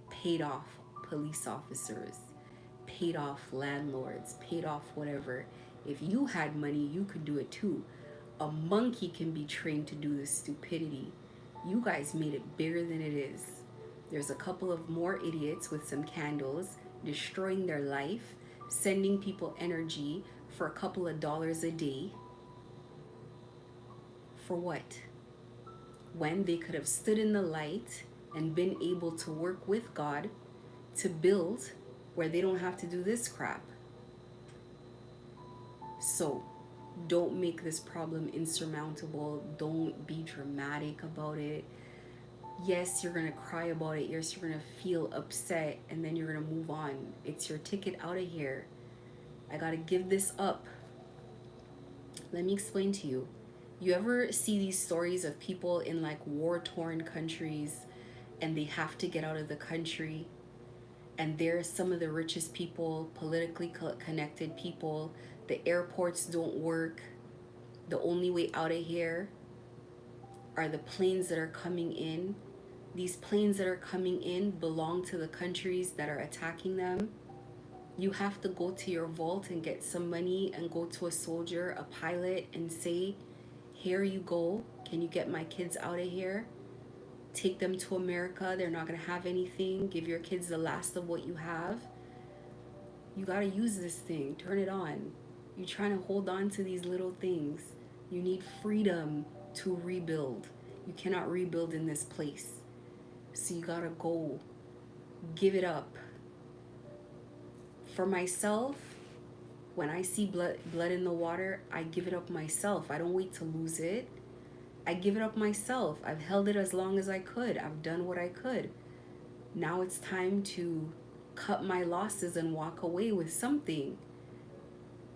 Paid off police officers, paid off landlords, paid off whatever. If you had money, you could do it too. A monkey can be trained to do this stupidity. You guys made it bigger than it is. There's a couple of more idiots with some candles destroying their life, sending people energy for a couple of dollars a day. For what? When they could have stood in the light and been able to work with God to build where they don't have to do this crap. So don't make this problem insurmountable. Don't be dramatic about it. Yes, you're going to cry about it. Yes, you're going to feel upset, and then you're going to move on. It's your ticket out of here. I got to give this up. Let me explain to you. You ever see these stories of people in like war-torn countries, and they have to get out of the country, and they're some of the richest people, politically connected people. The airports don't work. The only way out of here are the planes that are coming in. These planes that are coming in belong to the countries that are attacking them. You have to go to your vault and get some money and go to a soldier, a pilot, and say, here you go. Can you get my kids out of here? Take them to America. They're not going to have anything. Give your kids the last of what you have. You got to use this thing. Turn it on. You're trying to hold on to these little things. You need freedom to rebuild. You cannot rebuild in this place. So you got to go. Give it up. For myself, when I see blood in the water, I give it up myself. I don't wait to lose it. I give it up myself. I've held it as long as I could. I've done what I could. Now it's time to cut my losses and walk away with something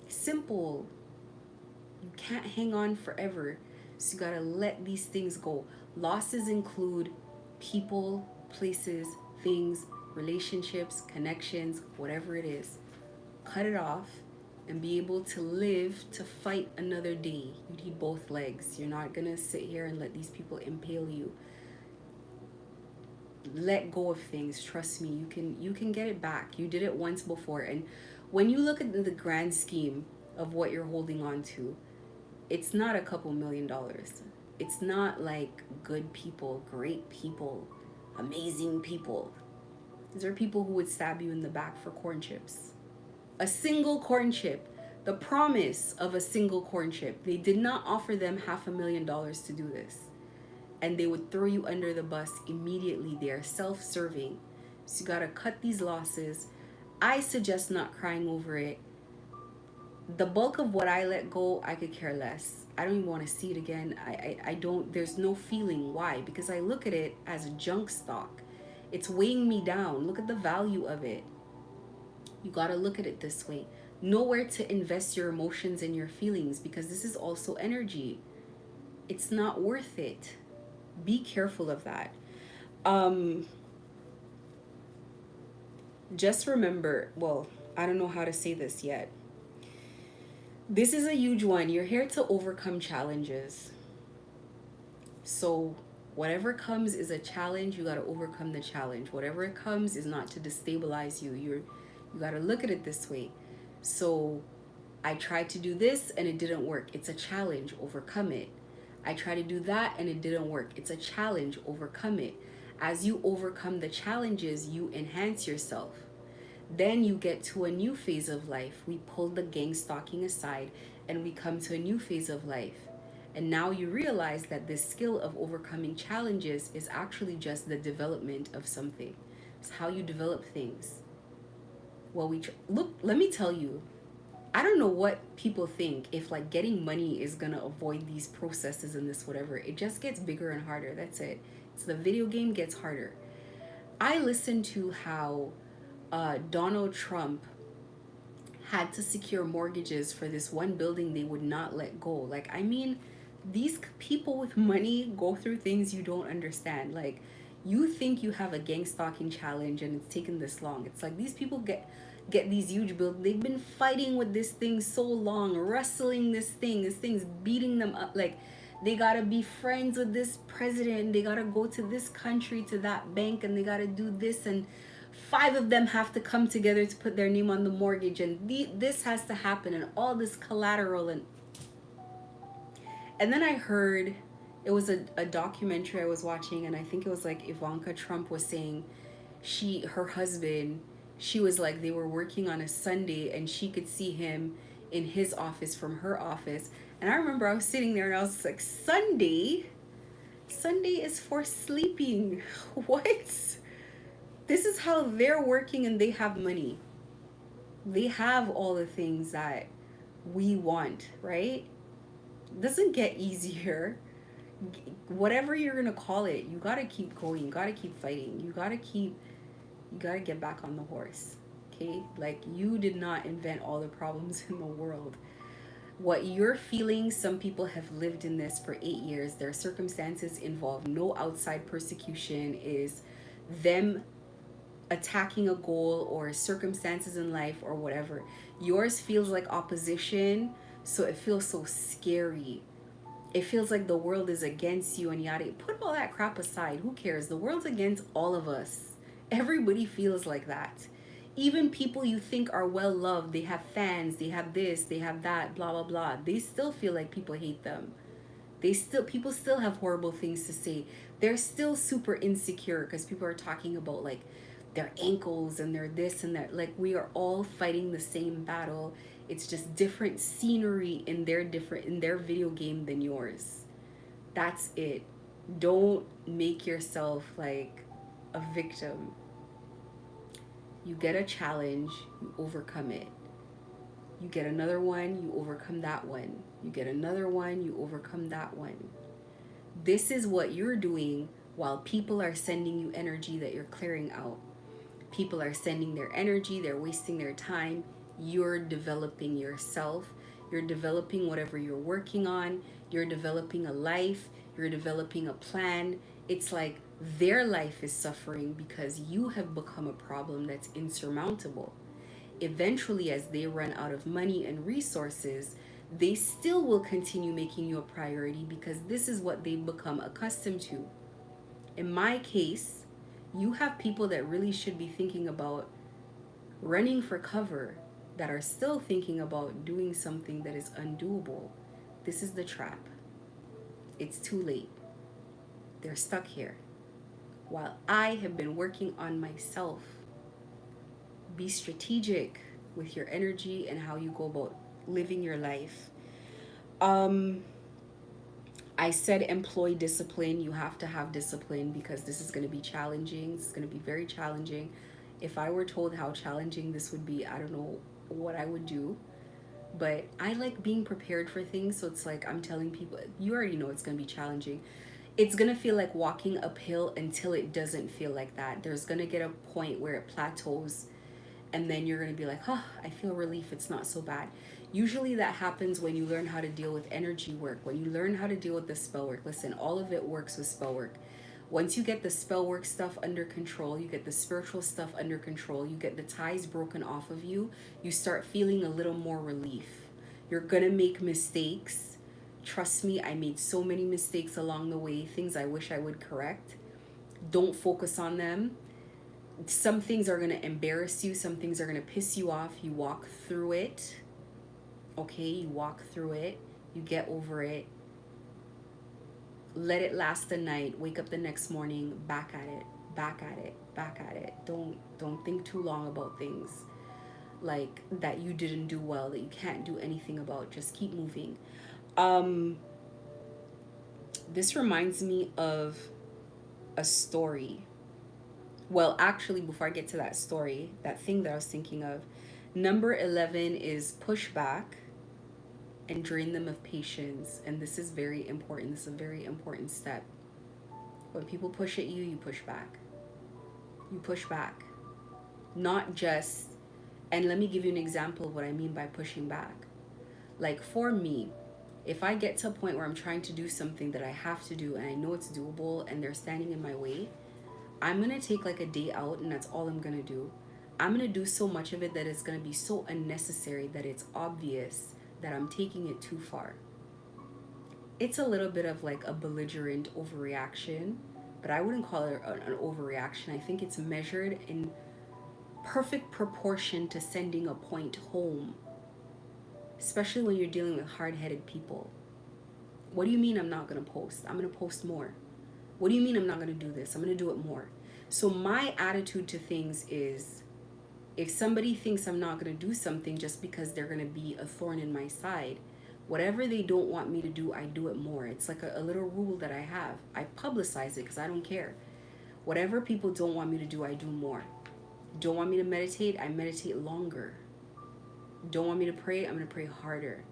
simple. You can't hang on forever. So you got to let these things go. Losses include people, places, things, relationships, connections, whatever it is. Cut it off and be able to live to fight another day. You need both legs. You're not going to sit here and let these people impale you. Let go of things. Trust me, you can get it back. You did it once before. And when you look at the grand scheme of what you're holding on to, it's not a couple $1,000,000. It's not like good people, great people, amazing people. These are people who would stab you in the back for corn chips. A single corn chip, the promise of a single corn chip. They did not offer them $500,000 to do this. And they would throw you under the bus immediately. They are self-serving. So you gotta cut these losses. I suggest not crying over it. The bulk of what I let go, I could care less. I don't even want to see it again. I don't, there's no feeling. Why? Because I look at it as junk stock. It's weighing me down. Look at the value of it. You gotta look at it this way. Know where to invest your emotions and your feelings, because this is also energy. It's not worth it. Be careful of that. Just remember, well, I don't know how to say this yet. This is a huge one. You're here to overcome challenges. So whatever comes is a challenge. You got to overcome the challenge. Whatever it comes is not to destabilize you. You got to look at it this way. So I tried to do this and it didn't work. It's a challenge. Overcome it. I tried to do that and it didn't work. It's a challenge. Overcome it. As you overcome the challenges, you enhance yourself. Then you get to a new phase of life. We pull the gang stalking aside and we come to a new phase of life. And now you realize that this skill of overcoming challenges is actually just the development of something. It's how you develop things. Well, look, let me tell you, I don't know what people think if like getting money is gonna avoid these processes and this whatever. It just gets bigger and harder. That's it. It's the video game gets harder. I listened to how Donald Trump had to secure mortgages for this one building they would not let go. Like, I mean, these people with money go through things you don't understand. Like, you think you have a gang stalking challenge and it's taken this long. It's like these people get these huge buildings. They've been fighting with this thing so long, wrestling this thing's beating them up. Like, they gotta be friends with this president. They gotta go to this country, to that bank, and they gotta do this. And 5 of them have to come together to put their name on the mortgage. And this has to happen, and all this collateral. And then I heard, it was a documentary I was watching, and I think it was like Ivanka Trump was saying her husband, she was like, they were working on a Sunday and she could see him in his office from her office. And I remember I was sitting there and I was like, Sunday is for sleeping. What? This is how they're working and they have money. They have all the things that we want, right? It doesn't get easier. Whatever you're gonna call it, you gotta keep going. You gotta keep fighting. You gotta get back on the horse. Okay? Like, you did not invent all the problems in the world. What you're feeling, some people have lived in this for 8 years. Their circumstances involve no outside persecution, is them attacking a goal or circumstances in life or whatever. Yours feels like opposition, so it feels so scary. It feels like the world is against you and yada. Put all that crap aside. Who cares? The world's against all of us. Everybody feels like that. Even people you think are well loved, they have fans, they have this, they have that, blah blah blah. They still feel like people hate them. People still have horrible things to say. They're still super insecure because people are talking about like their ankles and their this and that. Like, we are all fighting the same battle. It's just different scenery in their video game than yours. That's it. Don't make yourself like a victim. You get a challenge, you overcome it. You get another one, you overcome that one. You get another one, you overcome that one. This is what you're doing while people are sending you energy that you're clearing out. People are sending their energy, they're wasting their time. You're developing yourself, you're developing whatever you're working on, you're developing a life, you're developing a plan. It's like their life is suffering because you have become a problem that's insurmountable. Eventually, as they run out of money and resources, they still will continue making you a priority because this is what they've become accustomed to. In my case, you have people that really should be thinking about running for cover that are still thinking about doing something that is undoable. This is the trap. It's too late. They're stuck here. While I have been working on myself, be strategic with your energy and how you go about living your life. Um, I said employ discipline. You have to have discipline because this is going to be challenging. It's going to be very challenging. If I were told how challenging this would be, I don't know what I would do. But I like being prepared for things. So it's like I'm telling people, you already know it's going to be challenging. It's going to feel like walking uphill until it doesn't feel like that. There's going to get a point where it plateaus and then you're going to be like, oh, I feel relief, it's not so bad. Usually that happens when you learn how to deal with energy work, when you learn how to deal with the spell work. Listen, all of it works with spell work. Once you get the spell work stuff under control, you get the spiritual stuff under control, you get the ties broken off of you, you start feeling a little more relief. You're going to make mistakes. Trust me, I made so many mistakes along the way, things I wish I would correct. Don't focus on them. Some things are going to embarrass you, some things are going to piss you off. You walk through it. Okay, you walk through it, you get over it, let it last the night, wake up the next morning, back at it, back at it, back at it. Don't think too long about things like that you didn't do well, that you can't do anything about. Just keep moving. um this reminds me of a story. Well, actually, before I get to that story, that thing that I was thinking of, number 11 is pushback and drain them of patience. And this is very important. This is a very important step. When people push at you, you push back. You push back. Not just, and let me give you an example of what I mean by pushing back. Like for me, if I get to a point where I'm trying to do something that I have to do and I know it's doable and they're standing in my way, I'm going to take like a day out and that's all I'm going to do. I'm going to do so much of it that it's going to be so unnecessary that it's obvious that I'm taking it too far. It's a little bit of like a belligerent overreaction, but I wouldn't call it an overreaction. I think it's measured in perfect proportion to sending a point home, especially when you're dealing with hard-headed people. What do you mean I'm not going to post? I'm going to post more. What do you mean I'm not going to do this? I'm going to do it more. So my attitude to things is, if somebody thinks I'm not going to do something just because they're going to be a thorn in my side, whatever they don't want me to do, I do it more. It's like a little rule that I have. I publicize it because I don't care. Whatever people don't want me to do, I do more. Don't want me to meditate, I meditate longer. Don't want me to pray, I'm going to pray harder.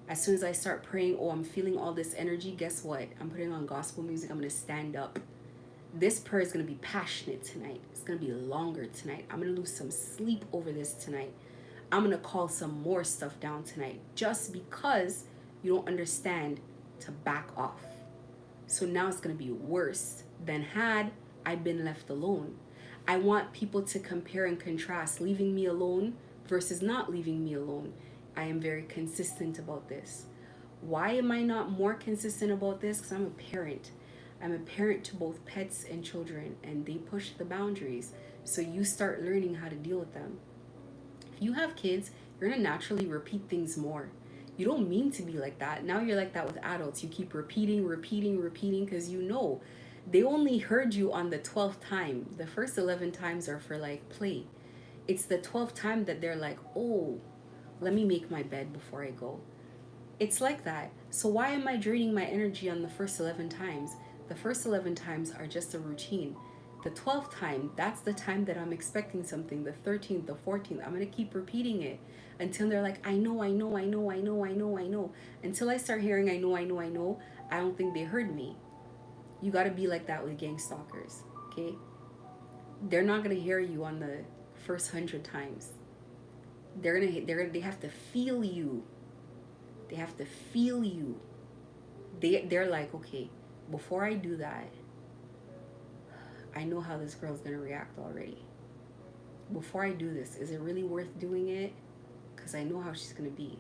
As soon as I start praying, oh, I'm feeling all this energy, guess what? I'm putting on gospel music, I'm going to stand up. This prayer is going to be passionate tonight. It's going to be longer tonight. I'm going to lose some sleep over this tonight. I'm going to call some more stuff down tonight just because you don't understand to back off. So now it's going to be worse than had I been left alone. I want people to compare and contrast leaving me alone versus not leaving me alone. I am very consistent about this. Why am I not more consistent about this? Because I'm a parent. I'm a parent to both pets and children, and they push the boundaries. So you start learning how to deal with them. If you have kids, you're going to naturally repeat things more. You don't mean to be like that. Now you're like that with adults. You keep repeating because you know they only heard you on the 12th time. The first 11 times are for like play. It's the 12th time that they're like, oh, let me make my bed before I go. It's like that. So why am I draining my energy on the first 11 times? The first 11 times are just a routine. The 12th time, that's the time that I'm expecting something. The 13th, the 14th, I'm going to keep repeating it until they're like, I know. Until I start hearing, I know. I don't think they heard me. You got to be like that with gang stalkers, okay? They're not going to hear you on the first 100 times. They have to feel you. They have to feel you. They're like, okay, before I do that, I know how this girl's going to react already. Before I do this, is it really worth doing it? Because I know how she's going to be.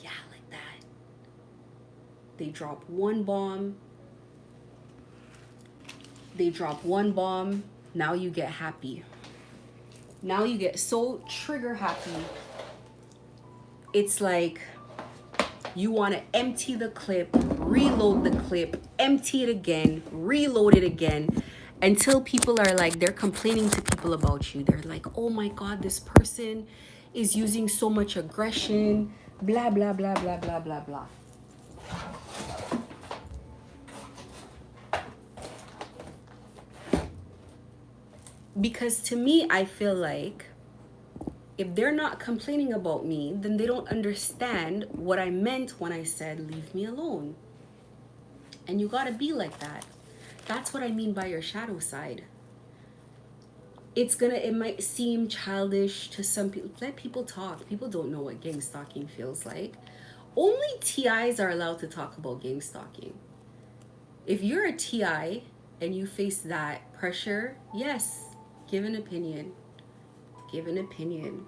Yeah, like that. They drop one bomb. Now you get happy. Now you get so trigger happy. It's like you want to empty the clip, reload the clip, empty it again, reload it again, until people are like, they're complaining to people about you. They're like, oh my God, this person is using so much aggression, blah, blah, blah, blah, blah, blah, blah. Because to me, I feel like if they're not complaining about me, then they don't understand what I meant when I said, leave me alone. And you gotta be like that. That's what I mean by your shadow side. It might seem childish to some people. Let people talk. People don't know what gang stalking feels like. Only TIs are allowed to talk about gang stalking. If you're a TI and you face that pressure, yes, give an opinion. Give an opinion.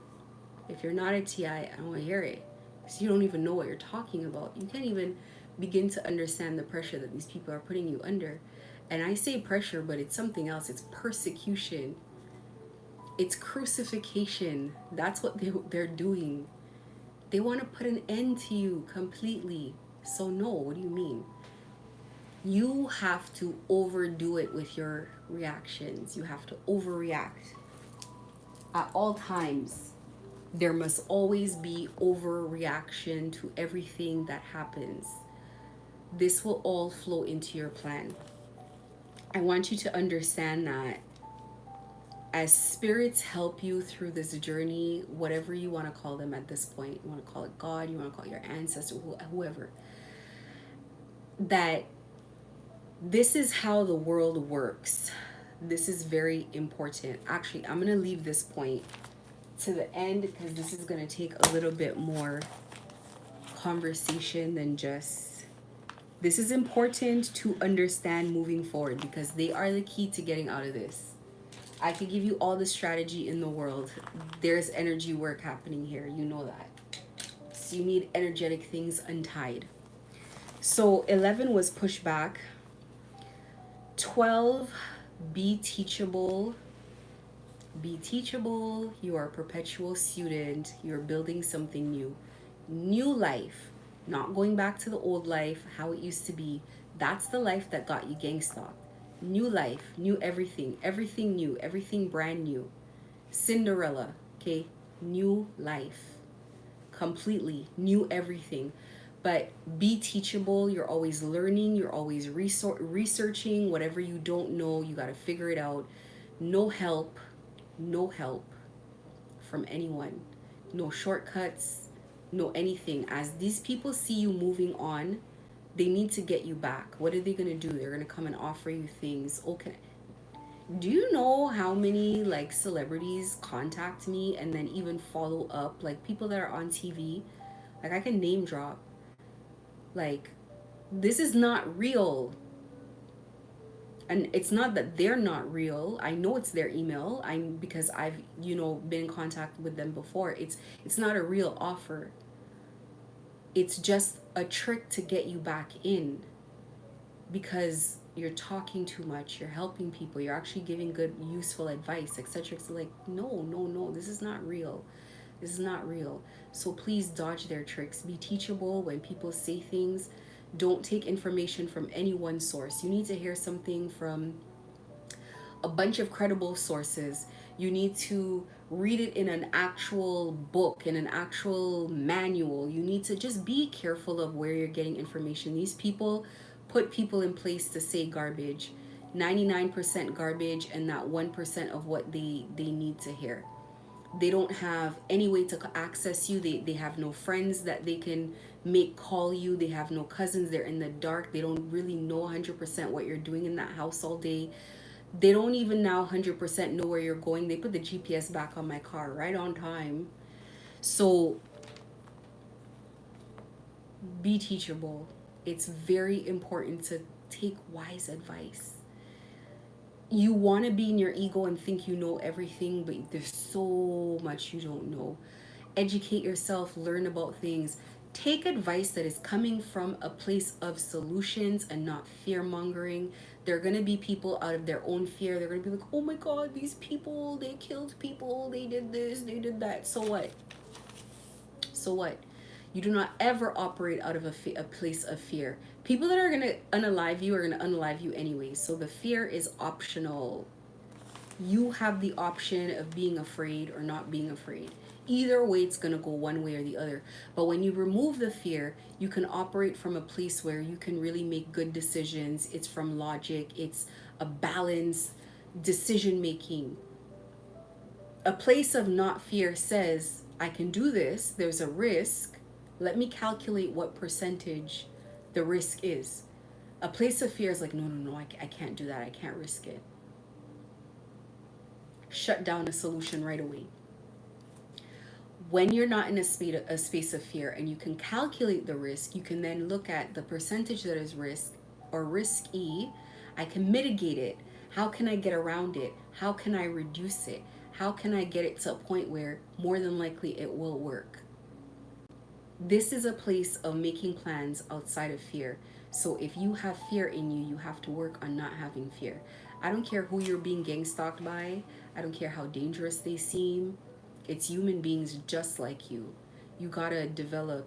If you're not a TI, I don't want to hear it. Because you don't even know what you're talking about. You can't even begin to understand the pressure that these people are putting you under. And I say pressure, but it's something else. It's persecution. It's crucifixion. That's what they're doing. They want to put an end to you completely. So no, what do you mean? You have to overdo it with your reactions. You have to overreact. At all times, there must always be overreaction to everything that happens. This will all flow into your plan. I want you to understand that as spirits help you through this journey, whatever you want to call them at this point, you want to call it God, you want to call it your ancestor, whoever, that this is how the world works. This is very important. Actually, I'm going to leave this point to the end because this is going to take a little bit more conversation than just... This is important to understand moving forward because they are the key to getting out of this. I could give you all the strategy in the world. There's energy work happening here. You know that. So you need energetic things untied. So 11 was pushed back. 12, be teachable. Be teachable. You are a perpetual student. You're building something new. New life. Not going back to the old life, how it used to be. That's the life that got you gang stalked. New life, new everything. Everything new. Everything brand new. Cinderella. Okay? New life. Completely. New everything. But be teachable. You're always learning. You're always researching. Whatever you don't know, you got to figure it out. No help. No help from anyone. No shortcuts. No anything. As these people see you moving on, they need to get you back. What are they going to do? They're going to come and offer you things. Okay. Do you know how many like celebrities contact me and then even follow up? Like people that are on TV. Like I can name drop. Like, this is not real. And it's not that they're not real. I know it's their email. Because I've, been in contact with them before. It's not a real offer. It's just a trick to get you back in. Because you're talking too much, you're helping people, you're actually giving good, useful advice, etc. It's like, no, this is not real. This is not real. So please dodge their tricks. Be teachable when people say things. Don't take information from any one source. You need to hear something from a bunch of credible sources. You need to read it in an actual book, in an actual manual. You need to just be careful of where you're getting information. These people put people in place to say garbage. 99% garbage and that 1% of what they need to hear. They don't have any way to access you. They have no friends that they can may call you. They have no cousins. They're in the dark. They don't really know 100% what you're doing in that house all day. They don't even now 100% know where you're going. They put the GPS back on my car right on time. So be teachable. It's very important to take wise advice. You want to be in your ego and think you know everything, but there's so much you don't know. Educate yourself, learn about things. Take advice that is coming from a place of solutions and not fear mongering. There are going to be people out of their own fear. They're going to be like, oh my God, these people, they killed people, they did this, they did that. So what? So what? You do not ever operate out of a place of fear. People that are going to unalive you are going to unalive you anyway. So the fear is optional. You have the option of being afraid or not being afraid. Either way, it's going to go one way or the other. But when you remove the fear, you can operate from a place where you can really make good decisions. It's from logic, it's a balanced decision making. A place of not fear says, I can do this, there's a risk. Let me calculate what percentage the risk is. A place of fear is like, no, no, no, I can't do that. I can't risk it. Shut down a solution right away. When you're not in a space of fear and you can calculate the risk, you can then look at the percentage that is risk or risky. I can mitigate it. How can I get around it? How can I reduce it? How can I get it to a point where more than likely it will work? This is a place of making plans outside of fear. So if you have fear in you, you have to work on not having fear. I don't care who you're being gang stalked by. I don't care how dangerous they seem. It's human beings just like you. You gotta develop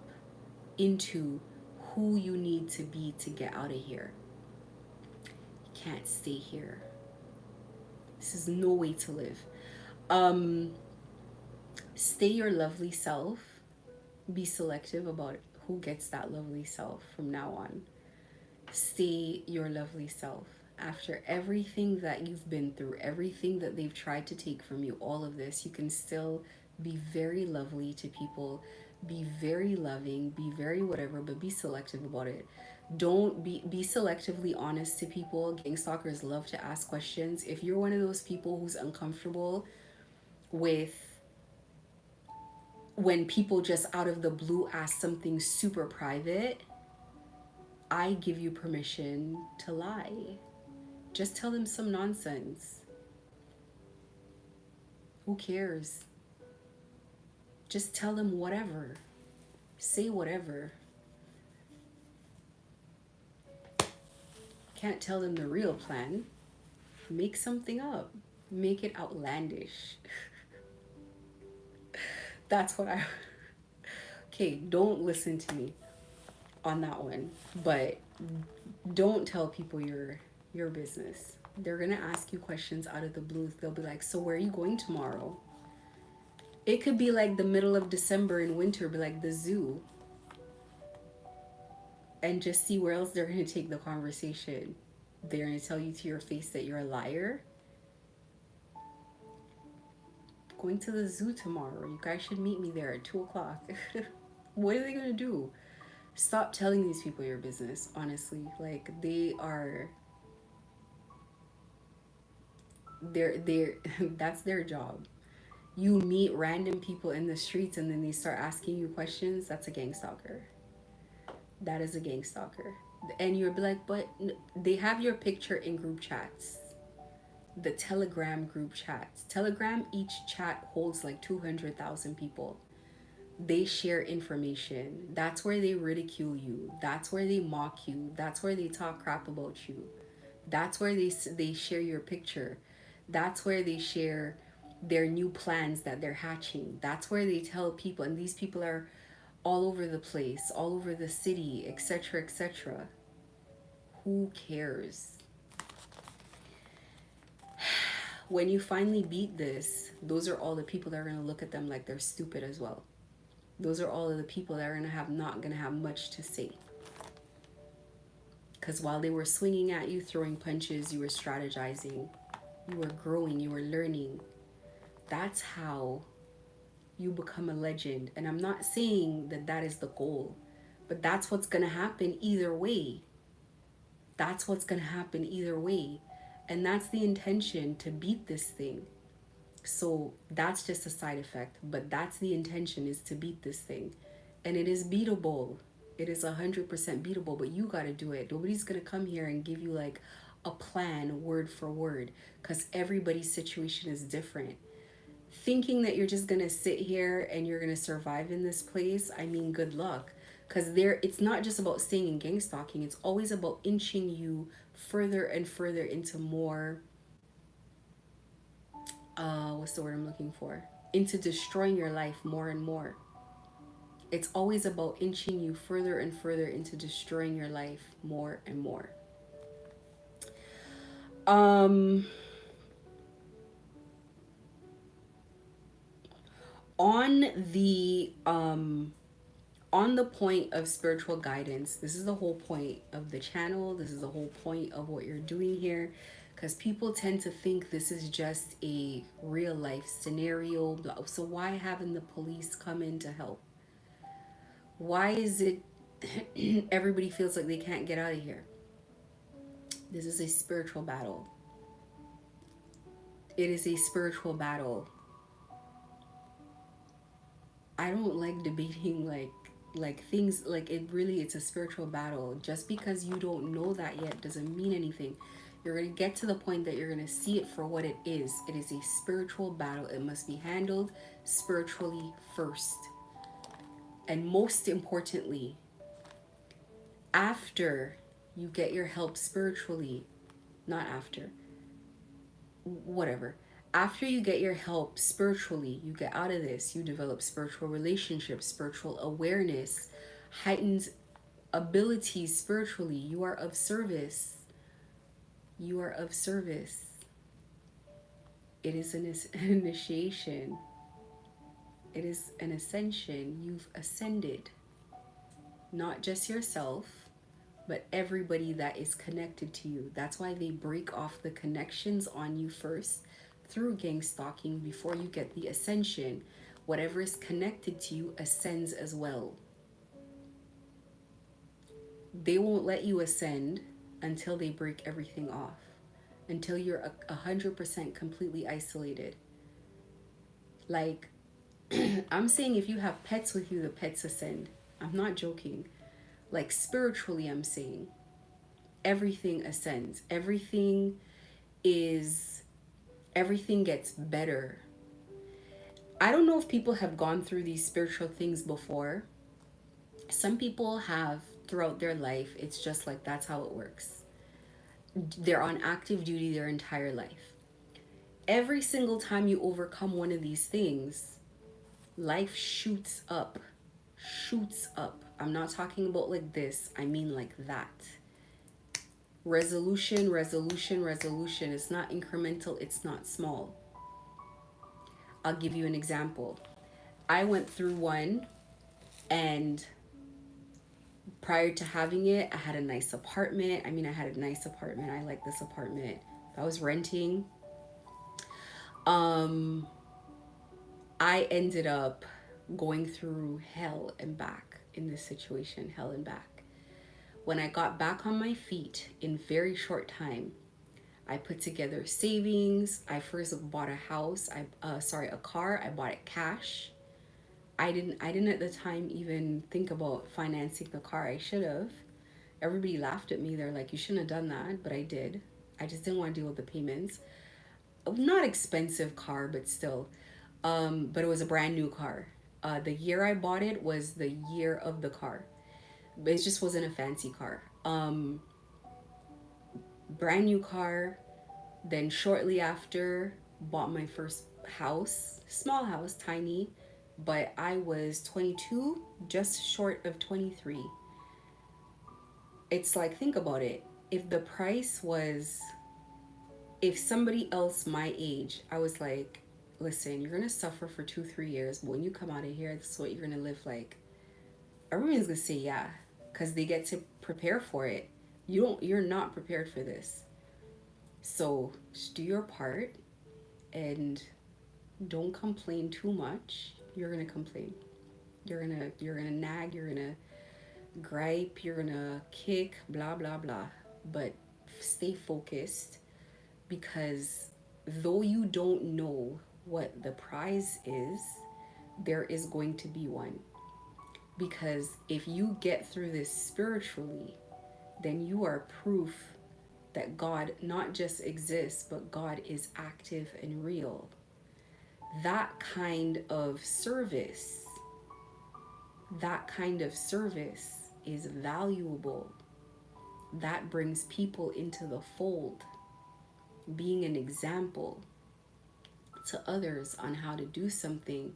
into who you need to be to get out of here. You can't stay here. This is no way to live. Stay your lovely self. Be selective about who gets that lovely self from now on. Stay your lovely self. After everything that you've been through, everything that they've tried to take from you, all of this, you can still be very lovely to people, be very loving, be very whatever, but be selective about it. Don't be selectively honest to people. Gang stalkers love to ask questions. If you're one of those people who's uncomfortable with when people just out of the blue ask something super private, I give you permission to lie. Just tell them some nonsense. Who cares? Just tell them whatever. Say whatever. Can't tell them the real plan. Make something up. Make it outlandish. That's what I... Okay, don't listen to me on that one. But don't tell people your business. They're gonna ask you questions out of the blue. They'll be like, so where are you going tomorrow? It could be like the middle of December in winter, be like the zoo. And just see where else they're gonna take the conversation. They're gonna tell you to your face that you're a liar. Going to the zoo tomorrow. You guys should meet me there at 2:00. What are they gonna do? Stop telling these people your business, honestly. Like, they're that's their job. You meet random people in the streets and then they start asking you questions. That's a gang stalker. That is a gang stalker. And you'll be like, but they have your picture in group chats. The Telegram group chats. Telegram, each chat holds like 200,000 people. They share information. That's where they ridicule you. That's where they mock you. That's where they talk crap about you. That's where they share your picture. That's where they share their new plans that they're hatching. That's where they tell people, and these people are all over the place, all over the city, etc., etc. Who cares? When you finally beat this, those are all the people that are going to look at them like they're stupid as well. Those are all of the people that are not going to have much to say. Because while they were swinging at you, throwing punches, you were strategizing, you were growing, you were learning. That's how you become a legend. And I'm not saying that that is the goal, But that's what's going to happen either way. That's what's going to happen either way. And that's the intention, to beat this thing. So that's just a side effect, but that's the intention, is to beat this thing. And it is beatable. It is 100% beatable, but you got to do it. Nobody's going to come here and give you like a plan word for word, because everybody's situation is different. Thinking that you're just going to sit here and you're going to survive in this place, I mean, good luck. Because there, it's not just about staying in gang stalking, it's always about inching you further and further into more, what's the word I'm looking for? Into destroying your life more and more. It's always about inching you further and further into destroying your life more and more. Um, on the on the point of spiritual guidance, this is the whole point of the channel. This is the whole point of what you're doing here, because people tend to think this is just a real life scenario. So why haven't the police come in to help? Why is it everybody feels like they can't get out of here? This is a spiritual battle. It is a spiritual battle. I don't like debating like things, like it really, it's a spiritual battle. Just because you don't know that yet doesn't mean anything. You're going to get to the point that you're going to see it for what it is. It is a spiritual battle. It must be handled spiritually first. And most importantly, after you get your help spiritually, not after, whatever. After you get your help spiritually, you get out of this, you develop spiritual relationships, spiritual awareness, heightened abilities spiritually. You are of service. You are of service. It is an initiation. It is an ascension. You've ascended. Not just yourself, but everybody that is connected to you. That's why they break off the connections on you first through gang stalking before you get the ascension. Whatever is connected to you ascends as well. They won't let you ascend until they break everything off, until you're 100% completely isolated. Like, I'm saying, if you have pets with you, the pets ascend. I'm not joking. Like, spiritually, I'm saying everything ascends. Everything gets better. I don't know if people have gone through these spiritual things before. Some people have throughout their life. It's just like that's how it works. They're on active duty their entire life. Every single time you overcome one of these things, life shoots up. Shoots up. I'm not talking about like this, I mean like that. Resolution, resolution, resolution. It's not incremental, it's not small. I'll give you an example. I went through one, and prior to having it, I had a nice apartment. I mean, I had a nice apartment. I like this apartment. I was renting. Um, I ended up going through hell and back in this situation, hell and back. When I got back on my feet in very short time, I put together savings. I first bought a house. A car. I bought it cash. I didn't at the time even think about financing the car. I should have. Everybody laughed at me. They're like, you shouldn't have done that, but I did. I just didn't want to deal with the payments. Not expensive car, but still. But it was a brand new car. The year I bought it was the year of the car. But it just wasn't a fancy car. Brand new car. Then shortly after, bought my first house. Small house, tiny. But I was 22, just short of 23. It's like, think about it. If the price was, if somebody else my age, I was like, listen, you're gonna suffer for 2-3 years, but when you come out of here, this is what you're gonna live like. Everyone's gonna say yeah, because they get to prepare for it. You're not prepared for this. So just do your part and don't complain too much. You're gonna complain. You're gonna nag. You're gonna gripe, you're gonna kick, blah, blah, blah. But stay focused, because though you don't know what the prize is, there is going to be one. Because if you get through this spiritually, then you are proof that God not just exists, but God is active and real. That kind of service, that kind of service is valuable. That brings people into the fold, being an example to others on how to do something.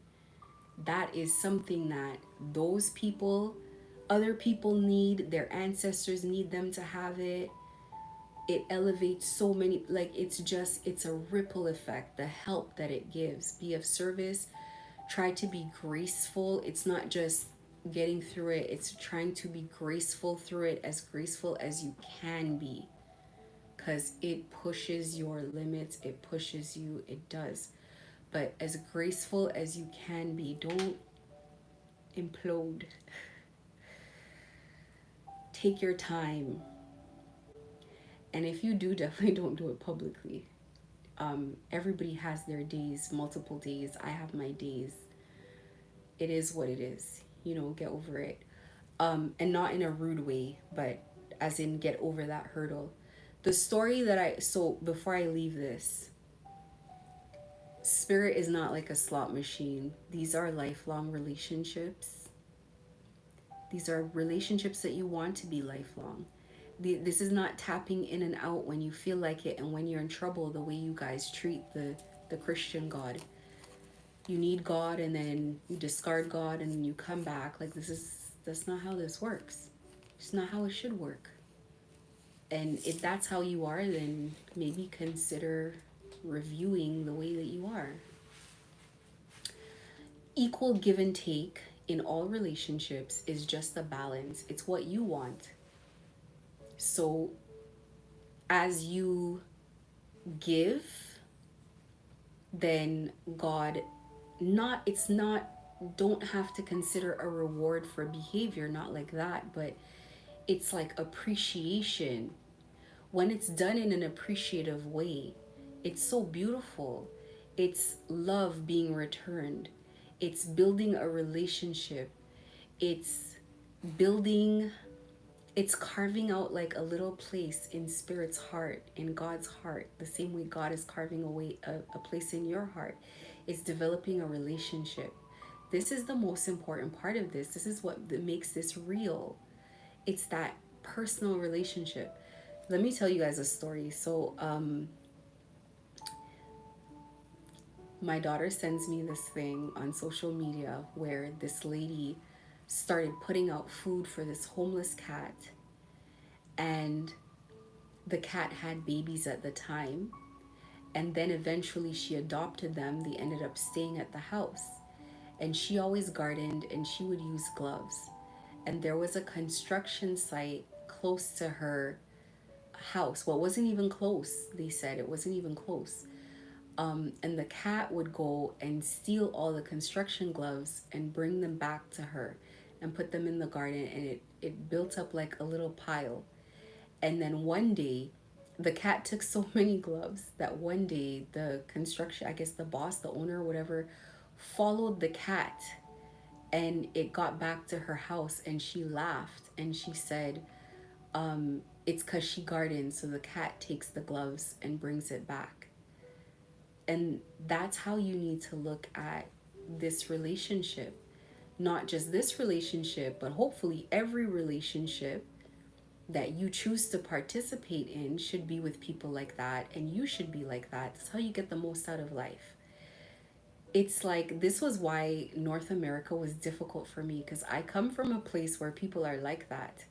That is something that those people, other people need, their ancestors need them to have it. It elevates so many, like it's a ripple effect, the help that it gives. Be of service, try to be graceful. It's not just getting through it, it's trying to be graceful through it, as graceful as you can be, because it pushes your limits, it pushes you, it does. But as graceful as you can be, don't implode. Take your time. And if you do, definitely don't do it publicly. Everybody has their days, multiple days. I have my days. It is what it is. You know, get over it. And not in a rude way, but as in get over that hurdle. The story that so before I leave this, spirit is not like a slot machine. These are lifelong relationships. These are relationships that you want to be lifelong. This is not tapping in and out when you feel like it and when you're in trouble, the way you guys treat the Christian God. You need God and then you discard God and then you come back. Like, that's not how this works. It's not how it should work. And if that's how you are, then maybe consider reviewing the way that you are. Equal give and take in all relationships is just a balance. It's what you want. So as you give, then God, not, it's not, don't have to consider a reward for behavior, not like that, but it's like appreciation. When it's done in an appreciative way, it's so beautiful. It's love being returned. It's building a relationship. It's building, it's carving out like a little place in spirit's heart, in God's heart, the same way God is carving away a place in your heart. It's developing a relationship. This is the most important part of this. This is what makes this real. It's that personal relationship. Let me tell you guys a story. So my daughter sends me this thing on social media where this lady started putting out food for this homeless cat, and the cat had babies at the time, and then eventually she adopted them. They ended up staying at the house, and she always gardened and she would use gloves, and there was a construction site close to her house. Well, it wasn't even close. They said it wasn't even close. And the cat would go and steal all the construction gloves and bring them back to her and put them in the garden, and it built up like a little pile. And then one day, the cat took so many gloves that one day the construction, I guess the boss, the owner, whatever, followed the cat, and it got back to her house, and she laughed and she said, it's because she gardens, so the cat takes the gloves and brings it back. And that's how you need to look at this relationship. Not just this relationship, but hopefully every relationship that you choose to participate in should be with people like that, and you should be like that. That's how you get the most out of life. It's like, this was why North America was difficult for me, because I come from a place where people are like that.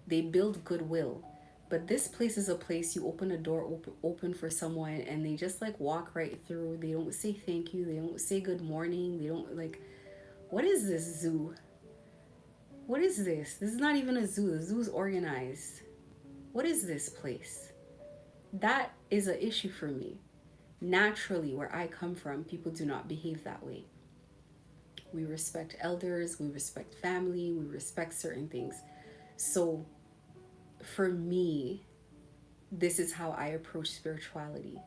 They build goodwill. But this place is a place you open a door open for someone and they just like walk right through. They don't say thank you. They don't say good morning. They don't like, what is this zoo? What is this? This is not even a zoo. The zoo's organized. What is this place? That is an issue for me. Naturally, where I come from, people do not behave that way. We respect elders, we respect family, we respect certain things. So for me, this is how I approach spirituality.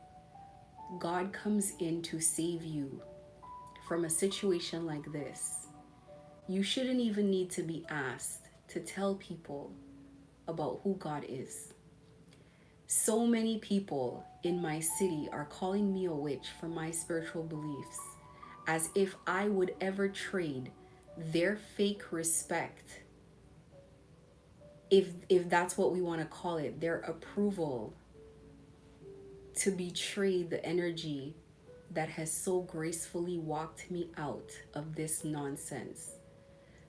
God comes in to save you from a situation like this. You shouldn't even need to be asked to tell people about who God is. So many people in my city are calling me a witch for my spiritual beliefs, as if I would ever trade their fake respect, if that's what we want to call it, their approval, to betray the energy that has so gracefully walked me out of this nonsense.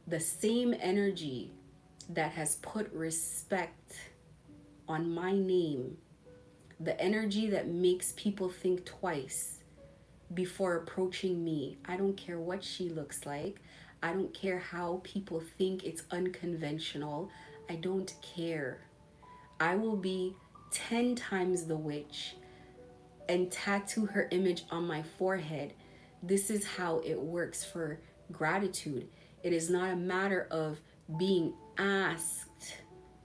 The same energy that has put respect on my name, the energy that makes people think twice before approaching me. I don't care what she looks like. I don't care how people think it's unconventional. I don't care. I will be 10 times the witch and tattoo her image on my forehead. This is how it works for gratitude. It is not a matter of being asked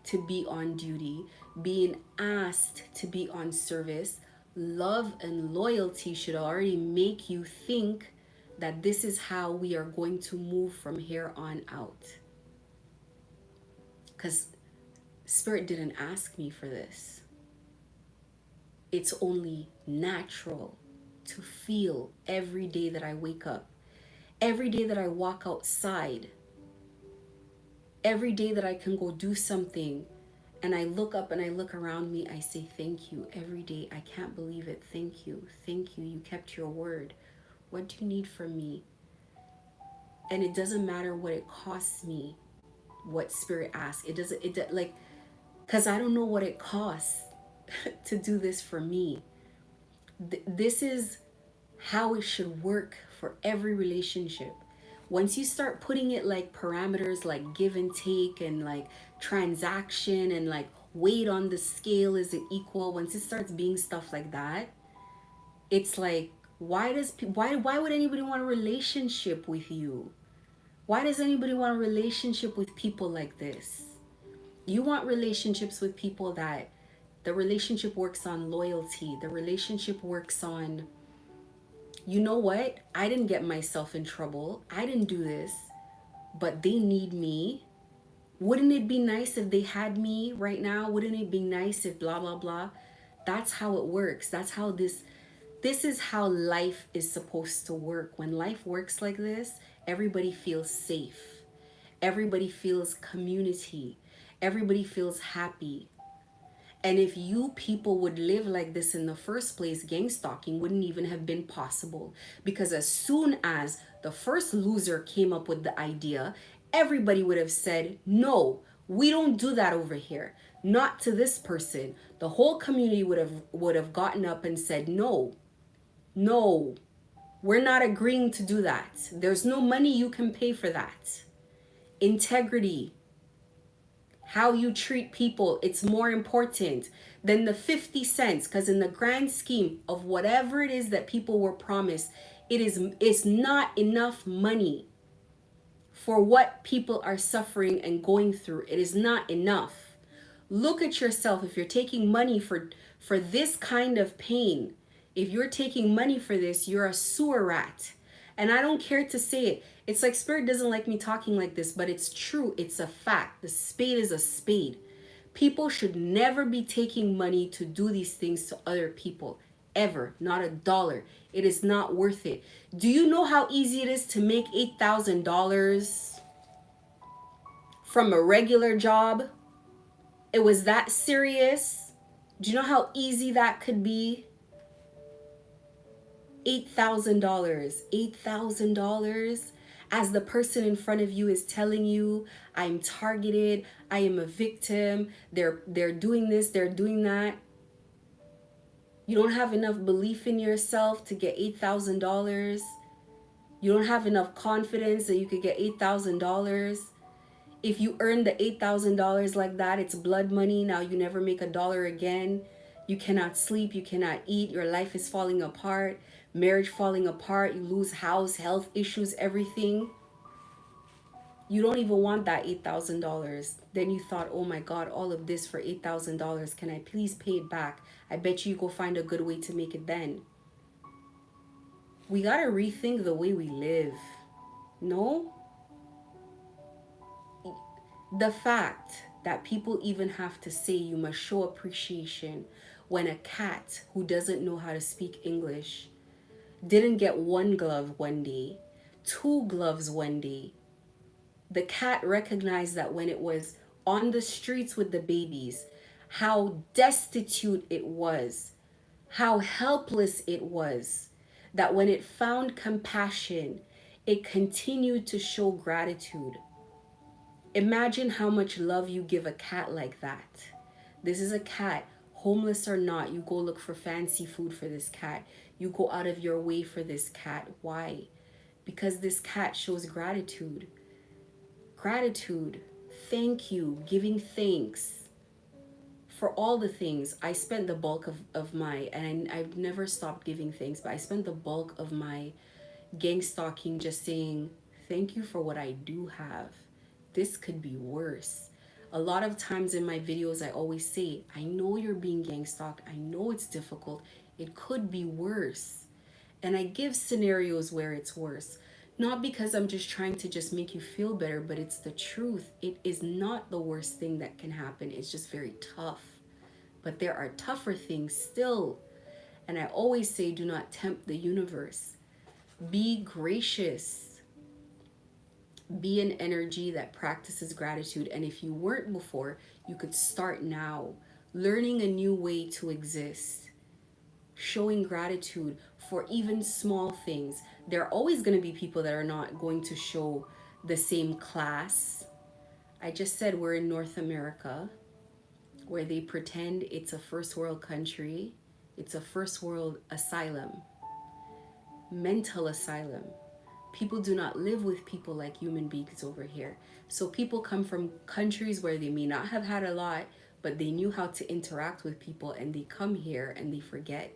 to be on duty, being asked to be on service. Love and loyalty should already make you think that this is how we are going to move from here on out. Because Spirit didn't ask me for this. It's only natural to feel every day that I wake up, every day that I walk outside, every day that I can go do something and I look up and I look around me, I say thank you every day. I can't believe it. Thank you. Thank you. You kept your word. What do you need from me? And it doesn't matter what it costs me, what Spirit asks. Because I don't know what it costs to do this for me. This is how it should work for every relationship. Once you start putting it like parameters, like give and take and like transaction and like weight on the scale, is it equal? Once it starts being stuff like that, it's like, why would anybody want a relationship with you? Why does anybody want a relationship with people like this? You want relationships with people that the relationship works on loyalty. The relationship works on, you know what? I didn't get myself in trouble. I didn't do this, but they need me. Wouldn't it be nice if they had me right now? Wouldn't it be nice if blah, blah, blah? That's how it works. That's how this is how life is supposed to work. When life works like this, everybody feels safe. Everybody feels community. Everybody feels happy. And if you people would live like this in the first place, gang stalking wouldn't even have been possible. Because as soon as the first loser came up with the idea, everybody would have said, no, we don't do that over here. Not to this person. The whole community would have gotten up and said, no, we're not agreeing to do that. There's no money you can pay for that. Integrity, how you treat people, it's more important than the 50 cents. Because in the grand scheme of whatever it is that people were promised, it's not enough money for what people are suffering and going through. It is not enough. Look at yourself. If you're taking money for this kind of pain, if you're taking money for this, you're a sewer rat. And I don't care to say it. It's like Spirit doesn't like me talking like this, but it's true. It's a fact. The spade is a spade. People should never be taking money to do these things to other people. Ever. Not a dollar. It is not worth it. Do you know how easy it is to make $8,000 from a regular job? It was that serious? Do you know how easy that could be? $8,000. $8,000 as the person in front of you is telling you, I'm targeted, I am a victim, they're doing this, they're doing that. You don't have enough belief in yourself to get $8,000. You don't have enough confidence that you could get $8,000. If you earn the $8,000 like that, it's blood money. Now you never make a dollar again. You cannot sleep, you cannot eat, your life is falling apart, marriage falling apart, you lose house, health issues, everything. You don't even want that $8,000. Then you thought, oh my God, all of this for $8,000. Can I please pay it back? I bet you go find a good way to make it then. We got to rethink the way we live. No? The fact that people even have to say you must show appreciation when a cat who doesn't know how to speak English didn't get one glove one day, two gloves one day. The cat recognized that when it was on the streets with the babies, how destitute it was, how helpless it was, that when it found compassion, it continued to show gratitude. Imagine how much love you give a cat like that. This is a cat, homeless or not. You go look for fancy food for this cat. You go out of your way for this cat. Why? Because this cat shows gratitude. Gratitude, thank you, giving thanks for all the things. I spent the bulk of my, and I've never stopped giving thanks, but I spent the bulk of my gang stalking just saying, thank you for what I do have. This could be worse. A lot of times in my videos, I always say, I know you're being gang stalked. I know it's difficult. It could be worse. And I give scenarios where it's worse. Not because I'm just trying to just make you feel better, but it's the truth. It is not the worst thing that can happen. It's just very tough. But there are tougher things still. And I always say, do not tempt the universe. Be gracious. Be an energy that practices gratitude. And if you weren't before, you could start now. Learning a new way to exist. Showing gratitude for even small things. There are always going to be people that are not going to show the same class. I just said we're in North America, where they pretend it's a first world country. It's a first world asylum, mental asylum. People do not live with people like human beings over here. So people come from countries where they may not have had a lot, but they knew how to interact with people, and they come here and they forget.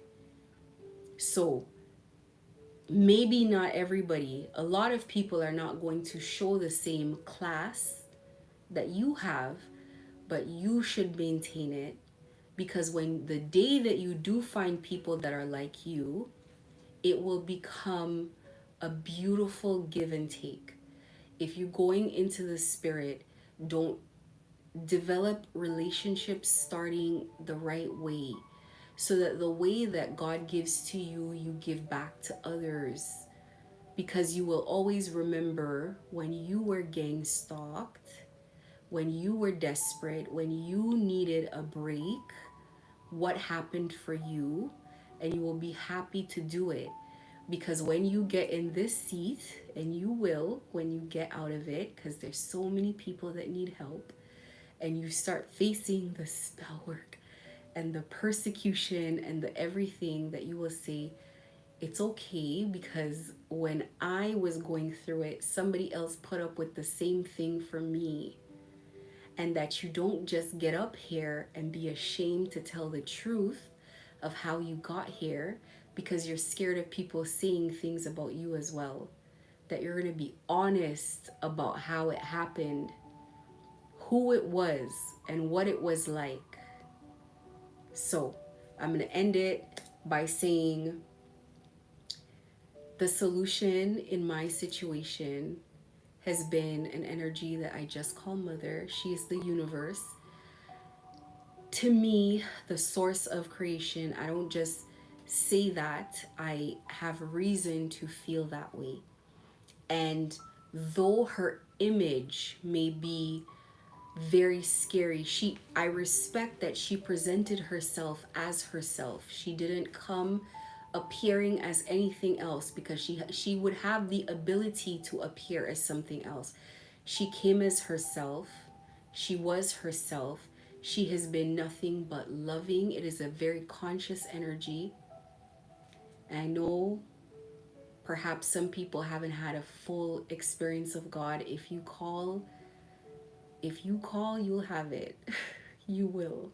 So maybe not everybody, a lot of people are not going to show the same class that you have, but you should maintain it, because when the day that you do find people that are like you, it will become a beautiful give and take. If you're going into the spirit, don't develop relationships starting the right way, so that the way that God gives to you, you give back to others. Because you will always remember when you were gang stalked, when you were desperate, when you needed a break, what happened for you, and you will be happy to do it. Because when you get in this seat, and you will when you get out of it, because there's so many people that need help, and you start facing the spell work and the persecution and the everything, that you will say, it's okay, because when I was going through it, somebody else put up with the same thing for me. And that you don't just get up here and be ashamed to tell the truth of how you got here, because you're scared of people saying things about you as well. That you're going to be honest about how it happened, who it was, and what it was like. So I'm going to end it by saying the solution in my situation has been an energy that I just call Mother. She is the universe. To me, the source of creation. I don't just say that. I have reason to feel that way. And though her image may be very scary, I respect that she presented herself as herself. She didn't come appearing as anything else, because she would have the ability to appear as something else. She came as herself. She was herself. She has been nothing but loving. It is a very conscious energy. And I know perhaps some people haven't had a full experience of God. If you call, you'll have it. You will.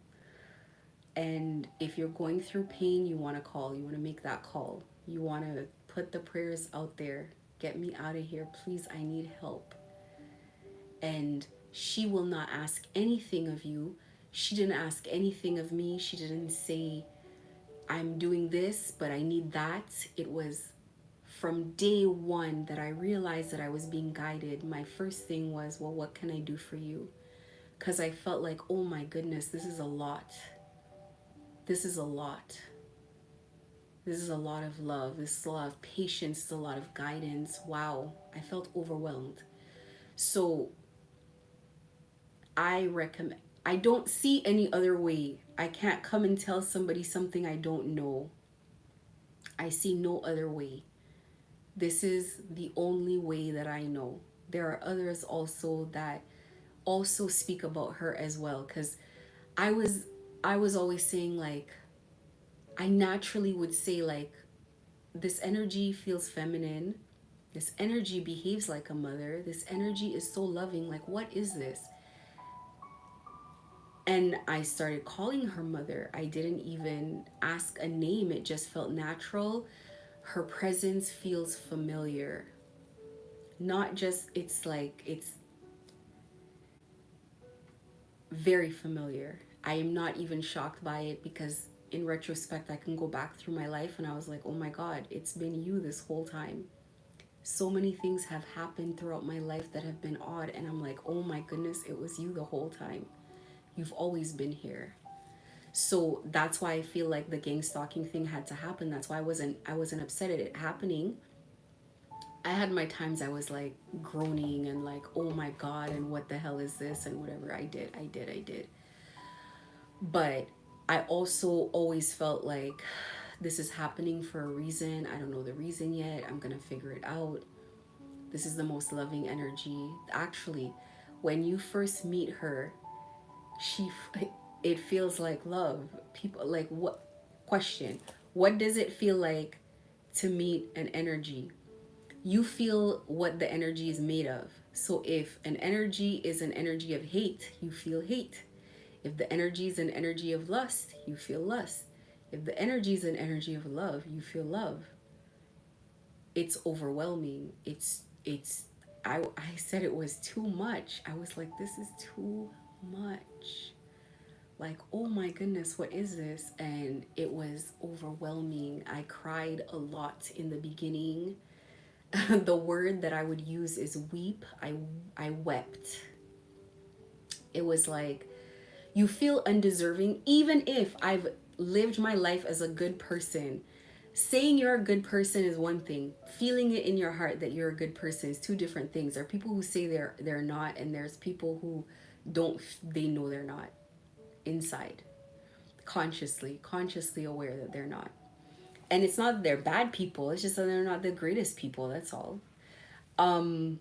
And if you're going through pain, you want to call. You want to make that call. You want to put the prayers out there. Get me out of here. Please, I need help. and she will not ask anything of you. She didn't ask anything of me. She didn't say, I'm doing this, but I need that. It was from day one that I realized that I was being guided. My first thing was, well, what can I do for you? Because I felt like, oh my goodness, this is a lot. This is a lot. This is a lot of love. This is a lot of patience. This is a lot of guidance. Wow. I felt overwhelmed. So I don't see any other way. I can't come and tell somebody something I don't know. I see no other way. This is the only way that I know. There are others also that also speak about her as well, cuz I was I was always saying, like, I naturally would say, like, this energy feels feminine. This energy behaves like a mother. This energy is so loving. Like, what is this? And I started calling her mother. I didn't even ask a name, it just felt natural. Her presence feels familiar. Not just, it's like, it's very familiar. I am not even shocked by it because in retrospect, I can go back through my life and I was like, oh my God, it's been you this whole time. So many things have happened throughout my life that have been odd. And I'm like, oh my goodness, it was you the whole time. You've always been here. So that's why I feel like the gang stalking thing had to happen. That's why I wasn't upset at it happening. I had my times I was like groaning and like, oh my God, and what the hell is this, and whatever. I did. But I also always felt like this is happening for a reason. I don't know the reason yet. I'm gonna figure it out. This is the most loving energy. Actually, when you first meet her, she it feels like love. People like, what question, what does it feel like to meet an energy? You feel what the energy is made of. So if an energy is an energy of hate, you feel hate. If the energy is an energy of lust, you feel lust. If the energy is an energy of love, you feel love. It's overwhelming. It's I said it was too much. I was like, this is too much. Like, oh my goodness, what is this? And it was overwhelming. I cried a lot in the beginning. The word that I would use is weep. I wept. It was like, you feel undeserving even if I've lived my life as a good person. Saying you're a good person is one thing. Feeling it in your heart that you're a good person is two different things. There are people who say they're not, and there's people who don't, they know they're not inside, consciously aware that they're not. And it's not that they're bad people, it's just that they're not the greatest people, that's all. um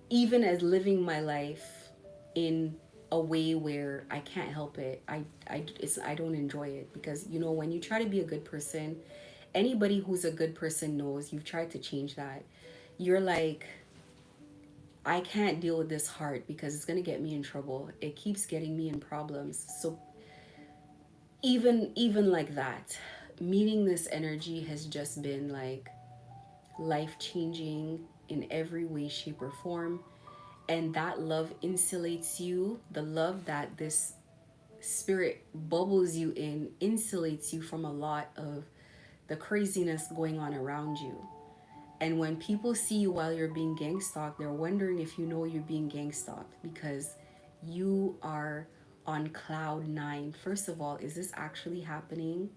Even as living my life in a way where I can't help it, I don't enjoy it, because when you try to be a good person, anybody who's a good person knows you've tried to change that. You're like, I can't deal with this heart because it's going to get me in trouble. It keeps getting me in problems. So even like that, meeting this energy has just been like life changing in every way, shape, or form. And that love insulates you. The love that this spirit bubbles you in insulates you from a lot of the craziness going on around you. And when people see you while you're being gang stalked, they're wondering if you know you're being gang stalked, because you are on cloud nine. First of all, is this actually happening?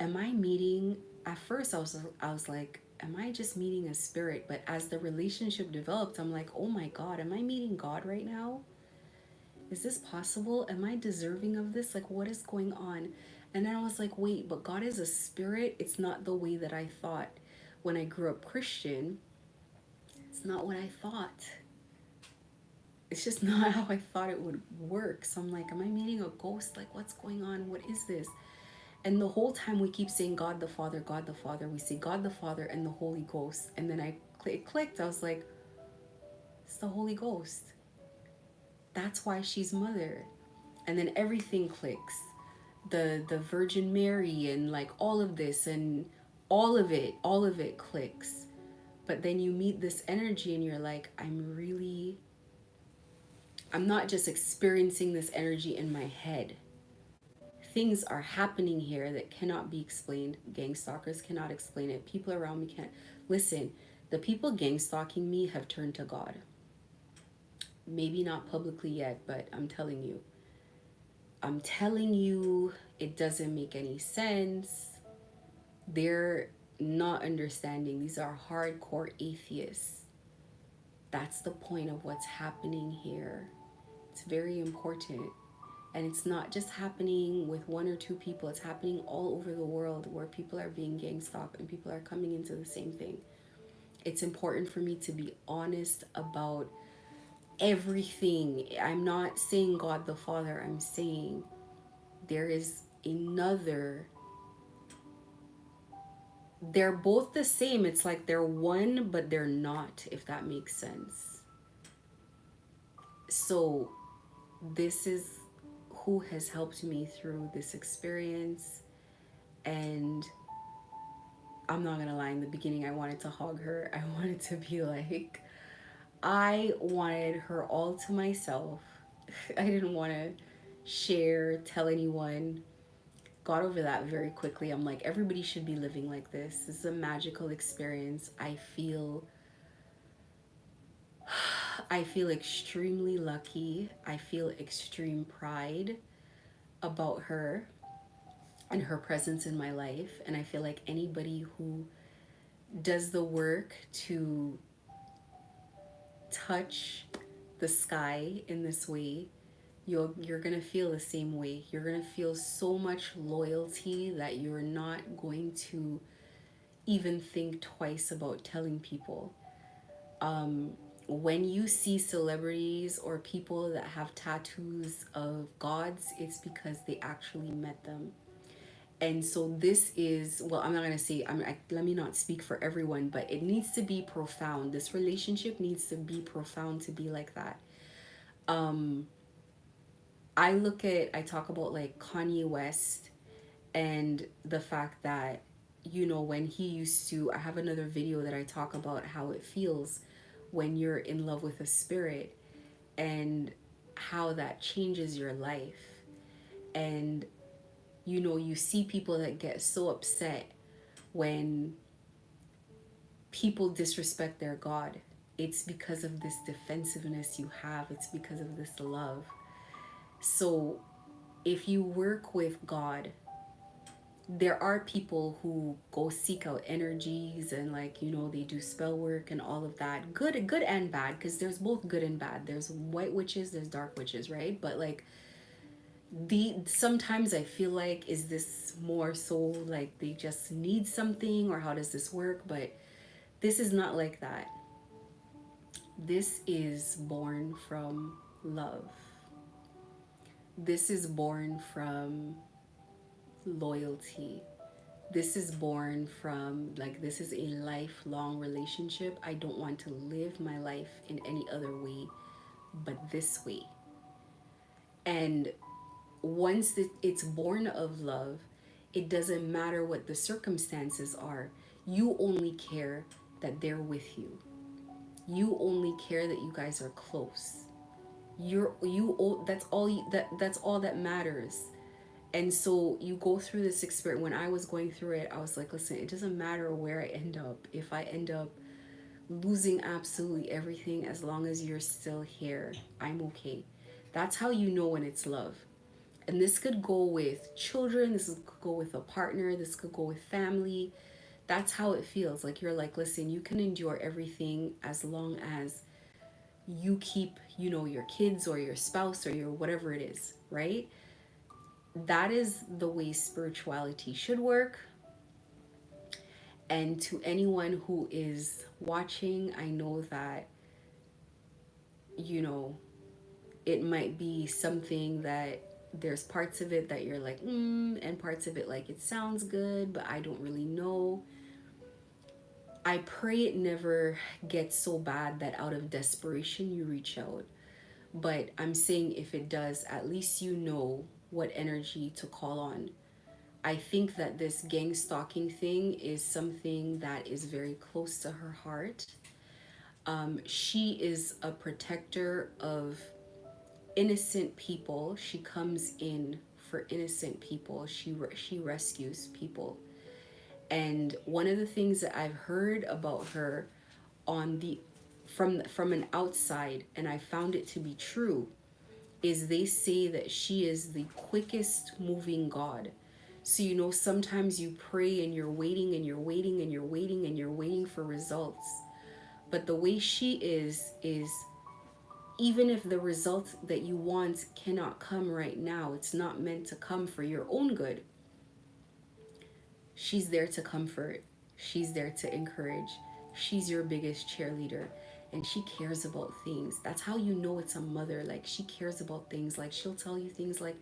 Am I meeting? At first, I was like, am I just meeting a spirit? But as the relationship developed, I'm like, oh my God, am I meeting God right now? Is this possible? Am I deserving of this? Like, what is going on? And then I was like, wait, but God is a spirit. It's not the way that I thought when I grew up Christian. It's not what I thought. It's just not how I thought it would work. So I'm like, am I meeting a ghost? Like, what's going on? What is this? And the whole time we keep saying God the Father, God the Father. We say God the Father and the Holy Ghost. And then it clicked. I was like, it's the Holy Ghost. That's why she's mother. And then everything clicks. The Virgin Mary and like all of this and all of it clicks. But then you meet this energy and you're like, I'm not just experiencing this energy in my head. Things are happening here that cannot be explained. Gang stalkers cannot explain it. People around me can't. Listen, the people gang stalking me have turned to God. Maybe not publicly yet, but I'm telling you, it doesn't make any sense. They're not understanding. These are hardcore atheists. That's the point of what's happening here. It's very important. And it's not just happening with one or two people, it's happening all over the world where people are being gang stalked and people are coming into the same thing. It's important for me to be honest about everything. I'm not saying God the Father, I'm saying there is another. They're both the same. It's like they're one, but they're not, if that makes sense. So, this is who has helped me through this experience. And I'm not gonna lie, in the beginning, I wanted to hug her. I wanted to be like, I wanted her all to myself. I didn't want to share, tell anyone. Got over that very quickly. I'm like, everybody should be living like this. This is a magical experience. I feel extremely lucky. I feel extreme pride about her and her presence in my life. And I feel like anybody who does the work to touch the sky in this way, you're gonna feel the same way. You're gonna feel so much loyalty that you're not going to even think twice about telling people. When you see celebrities or people that have tattoos of gods, it's because they actually met them. And so this is, well, I'm not going to say, let me not speak for everyone, but it needs to be profound. This relationship needs to be profound to be like that. I talk about like Kanye West and the fact that, when he used to, I have another video that I talk about how it feels when you're in love with a spirit and how that changes your life. And, you see people that get so upset when people disrespect their God. It's because of this defensiveness you have, it's because of this love. So if you work with God, there are people who go seek out energies and like, they do spell work and all of that, good and bad, because there's both good and bad. There's white witches, there's dark witches, right? But like, the sometimes I feel like, is this more so like they just need something, or how does this work? But this is not like that. This is born from love. This is born from loyalty. This is born from, like, this is a lifelong relationship. I don't want to live my life in any other way but this way. And once it's born of love, it doesn't matter what the circumstances are. You only care that they're with you. You only care that you guys are close. That's all that matters. And so you go through this experience. When I was going through it, I was like, listen, it doesn't matter where I end up. If I end up losing absolutely everything, as long as you're still here, I'm okay. That's how you know when it's love. And this could go with children, this could go with a partner, this could go with family. That's how it feels. Like, you're like, listen, you can endure everything as long as you keep, your kids or your spouse or your whatever it is, right? That is the way spirituality should work. And to anyone who is watching, I know that, it might be something that there's parts of it that you're like, and parts of it like, it sounds good, but I don't really know. I pray it never gets so bad that out of desperation you reach out. But I'm saying, if it does, at least you know what energy to call on. I think that this gang stalking thing is something that is very close to her heart. She is a protector of innocent people. She comes in for innocent people. She rescues people. And one of the things that I've heard about her on the from an outside, and I found it to be true, is they say that she is the quickest moving God. So sometimes you pray and you're waiting and you're waiting and you're waiting and you're waiting for results. But the way she is even if the result that you want cannot come right now, it's not meant to come for your own good. She's there to comfort. She's there to encourage. She's your biggest cheerleader. And she cares about things. That's how you know it's a mother. Like, she cares about things. Like, she'll tell you things like,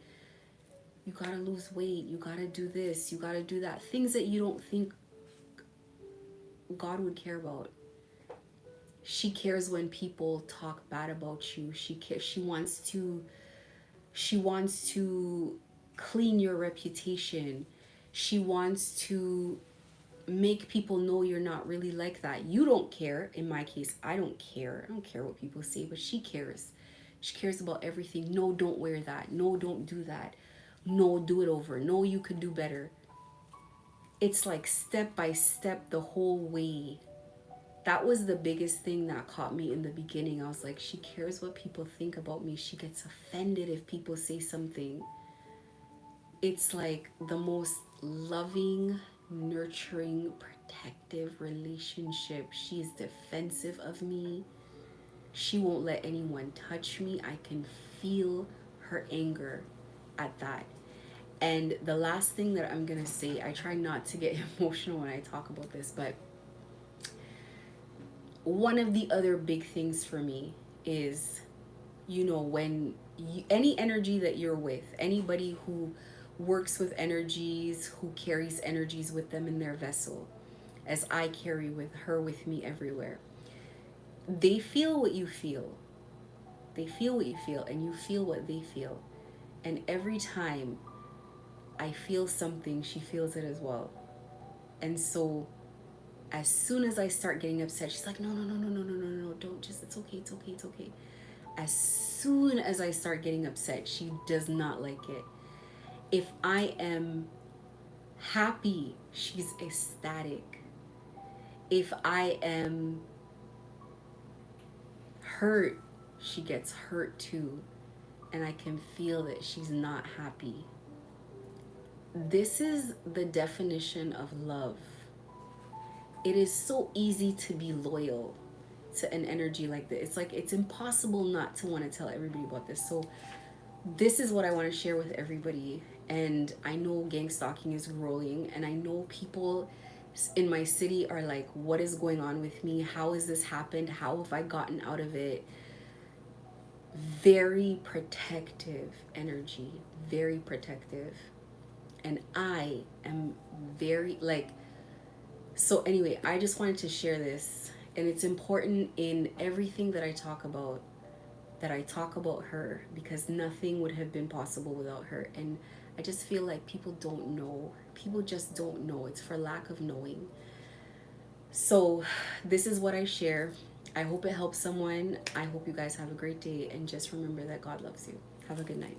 you gotta lose weight. You gotta do this. You gotta do that. Things that you don't think God would care about. She cares when people talk bad about you. She cares. She wants to clean your reputation. She wants to make people know you're not really like that. You don't care. In my case, I don't care. I don't care what people say, but she cares. She cares about everything. No, don't wear that. No, don't do that. No, do it over. No, you could do better. It's like step by step the whole way. That was the biggest thing that caught me in the beginning. I was like, she cares what people think about me. She gets offended if people say something. It's like the most loving, nurturing, protective relationship. She's defensive of me. She won't let anyone touch me. I can feel her anger at that. And the last thing that I'm going to say, I try not to get emotional when I talk about this, but one of the other big things for me is, when any energy that you're with, anybody who works with energies, who carries energies with them in their vessel, as I carry with me everywhere, they feel what you feel. They feel what you feel, and you feel what they feel. And every time I feel something, she feels it as well. And so as soon as I start getting upset, she's like, no, no, no, no, no, no, no, no, don't, just, it's okay, it's okay, it's okay. As soon as I start getting upset, she does not like it. If I am happy, she's ecstatic. If I am hurt, she gets hurt too. And I can feel that she's not happy. This is the definition of love. It is so easy to be loyal to an energy like this. It's like it's impossible not to want to tell everybody about this. So this is what I want to share with everybody. And I know gang stalking is growing, and I know people in my city are like, what is going on with me? How has this happened? How have I gotten out of it? Very protective energy, very protective. And I am very like, so anyway, I just wanted to share this, and it's important in everything that I talk about, that I talk about her, because nothing would have been possible without her. And I just feel like people don't know. People just don't know. It's for lack of knowing. So this is what I share. I hope it helps someone. I hope you guys have a great day, and just remember that God loves you. Have a good night.